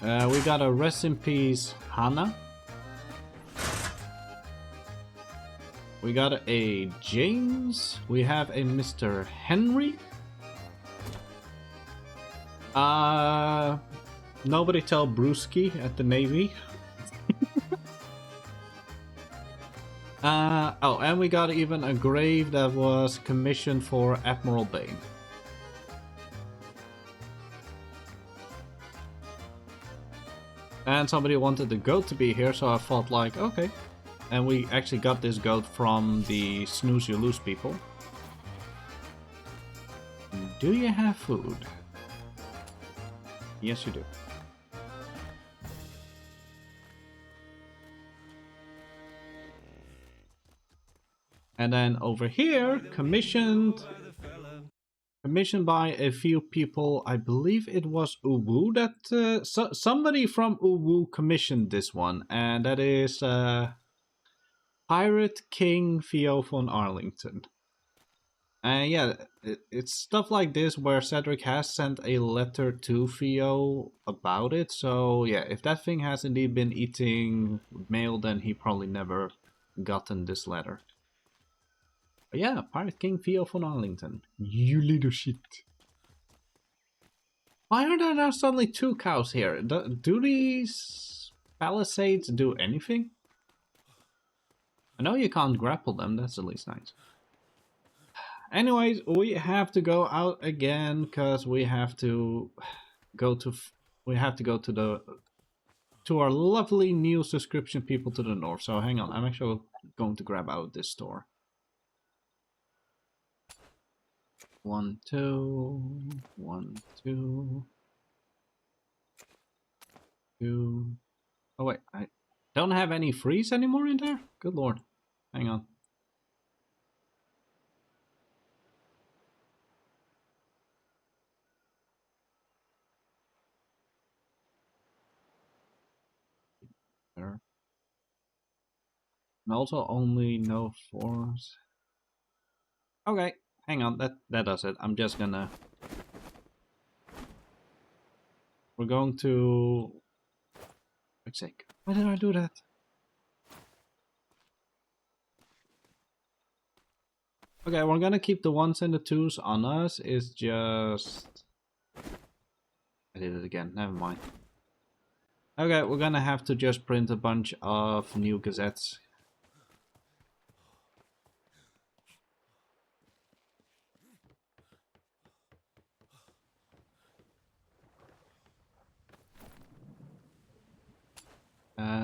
we got a rest in peace Hannah, we got a James, we have a Mr. Henry, nobody tell Brewski at the Navy. Oh, and we got even a grave that was commissioned for Admiral Bane. And somebody wanted the goat to be here, so I thought like, okay. And we actually got this goat from the Snooze You Lose people. Do you have food? Yes, you do. And then over here, commissioned by a few people. I believe it was Uwu that somebody from Uwu commissioned this one, and that is Pirate King Theo von Arlington. And yeah, it's stuff like this where Cedric has sent a letter to Theo about it. So yeah, if that thing has indeed been eating mail, then he probably never gotten this letter. But yeah, Pirate King Theo von Arlington. You little shit. Why are there now suddenly 2 cows here? Do these palisades do anything? I know you can't grapple them, that's at least nice. Anyways, we have to go out again because we have to go to our lovely new subscription people to the north. So hang on, I'm actually going to grab out this store. 1, 2, 1, 2, 2. Oh wait, I don't have any freeze anymore in there? Good lord. Hang on. There. And also only no 4s. Okay, hang on, that does it. I'm just gonna... We're going to... For fuck's sake, why did I do that? Okay, we're gonna keep the 1s and the 2s on us. It's just... I did it again, never mind. Okay, we're gonna have to just print a bunch of new gazettes.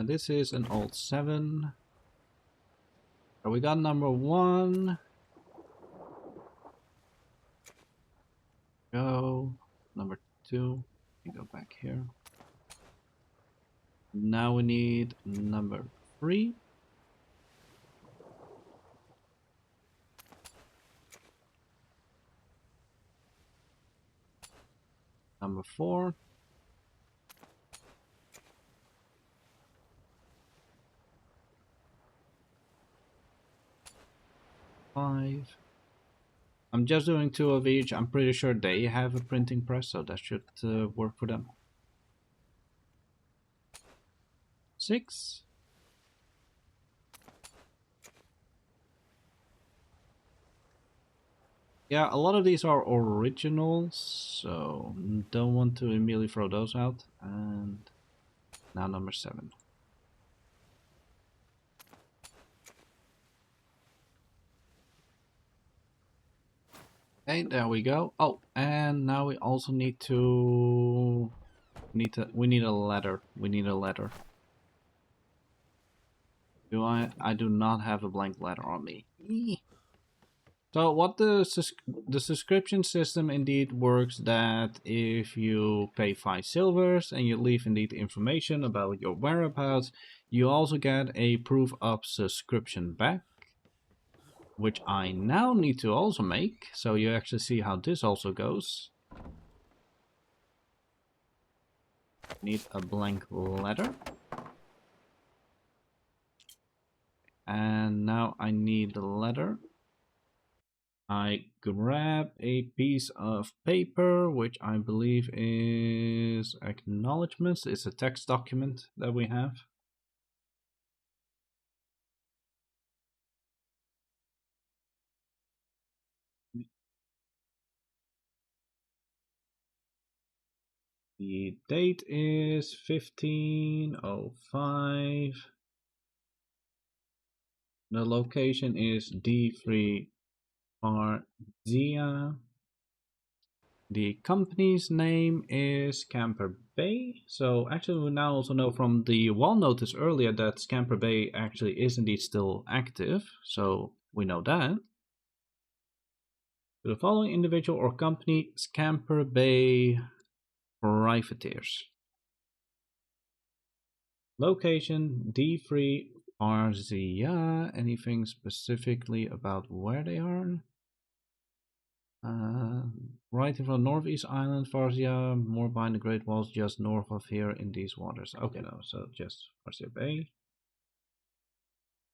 This is an old 7. So we got number 1. Go. Number 2. We go back here. Now we need number 3. Number 4. I'm just doing 2 of each. I'm pretty sure they have a printing press, so that should work for them. 6. Yeah, a lot of these are originals, so don't want to immediately throw those out. And now number 7. Okay, there we go. Oh, and now we also need to we need a letter. We need a letter. I do not have a blank letter on me. So what the subscription system indeed works that if you pay 5 silvers and you leave indeed information about your whereabouts, you also get a proof of subscription back, which I now need to also make, so you actually see how this also goes. Need a blank letter. And now I need the letter. I grab a piece of paper, which I believe is acknowledgements. It's a text document that we have. The date is 1505. The location is D3 Arzia. The company's name is Scamper Bay. So actually we now also know from the wall notice earlier that Scamper Bay actually is indeed still active. So we know that. To the following individual or company, Scamper Bay Privateers. Location D3 Farzia, anything specifically about where they are? Right in front of Northeast Island, Farzia, more behind the Great Walls, just north of here in these waters. Okay, no, so just Farzia Bay.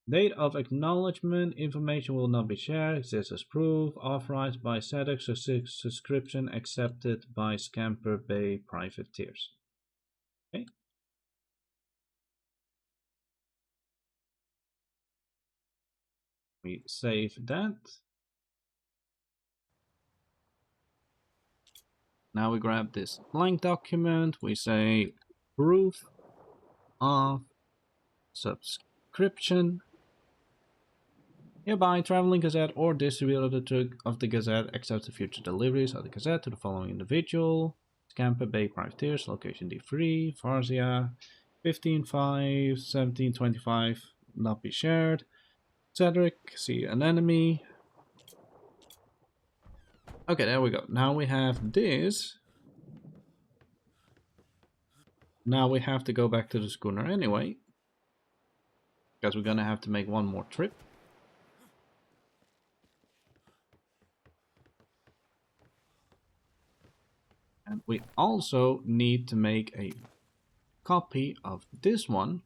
Date of acknowledgement, information will not be shared, exists as proof, authorized by SEDEX, subscription accepted by Scamper Bay privateers. Okay. We save that. Now we grab this blank document, we say proof of subscription. Hereby, Traveling Gazette or distributor of the Gazette accepts the future deliveries of the Gazette to the following individual. Scamper Bay privateers, location D3, Farzia, 15-5, 17-25, not be shared. Cedric, see an enemy. Okay, there we go. Now we have this. Now we have to go back to the schooner anyway, because we're gonna have to make one more trip. And we also need to make a copy of this one,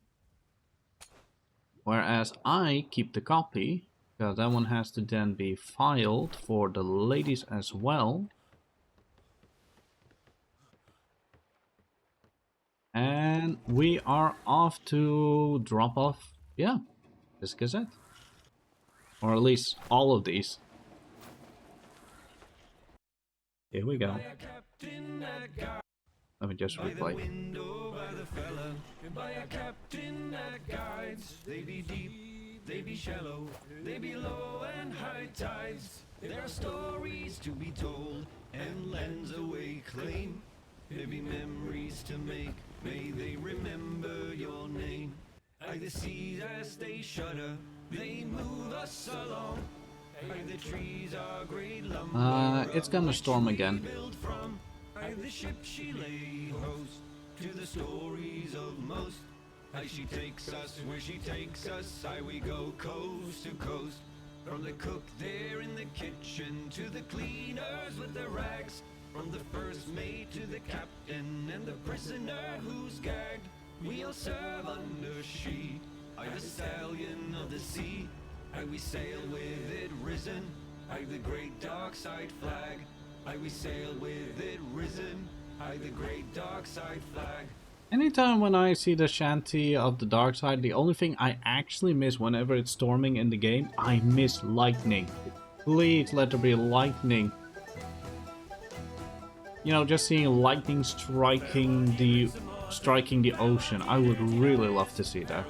whereas I keep the copy, because that one has to then be filed for the ladies as well. And we are off to drop off, yeah, this Gazette. Or at least all of these. Here we go. Let me just replay. By a captain that guides. They be deep, they be shallow, they be low and high tides. There are stories to be told and lands away claim. There be memories to make, may they remember your name. Aye, the seas as they shudder, they move us along. Aye, the trees are great lumber. It's gonna storm again. Aye, the ship she lay host to the stories of most. Aye, she takes us where she takes us. Aye, we go coast to coast. From the cook there in the kitchen to the cleaners with the rags. From the first mate to the captain and the prisoner who's gagged. We'll serve under she. Aye, the stallion of the sea. Aye, we sail with it risen. Aye, the great dark side flag. Aye, we sail with it risen. Aye, the great dark side flag. Anytime when I see the shanty of the dark side, the only thing I actually miss whenever it's storming in the game, I miss lightning. Please let there be lightning. You know, just seeing lightning striking the ocean. I would really love to see that.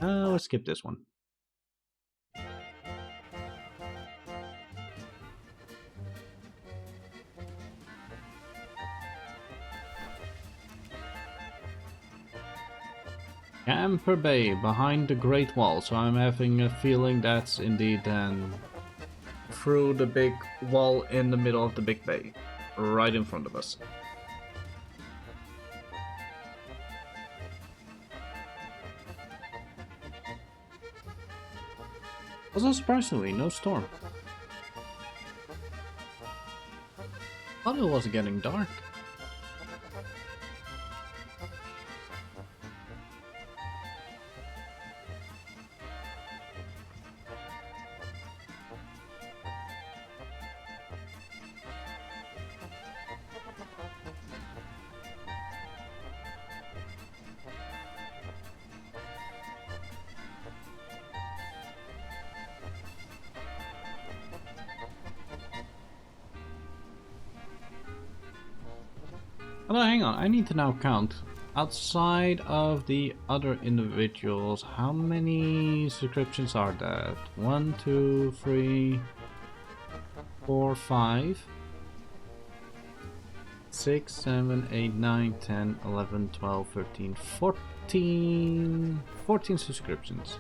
Let's skip this one. Camper Bay, behind the Great Wall, so I'm having a feeling that's indeed then through the big wall in the middle of the big bay, right in front of us. Also surprisingly, no storm. Thought it was getting dark. Although, hang on, I need to now count. Outside of the other individuals, how many subscriptions are that? 1, 2, 3, 4, 5, 6, 7, 8, 9, 10, 11, 12, 13, 14 subscriptions.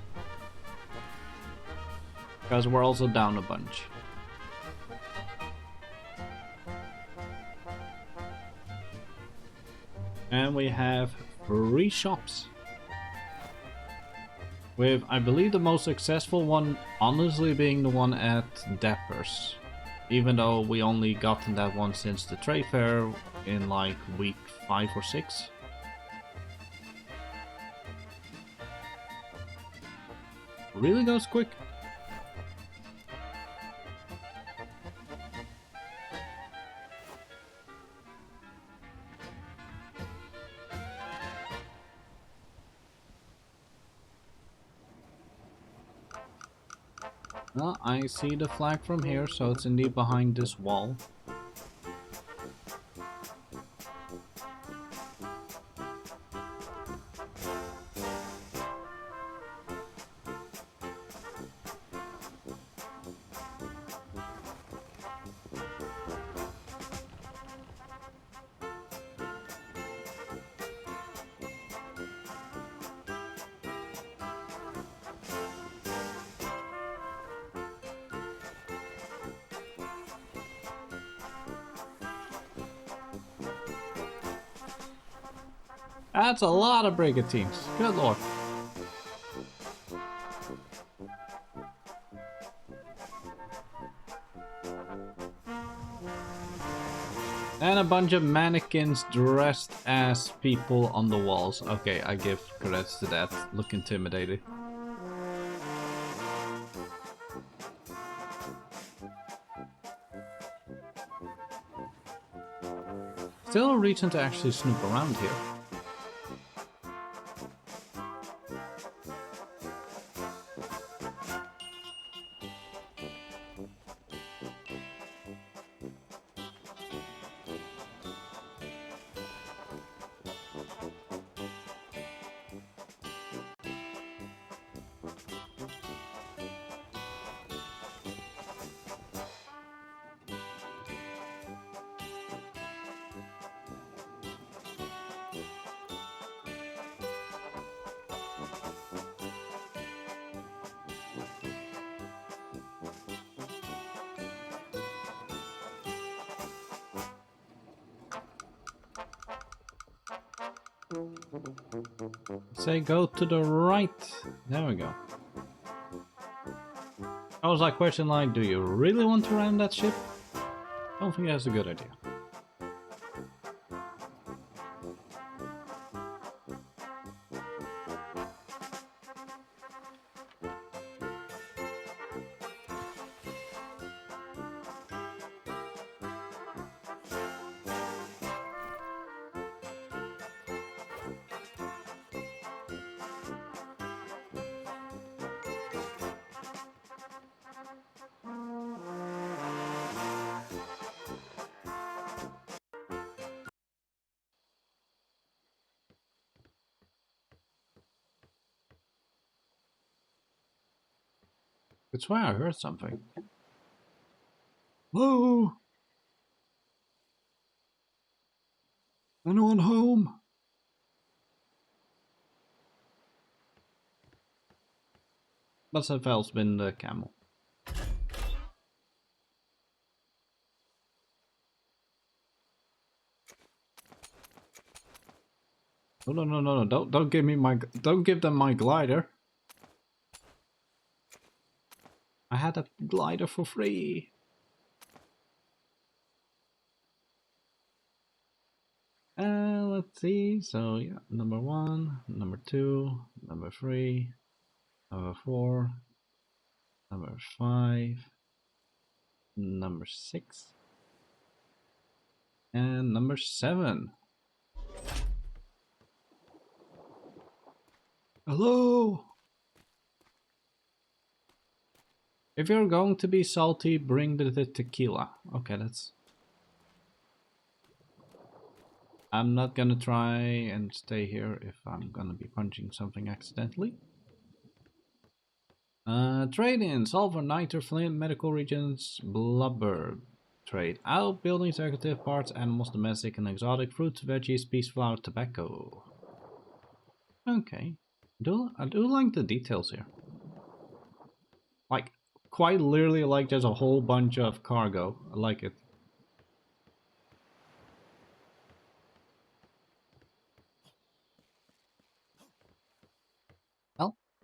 Because we're also down a bunch. And we have 3 shops. With, I believe, the most successful one honestly being the one at Dapper's. Even though we only gotten that one since the trade fair in like week 5 or 6. Really goes quick. Well, I see the flag from here, so it's indeed behind this wall. That's a lot of brigantines. Good lord. And a bunch of mannequins dressed as people on the walls. Okay, I give credits to that. Look intimidating. Still a reason to actually snoop around here. Say go to the right. There we go. I was like question like, do you really want to ram that ship? I don't think that's a good idea. I swear I heard something. Hello? Anyone home? Must have else been the camel. No, don't give me my, don't give them my glider. I had a glider for free. Let's see. So yeah, number 1, number 2, number 3, number 4, number 5, number 6, and number 7. Hello? If you're going to be salty, bring the tequila. Okay, that's... I'm not gonna try and stay here if I'm gonna be punching something accidentally. Trade-in, sulfur, niter, flint, medical regions, blubber. Trade out, buildings, decorative parts, animals, domestic and exotic, fruits, veggies, peace flower, tobacco. Okay. I do like the details here. Like, quite literally like there's a whole bunch of cargo. I like it.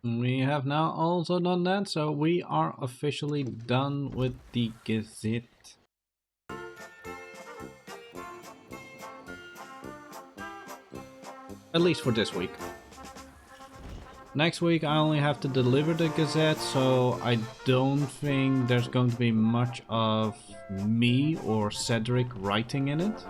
We have now also done that, so we are officially done with the Gazette. At least for this week. Next week I only have to deliver the Gazette, so I don't think there's going to be much of me or Cedric writing in it.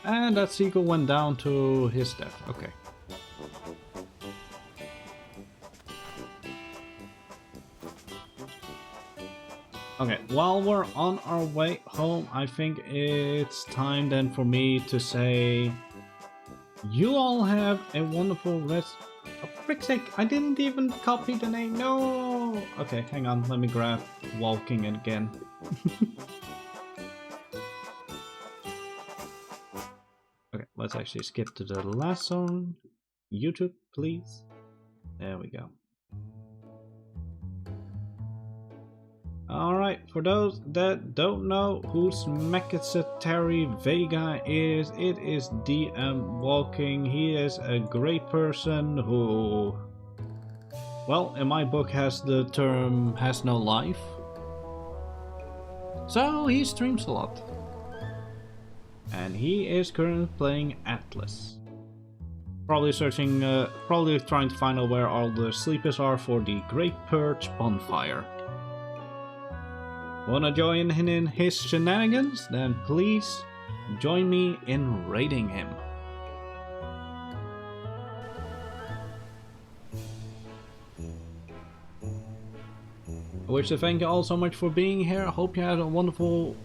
And that seagull went down to his death. Okay. Okay, while we're on our way home, I think it's time then for me to say you all have a wonderful rest. Oh, frick's sake, I didn't even copy the name. No! Okay, hang on, let me grab walking again. Okay, let's actually skip to the last song. YouTube, please. There we go. Alright, for those that don't know who Smacketary Vega is, it is DM Walking. He is a great person who, well, in my book has the term has no life. So he streams a lot. And he is currently playing Atlas. Probably searching, probably trying to find out where all the sleepers are for the Great Purge bonfire. Wanna join in his shenanigans? Then please join me in raiding him. I wish to thank you all so much for being here. I hope you had a wonderful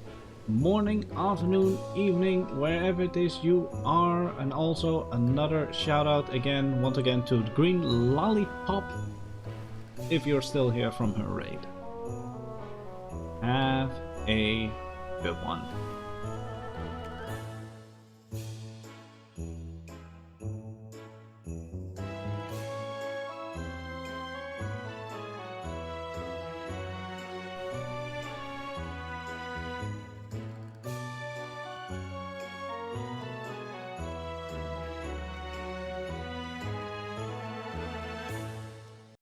morning, afternoon, evening, wherever it is you are. And also another shout out again, once again, to Green Lollipop, if you're still here from her raid. Have a good one.